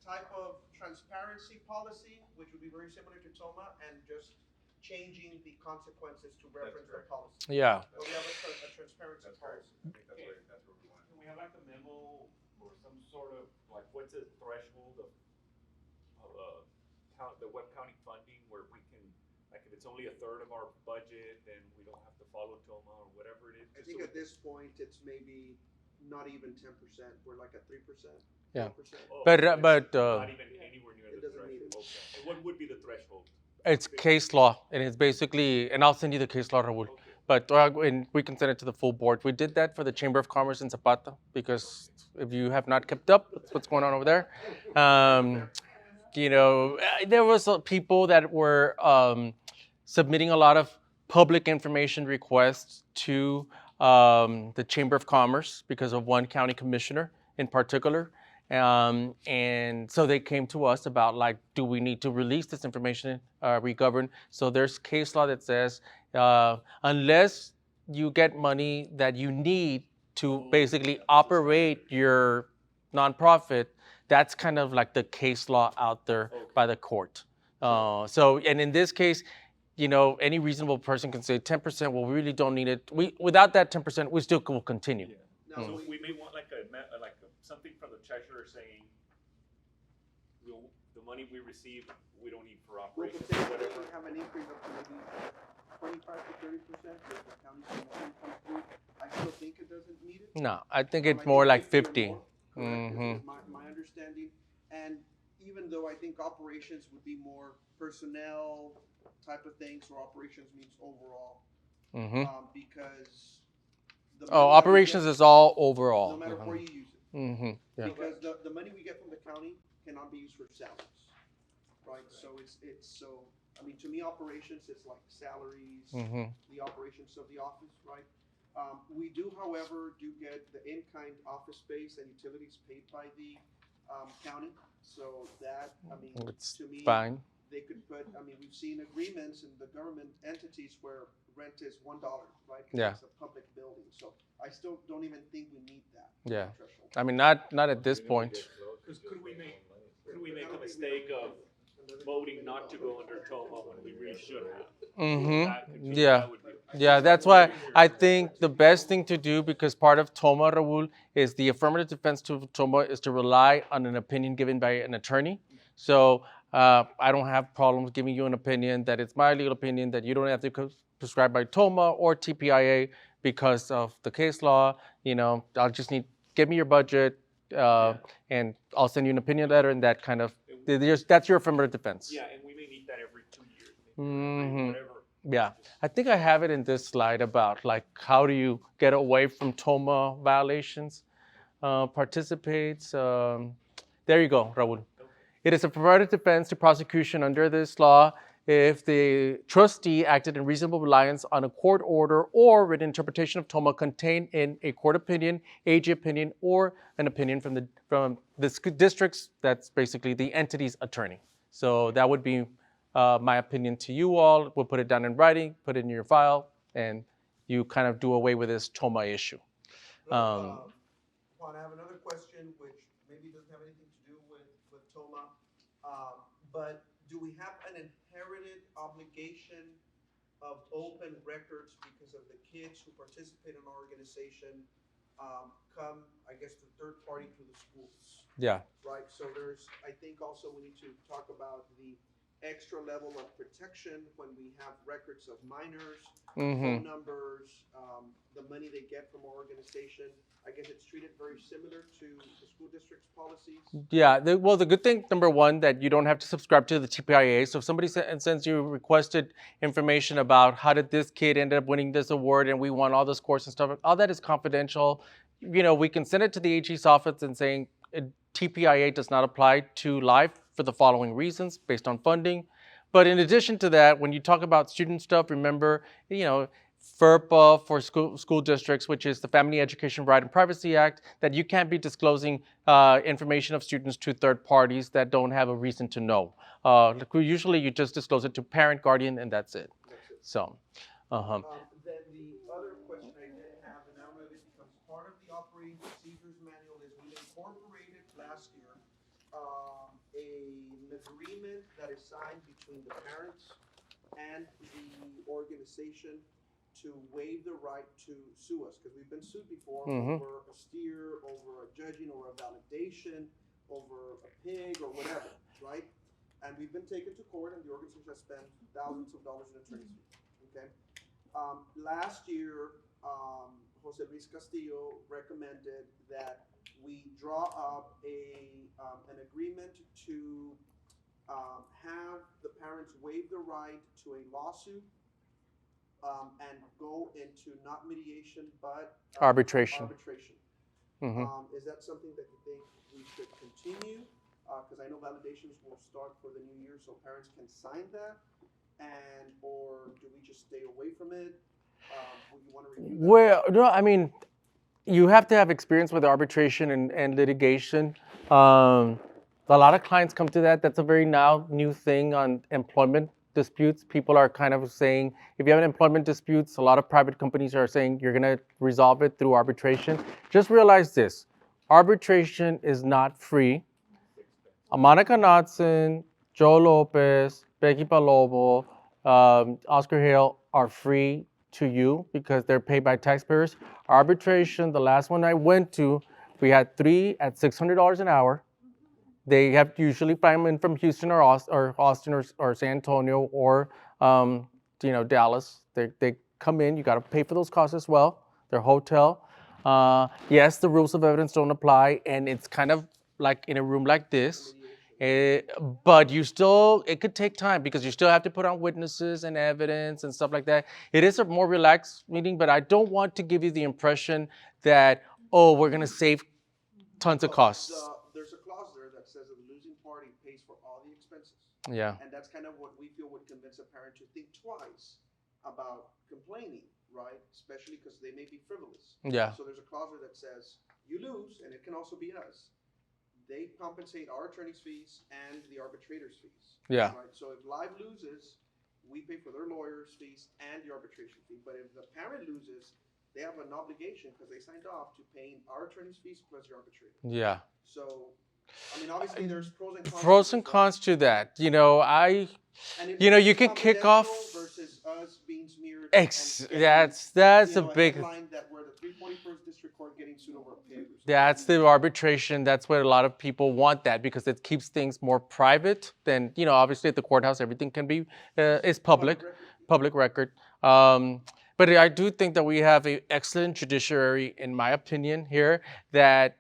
Speaker 5: type of transparency policy, which would be very similar to TOMA, and just changing the consequences to reference the
Speaker 2: correct.
Speaker 5: policy.
Speaker 1: Yeah.
Speaker 5: But we have a transparency
Speaker 2: That's correct.
Speaker 5: policy.
Speaker 2: I think that's where we want.
Speaker 6: Can we have like a memo or some sort of, like, what's the threshold of, the web county funding where we can, like, if it's only a third of our budget, then we don't have to follow TOMA or whatever it is?
Speaker 5: I
Speaker 6: just
Speaker 5: think
Speaker 6: so
Speaker 5: at this point, it's maybe not even 10%, we're like at 3%.
Speaker 1: Yeah.
Speaker 5: 4%.
Speaker 6: Oh,
Speaker 1: But,
Speaker 6: so it's
Speaker 1: but,
Speaker 6: not even anywhere near
Speaker 5: It
Speaker 6: the
Speaker 5: doesn't need
Speaker 6: threshold.
Speaker 5: it.
Speaker 6: Okay. And what would be the threshold?
Speaker 1: It's case law, and it's basically, and I'll send you the case law, Raul.
Speaker 6: Okay.
Speaker 1: But and we can send it to the full board. We did that for the Chamber of Commerce in Zapata because if you have not kept up with what's going on over there, there was people that were submitting a lot of public information requests to the Chamber of Commerce because of one county commissioner in particular. And so they came to us about, like, do we need to release this information, re-govern? So there's case law that says unless you get money that you need to basically operate your nonprofit, that's kind of like the case law out there by the court. And in this case, any reasonable person can say 10%, well, we really don't need it. Without that 10%, we still will continue.
Speaker 5: Now,
Speaker 6: So we may want like something from the treasurer saying, the money we receive, we don't need for
Speaker 5: we
Speaker 6: operations
Speaker 5: could
Speaker 6: or
Speaker 5: say we
Speaker 6: whatever.
Speaker 5: have an increase of maybe 25 to 30% if the county's promotion comes through. I still think it doesn't need it.
Speaker 1: No, I think
Speaker 5: I
Speaker 1: it's more like
Speaker 5: 50 or
Speaker 1: 50.
Speaker 5: more, correct,
Speaker 1: Mhm.
Speaker 5: is my understanding. And even though I think operations would be more personnel type of things, so operations means overall,
Speaker 1: Hmm.
Speaker 5: because. the money
Speaker 1: Oh,
Speaker 5: that we
Speaker 1: operations
Speaker 5: get-
Speaker 1: is all overall.
Speaker 5: No matter where you use it.
Speaker 1: Hmm. Yeah.
Speaker 5: Because the money we get from the county cannot be used for salaries, right? So to me, operations is like salaries,
Speaker 1: Hmm.
Speaker 5: the operations of the office, right? We do, however, get the in-kind office space and utilities paid by the county. So that,
Speaker 1: It's
Speaker 5: to me,
Speaker 1: fine.
Speaker 5: they could put, we've seen agreements in the government entities where rent is $1, right? 'Cause
Speaker 1: Yeah.
Speaker 5: it's a public building, so I still don't even think we need that.
Speaker 1: Yeah.
Speaker 5: threshold.
Speaker 1: I mean, not at this point.
Speaker 6: Because could we make a mistake of voting not to go under TOMA when we really should have?
Speaker 1: Hmm.
Speaker 6: That could be-
Speaker 1: Yeah.
Speaker 6: that would be-
Speaker 1: Yeah, that's why I think the best thing to do, because part of TOMA, Raul, is the affirmative defense to TOMA is to rely on an opinion given by an attorney. So I don't have problems giving you an opinion that it's my legal opinion that you don't have to prescribe by TOMA or TPIA because of the case law. I'll just give me your budget and I'll send you an opinion letter, and that kind of, that's your affirmative defense.
Speaker 6: Yeah, and we may need that every 2 years, maybe,
Speaker 1: Mhm.
Speaker 6: whatever.
Speaker 1: Yeah, I think I have it in this slide about, like, how do you get away from TOMA violations. participates. There you go, Raul. It is a provided defense to prosecution under this law if the trustee acted in reasonable reliance on a court order or written interpretation of TOMA contained in a court opinion, AG opinion, or an opinion from the district's, that's basically the entity's attorney. So that would be my opinion to you all. We'll put it down in writing, put it in your file, and you kind of do away with this TOMA issue.
Speaker 5: Juan, I have another question which maybe doesn't have anything to do with TOMA, but do we have an inherited obligation of open records because of the kids who participate in our organization come, I guess, the third party to the schools?
Speaker 1: Yeah.
Speaker 5: Right, so I think also we need to talk about the extra level of protection when we have records of minors, phone numbers, the money they get from our organization. I guess it's treated very similar to the school district's policies.
Speaker 1: Yeah, well, the good thing, number one, that you don't have to subscribe to the TPIA. So if somebody sends you requested information about how did this kid end up winning this award and we won all the scores and stuff, all that is confidential. We can send it to the AG's office and saying TPIA does not apply to live for the following reasons based on funding. But in addition to that, when you talk about student stuff, remember, FERPA for school districts, which is the Family Education Right and Privacy Act, that you can't be disclosing information of students to third parties that don't have a reason to know. Usually you just disclose it to parent, guardian, and that's it. So,
Speaker 5: Then the other question I did have, and I don't know if it becomes part of the operating procedures manual, is we incorporated last year an agreement that is signed between the parents and the organization to waive the right to sue us, because we've been sued before over a steer, over a judging, or a validation, over a pig, or whatever, right? And we've been taken to court, and the organization has spent thousands of dollars in attorney's fees, okay? Last year, Jose Luis Castillo recommended that we draw up an agreement to have the parents waive the right to a lawsuit and go into not mediation, but
Speaker 1: arbitration.
Speaker 5: Is that something that you think we should continue? Because I know validations will start for the new year, so parents can sign that, or do we just stay away from it? Would you want to review that?
Speaker 1: Well, no, I mean, you have to have experience with arbitration and litigation. A lot of clients come to that. That's a very new thing on employment disputes. People are kind of saying, if you have an employment disputes, a lot of private companies are saying you're going to resolve it through arbitration. Just realize this, arbitration is not free. Monica Knudsen, Joe Lopez, Becky Palomo, Oscar Hale are free to you because they're paid by taxpayers. Arbitration, the last one I went to, we had 3 at $600 an hour. They have to usually fly them in from Houston or Austin or San Antonio or Dallas. They come in. You got to pay for those costs as well. Their hotel. Yes, the rules of evidence don't apply, and it's kind of like in a room like this. But it could take time because you still have to put on witnesses and evidence and stuff like that. It is a more relaxed meeting, but I don't want to give you the impression that, we're going to save tons of costs.
Speaker 5: There's a clause there that says that the losing party pays for all the expenses.
Speaker 1: Yeah.
Speaker 5: And that's kind of what we feel would convince a parent to think twice about complaining, right? Especially because they may be frivolous.
Speaker 1: Yeah.
Speaker 5: So there's a clause there that says you lose, and it can also be us. They compensate our attorney's fees and the arbitrator's fees.
Speaker 1: Yeah.
Speaker 5: Right? So if Live loses, we pay for their lawyer's fees and the arbitration fee. But if the parent loses, they have an obligation because they signed off to paying our attorney's fees plus the arbitrator.
Speaker 1: Yeah.
Speaker 5: So, I mean, obviously there's pros and cons.
Speaker 1: Pros and cons to that. You can kick off.
Speaker 5: Versus us being smeared.
Speaker 1: That's a big.
Speaker 5: Headline that we're the 341st District Court getting sued over a pig.
Speaker 1: That's the arbitration. That's what a lot of people want that because it keeps things more private than, obviously at the courthouse, everything can be, is public record. But I do think that we have an excellent judiciary, in my opinion, here, that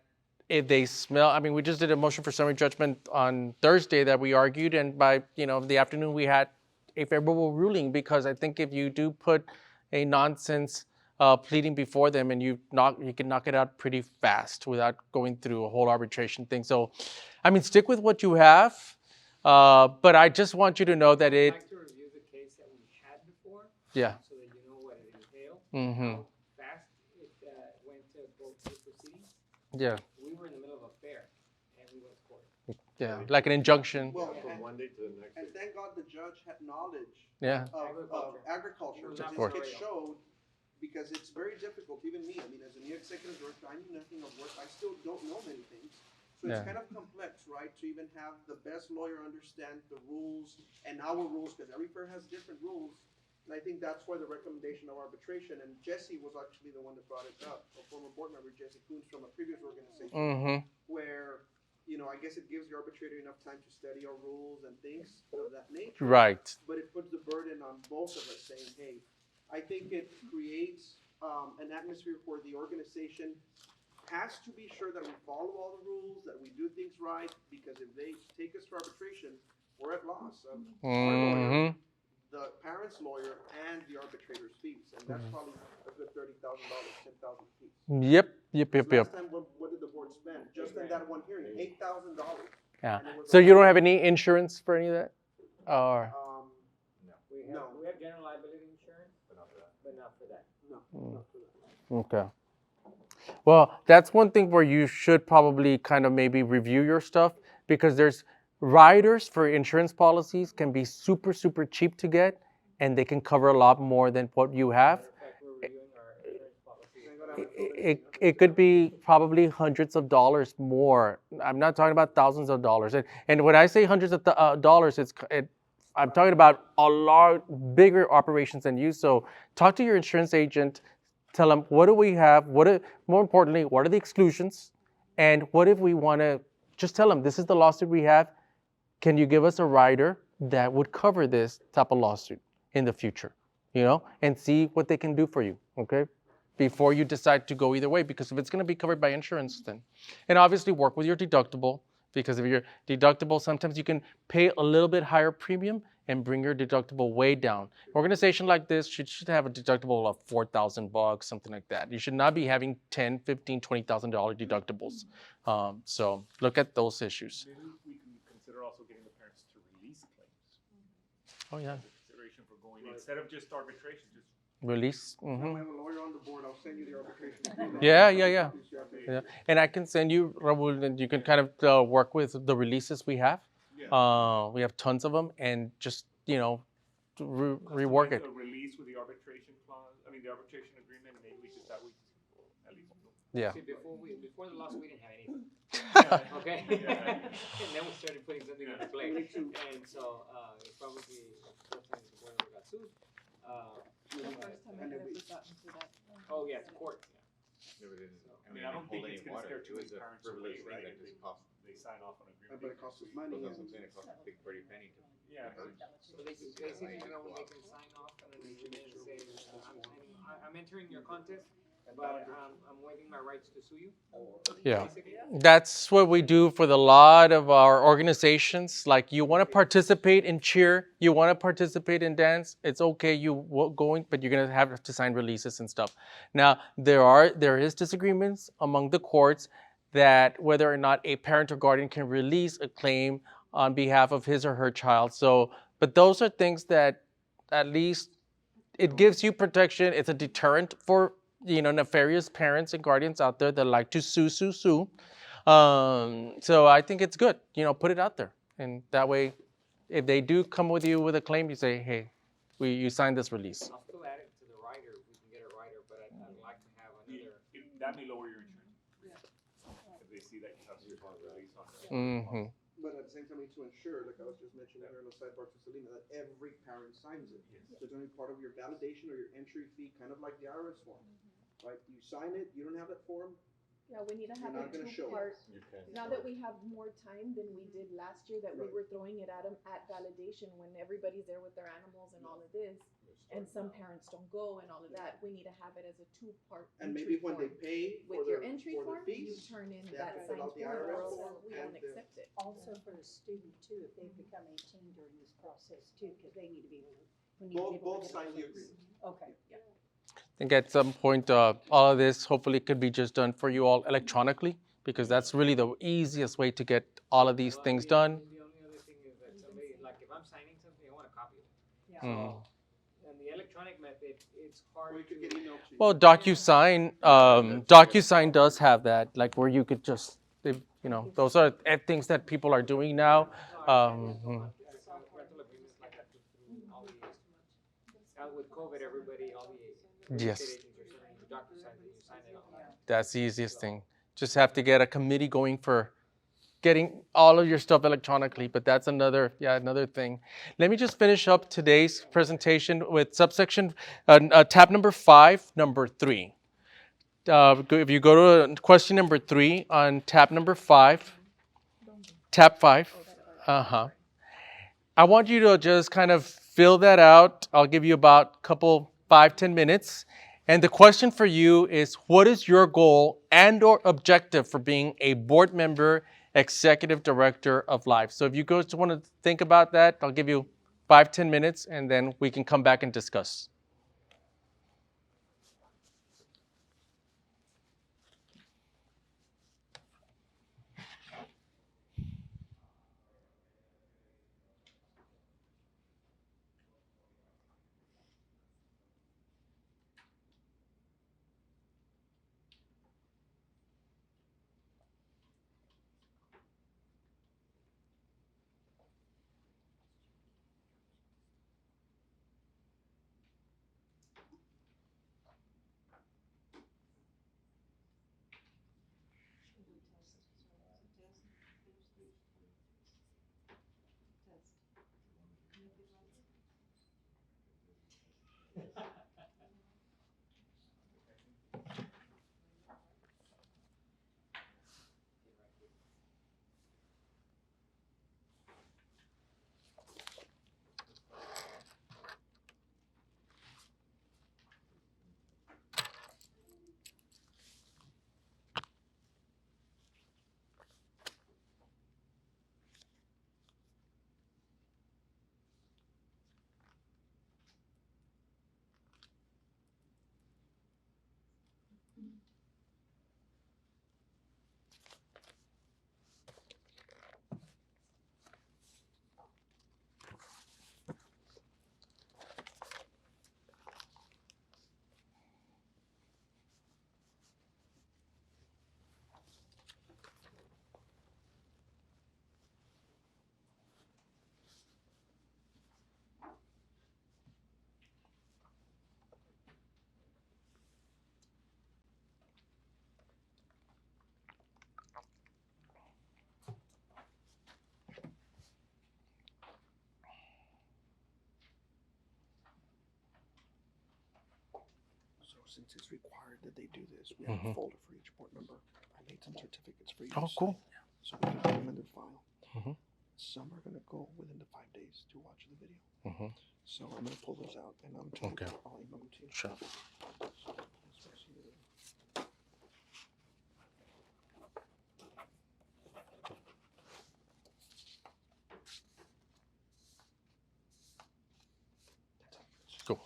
Speaker 1: if they smell, we just did a motion for summary judgment on Thursday that we argued, and by, the afternoon we had a favorable ruling because I think if you do put a nonsense pleading before them, and you can knock it out pretty fast without going through a whole arbitration thing. So, I mean, stick with what you have, but I just want you to know that
Speaker 3: I'd
Speaker 1: it.
Speaker 3: like to review the case that we had before.
Speaker 1: Yeah.
Speaker 3: So that you know what it entailed.
Speaker 1: Mm-hmm.
Speaker 3: How fast it went to go through proceedings.
Speaker 1: Yeah.
Speaker 3: We were in the middle of a fair, and we went to court.
Speaker 1: Yeah. Like an injunction.
Speaker 5: Well,
Speaker 2: From one day to the next
Speaker 5: and
Speaker 2: day.
Speaker 5: thank God the judge had knowledge
Speaker 1: Yeah.
Speaker 5: of agriculture.
Speaker 3: Of
Speaker 5: Because
Speaker 3: course.
Speaker 5: it showed, because it's very difficult, even me, I mean, as a new executive director, I knew nothing of work, I still don't know many things. So it's
Speaker 1: Yeah.
Speaker 5: kind of complex, right, to even have the best lawyer understand the rules and our rules, because every fair has different rules. And I think that's why the recommendation of arbitration, and Jesse was actually the one that brought it up, a former board member, Jesse Coons, from a previous organization,
Speaker 1: Mm-hmm.
Speaker 5: where, you know, I guess it gives the arbitrator enough time to study our rules and things of that nature.
Speaker 1: Right.
Speaker 5: But it puts the burden on both of us saying, hey, I think it creates an atmosphere where the organization has to be sure that we follow all the rules, that we do things right, because if they take us to arbitration, we're at loss of our lawyer,
Speaker 1: Mm-hmm.
Speaker 5: the parent's lawyer, and the arbitrator's fees. And that's probably a good $30,000, 10,000 fees.
Speaker 1: Yep. Yep. Yep. Yep.
Speaker 5: Last time, what did the board spend? Just in that one hearing, $8,000.
Speaker 1: Yeah.
Speaker 5: And it was
Speaker 1: So
Speaker 5: a-
Speaker 1: you don't have any insurance for any of that? Or
Speaker 3: We have general liability insurance, but not for that.
Speaker 5: No, not for that.
Speaker 1: okay. Well, that's one thing where you should probably kind of maybe review your stuff, because there's riders for insurance policies can be super, super cheap to get, and they can cover a lot more than what you have.
Speaker 3: In fact, we're reviewing our insurance policy.
Speaker 5: Ain't gonna have
Speaker 1: It could be probably hundreds of dollars more. I'm not talking about thousands of dollars. And when I say hundreds of dollars, I'm talking about a lot bigger operations than you. So talk to your insurance agent. Tell them, what do we have? More importantly, what are the exclusions? And what if we want to just tell them, this is the lawsuit we have. Can you give us a rider that would cover this type of lawsuit in the future? And see what they can do for you, okay? Before you decide to go either way, because if it's going to be covered by insurance, then. And obviously work with your deductible, because if your deductible, sometimes you can pay a little bit higher premium and bring your deductible way down. An organization like this should have a deductible of $4,000, something like that. You should not be having $10,000, $15,000, $20,000 deductibles. So look at those issues.
Speaker 6: Maybe we can consider also getting the parents to release claims.
Speaker 1: Oh yeah,
Speaker 6: Consideration for going, instead of just arbitration, just
Speaker 1: release.
Speaker 5: Now I have a lawyer on the board, I'll send you the arbitration agreement.
Speaker 1: Yeah. Yeah, and I can send you, Raul, and you can kind of work with the releases we have. We have tons of them, and just rework it.
Speaker 6: A release with the arbitration clause, the arbitration agreement, and maybe we just, that we at least.
Speaker 1: Yeah.
Speaker 3: See, before the loss, we didn't have anything. Okay?
Speaker 6: Yeah.
Speaker 3: And then we started putting something into play. And so, it's probably the first time the board ever got sued.
Speaker 11: The first time I've ever gotten to that.
Speaker 3: Oh, yeah, court,
Speaker 2: Never did.
Speaker 6: I don't think
Speaker 2: hold
Speaker 6: it's
Speaker 2: any
Speaker 6: gonna
Speaker 2: water.
Speaker 6: scare too
Speaker 2: It
Speaker 6: many
Speaker 2: was a
Speaker 6: parents
Speaker 2: privilege,
Speaker 6: away,
Speaker 2: right?
Speaker 6: right?
Speaker 2: It just cost.
Speaker 6: They sign off on agreement.
Speaker 5: But it costs us money.
Speaker 2: That's what I'm
Speaker 5: and-
Speaker 2: saying. It costs a big pretty penny to.
Speaker 6: Yeah.
Speaker 3: So they basically, they can sign off on an agreement and say, I'm entering your contest, but I'm waiving my rights to sue you.
Speaker 1: Yeah.
Speaker 3: Basically.
Speaker 1: That's what we do for the lot of our organizations. Like, you want to participate in cheer, you want to participate in dance, it's okay, going, but you're going to have to sign releases and stuff. Now, there is disagreements among the courts that whether or not a parent or guardian can release a claim on behalf of his or her child. So, but those are things that at least it gives you protection. It's a deterrent for nefarious parents and guardians out there that like to sue. So I think it's good. Put it out there, and that way, if they do come with you with a claim, you say, hey, you signed this release.
Speaker 3: I'll still add it to the rider, if we can get a rider, but I'd like to have another.
Speaker 6: That may lower your insurance. If they see that you have your release on it.
Speaker 1: Mm-hmm.
Speaker 5: But at the same time, we need to ensure, like I was just mentioning here on the sidebar to Selena, that every parent signs it. So it's going to be part of your validation or your entry fee, kind of like the IRS form, right? You sign it, you don't have that form,
Speaker 11: Yeah, we need to have
Speaker 5: You're
Speaker 11: a
Speaker 5: not gonna show it.
Speaker 11: two-part,
Speaker 2: You can.
Speaker 11: now that we have more time than we did last year, that we
Speaker 5: Right.
Speaker 11: were throwing it at them at validation when everybody's there with their animals and all of this, and some parents don't go and all of that, we need to have it as a two-part
Speaker 5: and
Speaker 11: entry
Speaker 5: maybe when they
Speaker 11: form.
Speaker 5: pay for
Speaker 11: With
Speaker 5: the,
Speaker 11: your entry
Speaker 5: for the
Speaker 11: form, you
Speaker 5: fees,
Speaker 11: turn in
Speaker 5: they
Speaker 11: that
Speaker 5: have to fill
Speaker 11: signed
Speaker 5: out the
Speaker 11: form,
Speaker 5: IRS
Speaker 11: or
Speaker 5: form
Speaker 11: we
Speaker 5: and
Speaker 11: don't
Speaker 5: the-
Speaker 11: accept it.
Speaker 10: Also for the student too, if they become 18 during this process too, because they need to be able to. when you
Speaker 5: both,
Speaker 10: be able to
Speaker 5: both
Speaker 10: get
Speaker 5: sign the
Speaker 10: their
Speaker 5: agreement.
Speaker 10: Okay, yeah.
Speaker 1: think at some point, all of this hopefully could be just done for you all electronically, because that's really the easiest way to get all of these things done.
Speaker 3: The only other thing is that somebody, like if I'm signing something, I want a copy of it.
Speaker 1: Mhm.
Speaker 3: So, and the electronic method, it's hard
Speaker 5: Or you
Speaker 3: to.
Speaker 5: could get emailed to you.
Speaker 1: Well, DocuSign does have that, like where you could just, those are things that people are doing now.
Speaker 3: Rental agreements like that through all the, with COVID, everybody, all the real
Speaker 1: Yes.
Speaker 3: estate agents are sending you DocuSign and you sign it online.
Speaker 1: That's the easiest thing. Just have to get a committee going for getting all of your stuff electronically, but that's another thing. Let me just finish up today's presentation with subsection, tab number 5, number 3. If you go to question number 3 on tab number 5, tab 5, I want you to just kind of fill that out. I'll give you about a couple, 5-10 minutes. And the question for you is, what is your goal and or objective for being a board member, executive director of life? So if you guys want to think about that, I'll give you 5-10 minutes and then we can come back and discuss.
Speaker 5: So since it's required that they do this, we have a folder for each board member. I made some certificates for you.
Speaker 1: Oh,
Speaker 5: to
Speaker 1: cool.
Speaker 5: sign. So we can put them in the file.
Speaker 1: Mhm.
Speaker 5: Some are gonna go within the 5 days to watch the video.
Speaker 1: Mhm.
Speaker 5: So I'm gonna pull those out and I'm telling
Speaker 1: Okay.
Speaker 5: you, I'll email them to you.
Speaker 1: Sure.
Speaker 5: So, let's go see the-
Speaker 1: Cool.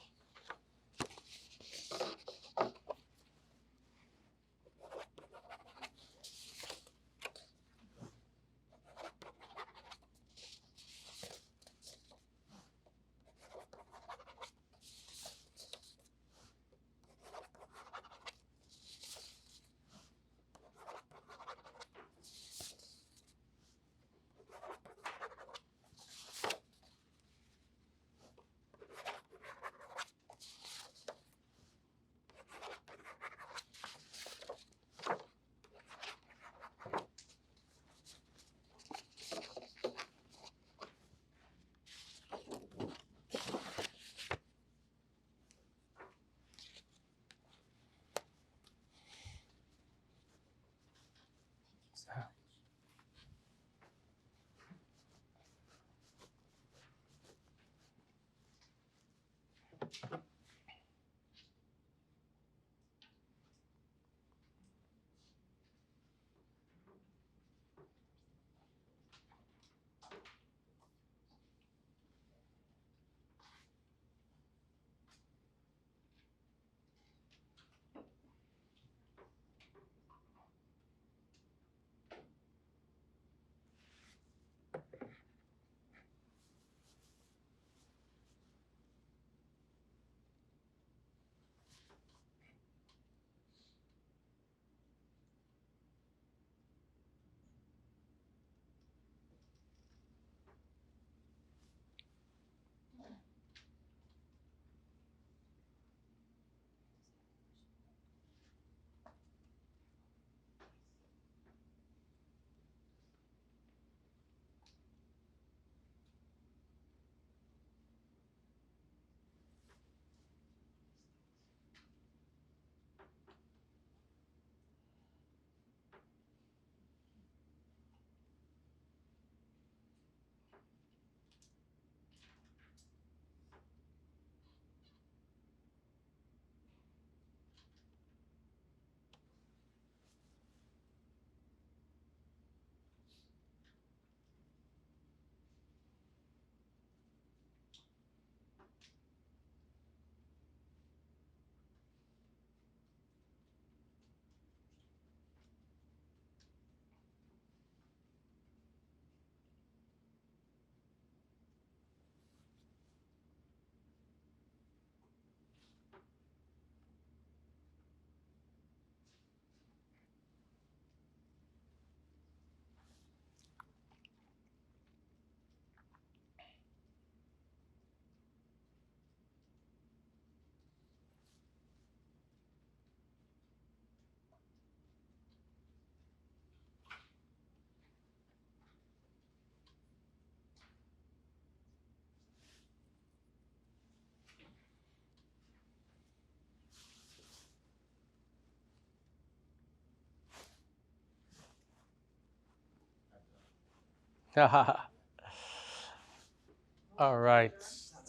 Speaker 1: All right.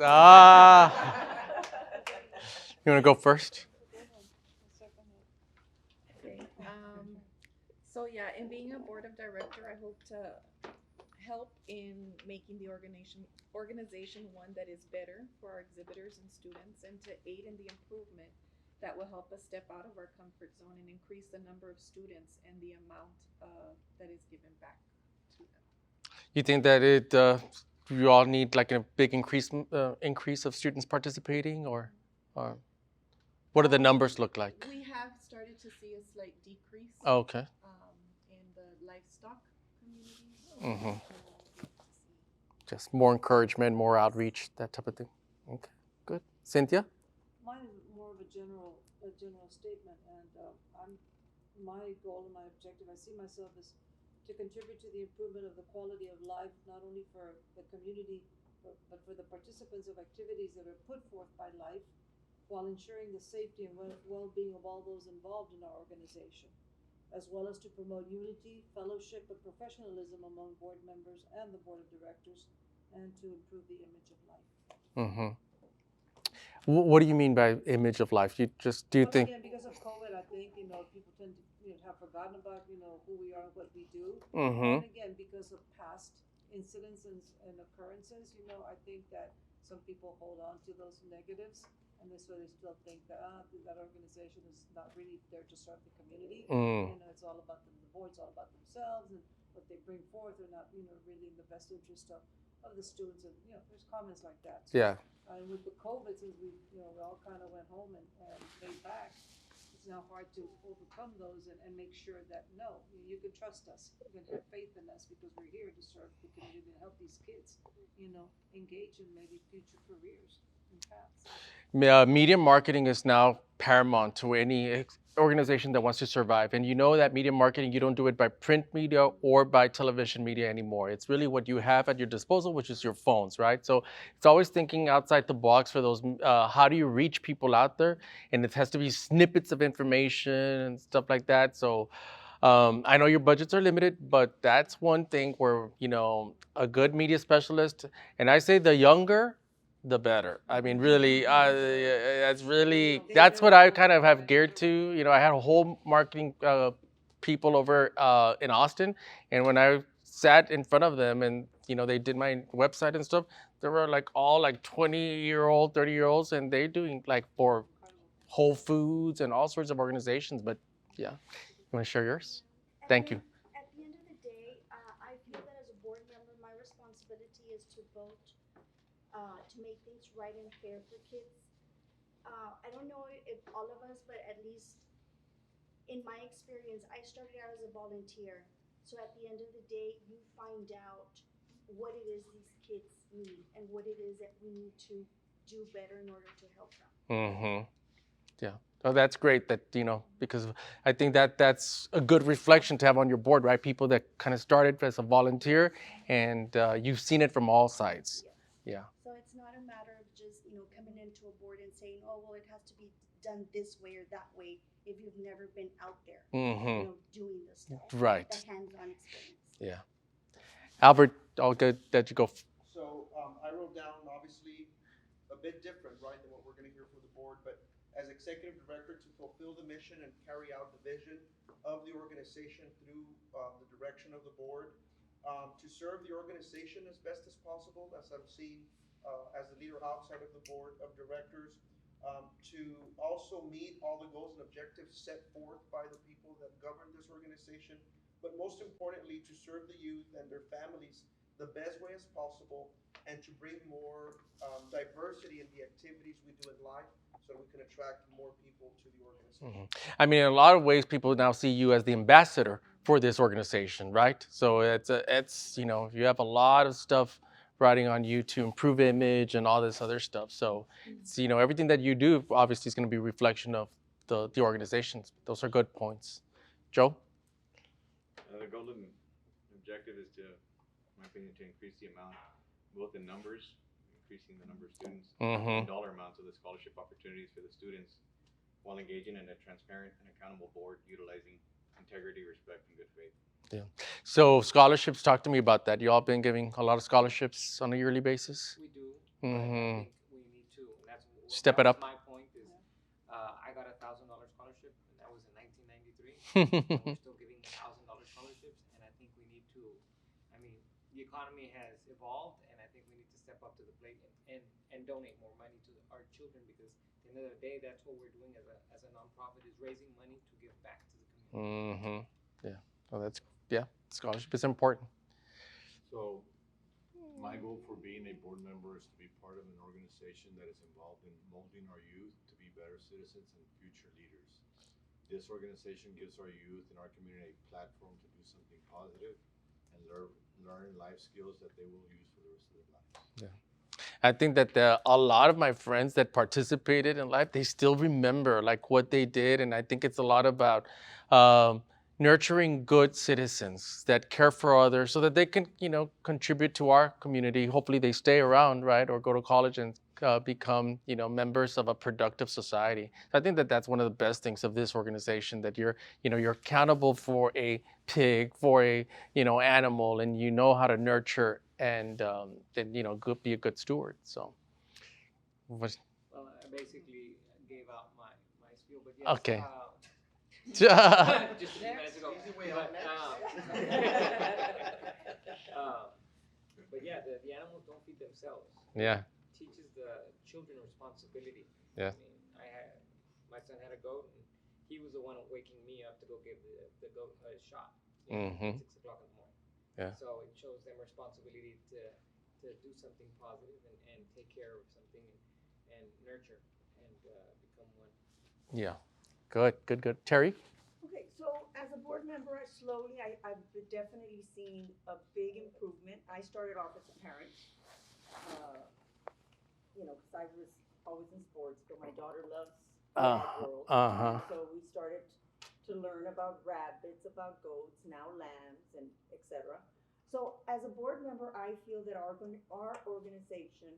Speaker 1: Ah. You want to go first?
Speaker 11: Okay. So yeah, in being a board of director, I hope to help in making the organization one that is better for our exhibitors and students, and to aid in the improvement that will help us step out of our comfort zone and increase the number of students and the amount that is given back to them.
Speaker 1: You think that you all need like a big increase of students participating, or what do the numbers look like?
Speaker 11: We have started to see a slight decrease
Speaker 1: Oh, okay.
Speaker 11: in the livestock communities.
Speaker 1: Mm-hmm.
Speaker 11: So we'll get to see.
Speaker 1: Just more encouragement, more outreach, that type of thing. Okay, good. Cynthia?
Speaker 10: Mine is more of a general statement, and my goal and my objective, I see myself as to contribute to the improvement of the quality of life, not only for the community, but for the participants of activities that are put forth by life, while ensuring the safety and well-being of all those involved in our organization, as well as to promote unity, fellowship, and professionalism among board members and the board of directors, and to improve the image of life.
Speaker 1: Mm-hmm. What do you mean by image of life? Do you
Speaker 10: Well,
Speaker 1: think?
Speaker 10: again, because of COVID, I think, people tend to, have forgotten about, who we are and what we do.
Speaker 1: Mm-hmm.
Speaker 10: And again, because of past incidents and occurrences, I think that some people hold on to those negatives, and this way they still think that, that organization is not really there to serve the community. It's all about the board's all about themselves, and what they bring forth are not, really in the best interest of the students, and, there's comments like that.
Speaker 1: Yeah.
Speaker 10: And with the COVID, since we all kind of went home and laid back, it's now hard to overcome those and make sure that, no, you can trust us. You can have faith in us because we're here to serve the community and help these kids, engage in maybe future careers and paths.
Speaker 1: Media marketing is now paramount to any organization that wants to survive. And you know that media marketing, you don't do it by print media or by television media anymore. It's really what you have at your disposal, which is your phones, right? So it's always thinking outside the box for those, how do you reach people out there? And it has to be snippets of information and stuff like that. So I know your budgets are limited, but that's one thing where, a good media specialist, and I say the younger, the better. I mean, really, that's what I kind of have geared to. I had a whole marketing people over in Austin, and when I sat in front of them and, they did my website and stuff, they were like all like 20-year-old, 30-year-olds, and they're doing like for Whole Foods and all sorts of organizations. But yeah, you want to share yours? Thank you.
Speaker 12: At the end of the day, I feel that as a board member, my responsibility is to vote to make things right and fair for kids. I don't know if all of us, but at least in my experience, I started out as a volunteer. So at the end of the day, you find out what it is these kids need and what it is that we need to do better in order to help them.
Speaker 1: Mm-hmm. Yeah. Oh, that's great that, because I think that's a good reflection to have on your board, right? People that kind of started as a volunteer and you've seen it from all sides.
Speaker 12: Yes.
Speaker 1: Yeah.
Speaker 12: So it's not a matter of just, coming into a board and saying, oh, well, it has to be done this way or that way if you've never been out there, doing this stuff.
Speaker 1: Right.
Speaker 12: The hands-on experience.
Speaker 1: Yeah. Albert, all good that you go.
Speaker 5: So I wrote down, obviously, a bit different, right, than what we're going to hear from the board, but as executive director, to fulfill the mission and carry out the vision of the organization through the direction of the board, to serve the organization as best as possible, as I'm seeing as the leader outside of the board of directors, to also meet all the goals and objectives set forth by the people that govern this organization, but most importantly, to serve the youth and their families the best way as possible, and to bring more diversity in the activities we do in life, so we can attract more people to the organization.
Speaker 1: I mean, in a lot of ways, people now see you as the ambassador for this organization, right? So it's you have a lot of stuff riding on you to improve image and all this other stuff. So it's, everything that you do obviously is going to be a reflection of the organizations. Those are good points. Joe?
Speaker 13: The golden objective is to, in my opinion, to increase the amount, both in numbers, increasing the number of students, and dollar amounts of the scholarship opportunities for the students, while engaging in a transparent and accountable board utilizing integrity, respect, and good faith.
Speaker 1: Yeah. So scholarships, talk to me about that. You all been giving a lot of scholarships on a yearly basis?
Speaker 3: We do, but I
Speaker 1: Mm-hmm.
Speaker 3: think we need to, and that's
Speaker 1: Step
Speaker 3: that
Speaker 1: it
Speaker 3: was
Speaker 1: up.
Speaker 3: my point is, I got $1,000 scholarship, and that was in 1993, and we're still giving $1,000 scholarships, and I think we need to, I mean, the economy has evolved, and I think we need to step up to the plate and donate more money to our children, because at the end of the day, that's what we're doing as a nonprofit, is raising money to give back to the community.
Speaker 1: Mm-hmm. Yeah. Oh, scholarship is important.
Speaker 2: So, my goal for being a board member is to be part of an organization that is involved in molding our youth to be better citizens and future leaders. This organization gives our youth in our community a platform to do something positive and learn life skills that they will use for the rest of their lives.
Speaker 1: Yeah. I think that a lot of my friends that participated in life, they still remember like what they did, and I think it's a lot about nurturing good citizens that care for others, so that they can, contribute to our community. Hopefully, they stay around, right, or go to college and become, members of a productive society. So I think that that's one of the best things of this organization, that you're accountable for a pig, for a, animal, and you know how to nurture and then be a good steward. So,
Speaker 3: Well, I basically gave out my spiel, but yes.
Speaker 1: okay.
Speaker 3: Just a few minutes ago. But yeah, the animals don't feed themselves.
Speaker 1: Yeah.
Speaker 3: Teaches the children responsibility.
Speaker 1: Yeah.
Speaker 3: I mean, my son had a goat, and he was the one waking me up to go give the goat a shot.
Speaker 1: Mm-hmm.
Speaker 3: At 6 o'clock in the morning.
Speaker 1: Yeah.
Speaker 3: So it shows them responsibility to do something positive and take care of something and nurture and become one.
Speaker 1: Yeah. Good. Terry?
Speaker 4: Okay, so as a board member, I've definitely seen a big improvement. I started off as a parent, because I was always in sports, but my daughter loves world.
Speaker 1: Uh-huh.
Speaker 4: So we started to learn about rabbits, about goats, now lambs, and etc. So as a board member, I feel that our organization,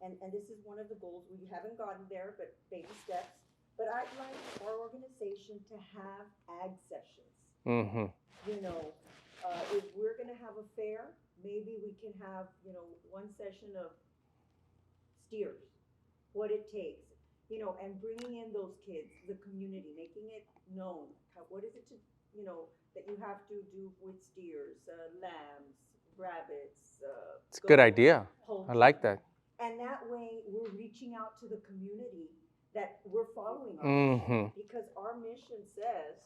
Speaker 4: and this is one of the goals, we haven't gotten there, but baby steps, but I'd like our organization to have ag sessions.
Speaker 1: Mm-hmm.
Speaker 4: If we're gonna have a fair, maybe we can have, one session of steers, what it takes, and bringing in those kids, the community, making it known, what is it that you have to do with steers, lambs, rabbits,
Speaker 1: It's a good
Speaker 4: goats,
Speaker 1: idea. I
Speaker 4: poultry.
Speaker 1: like that.
Speaker 4: And that way, we're reaching out to the community that we're following our
Speaker 1: Mm-hmm.
Speaker 4: mission, because our mission says,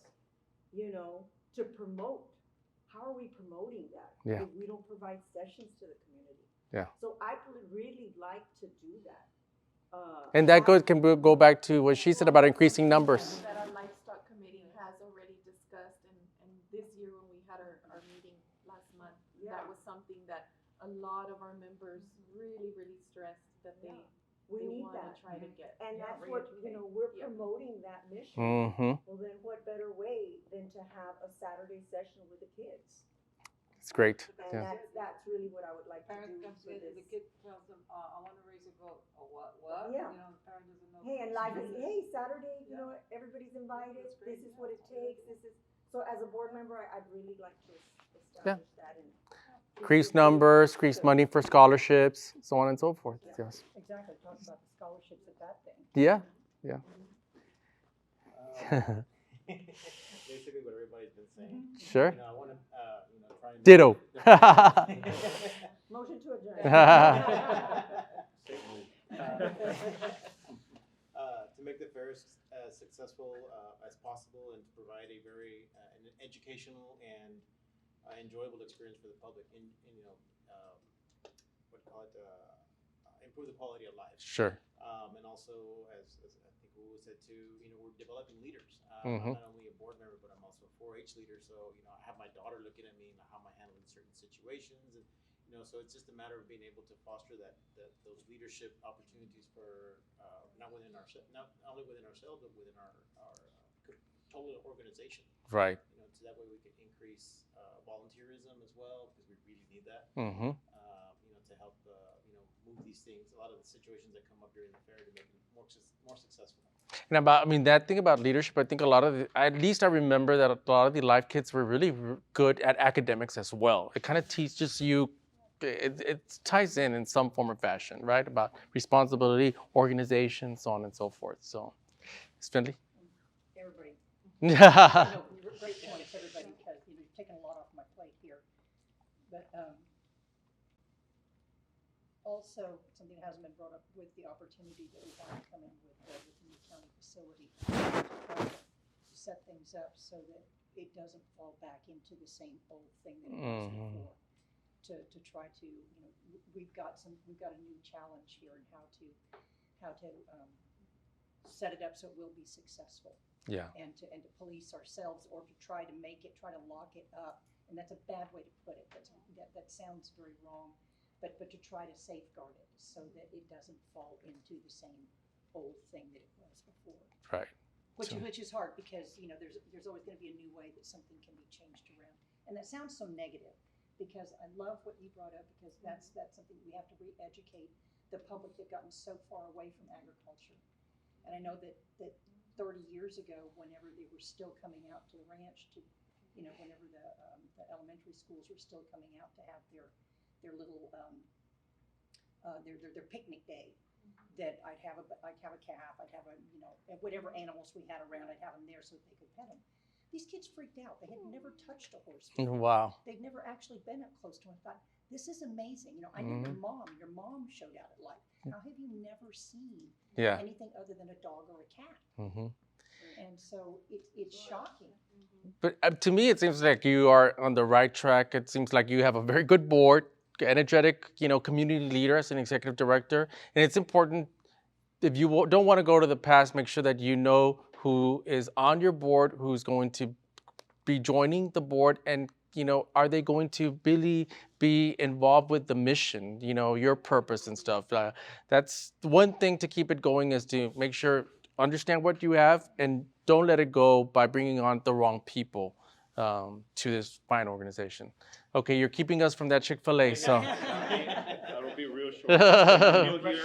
Speaker 4: to promote. How are we promoting that?
Speaker 1: Yeah.
Speaker 4: If we don't provide sessions to the community.
Speaker 1: Yeah.
Speaker 4: So I would really like to do that.
Speaker 1: And that can go back to what she said about increasing numbers.
Speaker 11: That our livestock committee has already discussed, and this year when we had our meeting last month, that was something that a lot of our members really stressed, that they
Speaker 4: We need
Speaker 11: want to
Speaker 4: that.
Speaker 11: try to get.
Speaker 4: And that's
Speaker 11: ready
Speaker 4: what,
Speaker 11: to
Speaker 4: we're
Speaker 11: Yeah.
Speaker 4: promoting that mission.
Speaker 1: Mm-hmm.
Speaker 4: Well, then what better way than to have a Saturday session with the kids?
Speaker 1: It's great.
Speaker 4: And
Speaker 1: Yeah.
Speaker 4: that's really what I would like to
Speaker 10: Parent
Speaker 4: do
Speaker 10: comes
Speaker 4: for
Speaker 10: in and
Speaker 4: this.
Speaker 10: the kid tells them, I wanna raise a goat, what?
Speaker 4: Yeah.
Speaker 10: The parent doesn't know.
Speaker 4: Hey, and life is, Saturday, everybody's invited,
Speaker 10: That's
Speaker 4: this
Speaker 10: great.
Speaker 4: is what it takes, so as a board member, I'd really like to establish that and.
Speaker 1: Increase numbers, increase money for scholarships, so on and so forth. Yes.
Speaker 7: Exactly, talk about the scholarships at that thing.
Speaker 1: Yeah.
Speaker 9: Basically what everybody's been saying.
Speaker 1: Sure.
Speaker 9: I want to, try and.
Speaker 1: Ditto.
Speaker 4: Motion to adjourn.
Speaker 9: To make the fair as successful as possible, and to provide a very an educational and enjoyable experience for the public, and improve the quality of life.
Speaker 1: Sure.
Speaker 9: And also, as I think Wu said too, we're developing leaders.
Speaker 1: Mhm.
Speaker 9: I'm not only a board member, but I'm also a 4-H leader. So I have my daughter looking at me and how am I handling certain situations, and so it's just a matter of being able to foster those leadership opportunities for not only within ourselves, but within our total organization.
Speaker 1: Right.
Speaker 9: So that way we can increase volunteerism as well, because we really need that.
Speaker 1: Mm-hmm.
Speaker 9: To help move move these things, a lot of the situations that come up during the fair to make it more successful.
Speaker 1: And that thing about leadership, I think at least I remember that a lot of the live kids were really good at academics as well. It kind of teaches you, it ties in some form or fashion, right? About responsibility, organization, so on and so forth. So, Finley?
Speaker 7: Everybody.
Speaker 1: Yeah.
Speaker 7: Great points, everybody, because you've taken a lot off my plate here. But also, something that hasn't been brought up with the opportunity that we have coming with the new county facility to set things up so that it doesn't fall back into the same old thing that it was before. To try to, we've got a new challenge here in how to set it up so it will be successful.
Speaker 1: Yeah.
Speaker 7: And to police ourselves, or to try to lock it up. And that's a bad way to put it. That sounds very wrong. But to try to safeguard it so that it doesn't fall into the same old thing that it was before.
Speaker 1: Right.
Speaker 7: Which is hard because there's always going to be a new way that something can be changed around. And that sounds so negative, because I love what you brought up, because that's something we have to re-educate the public that gotten so far away from agriculture. And I know that 30 years ago, whenever they were still coming out to the ranch, whenever the elementary schools were still coming out to have their little their picnic day, that I'd have a calf, I'd have whatever animals we had around, I'd have them there so that they could pet them. These kids freaked out. They had never touched a horse before.
Speaker 1: Wow.
Speaker 7: They'd never actually been up close to one. I thought, this is amazing. I know your mom showed out at life. How have you never seen anything other than a dog or a cat?
Speaker 1: Mm-hmm.
Speaker 7: And so it's shocking.
Speaker 1: But to me, it seems like you are on the right track. It seems like you have a very good board, energetic, community leader as an executive director. And it's important, if you don't want to go to the past, make sure that you know who is on your board, who's going to be joining the board, and are they going to really be involved with the mission, your purpose and stuff. That's one thing to keep it going, is to make sure, understand what you have, and don't let it go by bringing on the wrong people to this fine organization. Okay, you're keeping us from that Chick-fil-A, so.
Speaker 6: That'll be real short. New year,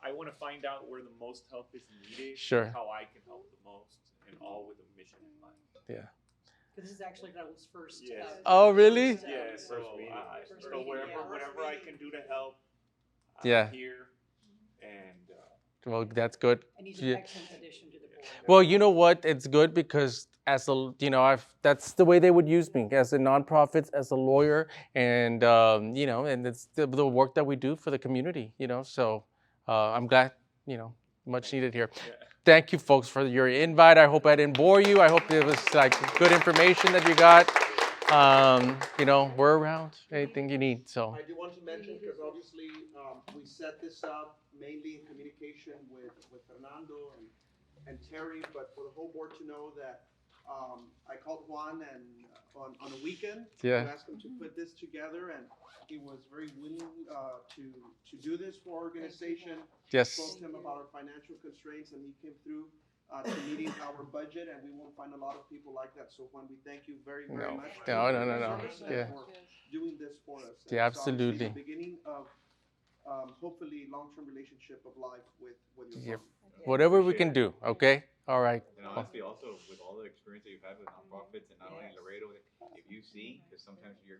Speaker 6: I want to find out where the most help is needed.
Speaker 1: Sure.
Speaker 6: How I can help the most, and all with a mission in mind.
Speaker 1: Yeah.
Speaker 7: This is actually Raul's first.
Speaker 6: Yes.
Speaker 1: Oh, really?
Speaker 6: Yeah, so whatever I can do to help, I'm here, and
Speaker 1: well, that's good.
Speaker 7: And he's an excellent addition to the board.
Speaker 1: Well, you know what? It's good because that's the way they would use me, as a nonprofit, as a lawyer, and and it's the work that we do for the community. So I'm glad. Much needed here.
Speaker 6: Yeah.
Speaker 1: Thank you, folks, for your invite. I hope I didn't bore you. I hope it was good information that you got. We're around. Anything you need. So.
Speaker 5: I do want to mention, because obviously we set this up mainly in communication with Fernando and Terry, but for the whole board to know that I called Juan and on a weekend to ask him to put this together, and he was very willing to do this for our organization.
Speaker 1: Yes.
Speaker 5: Spoke to him about our financial constraints, and he came through to meeting our budget, and we won't find a lot of people like that. So Juan, we thank you very, very much.
Speaker 1: No.
Speaker 5: Yeah. For doing this for us.
Speaker 1: Yeah, absolutely.
Speaker 5: The beginning of hopefully long-term relationship of life with your son.
Speaker 1: Whatever we can do. Okay. All right.
Speaker 13: And honestly, also with all the experience that you've had with nonprofits, and not only in Laredo, if you see, because sometimes you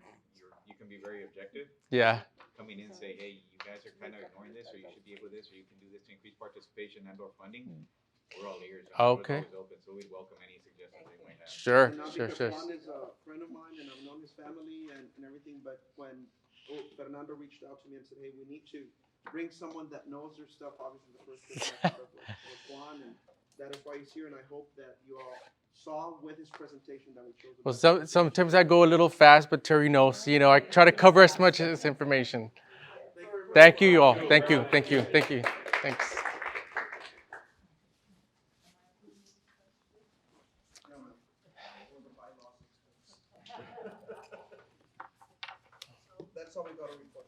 Speaker 13: can be very objective.
Speaker 1: Yeah.
Speaker 13: Coming in and say, hey, you guys are kind of ignoring this, or you should be able to this, or you can do this to increase participation and/or funding. We're all ears.
Speaker 1: Okay.
Speaker 13: It's always open, so we'd welcome any suggestions they might have.
Speaker 1: Sure.
Speaker 5: And now because Juan is a friend of mine, and I've known his family and everything, but when Fernando reached out to me and said, hey, we need to bring someone that knows their stuff, obviously the first person I thought of was Juan, and that is why he's here, and I hope that you all saw with his presentation that we chose.
Speaker 1: Well, sometimes I go a little fast, but Terry knows. I try to cover as much of this information. Thank you all. Thank you. Thanks.
Speaker 5: That's all we got to report.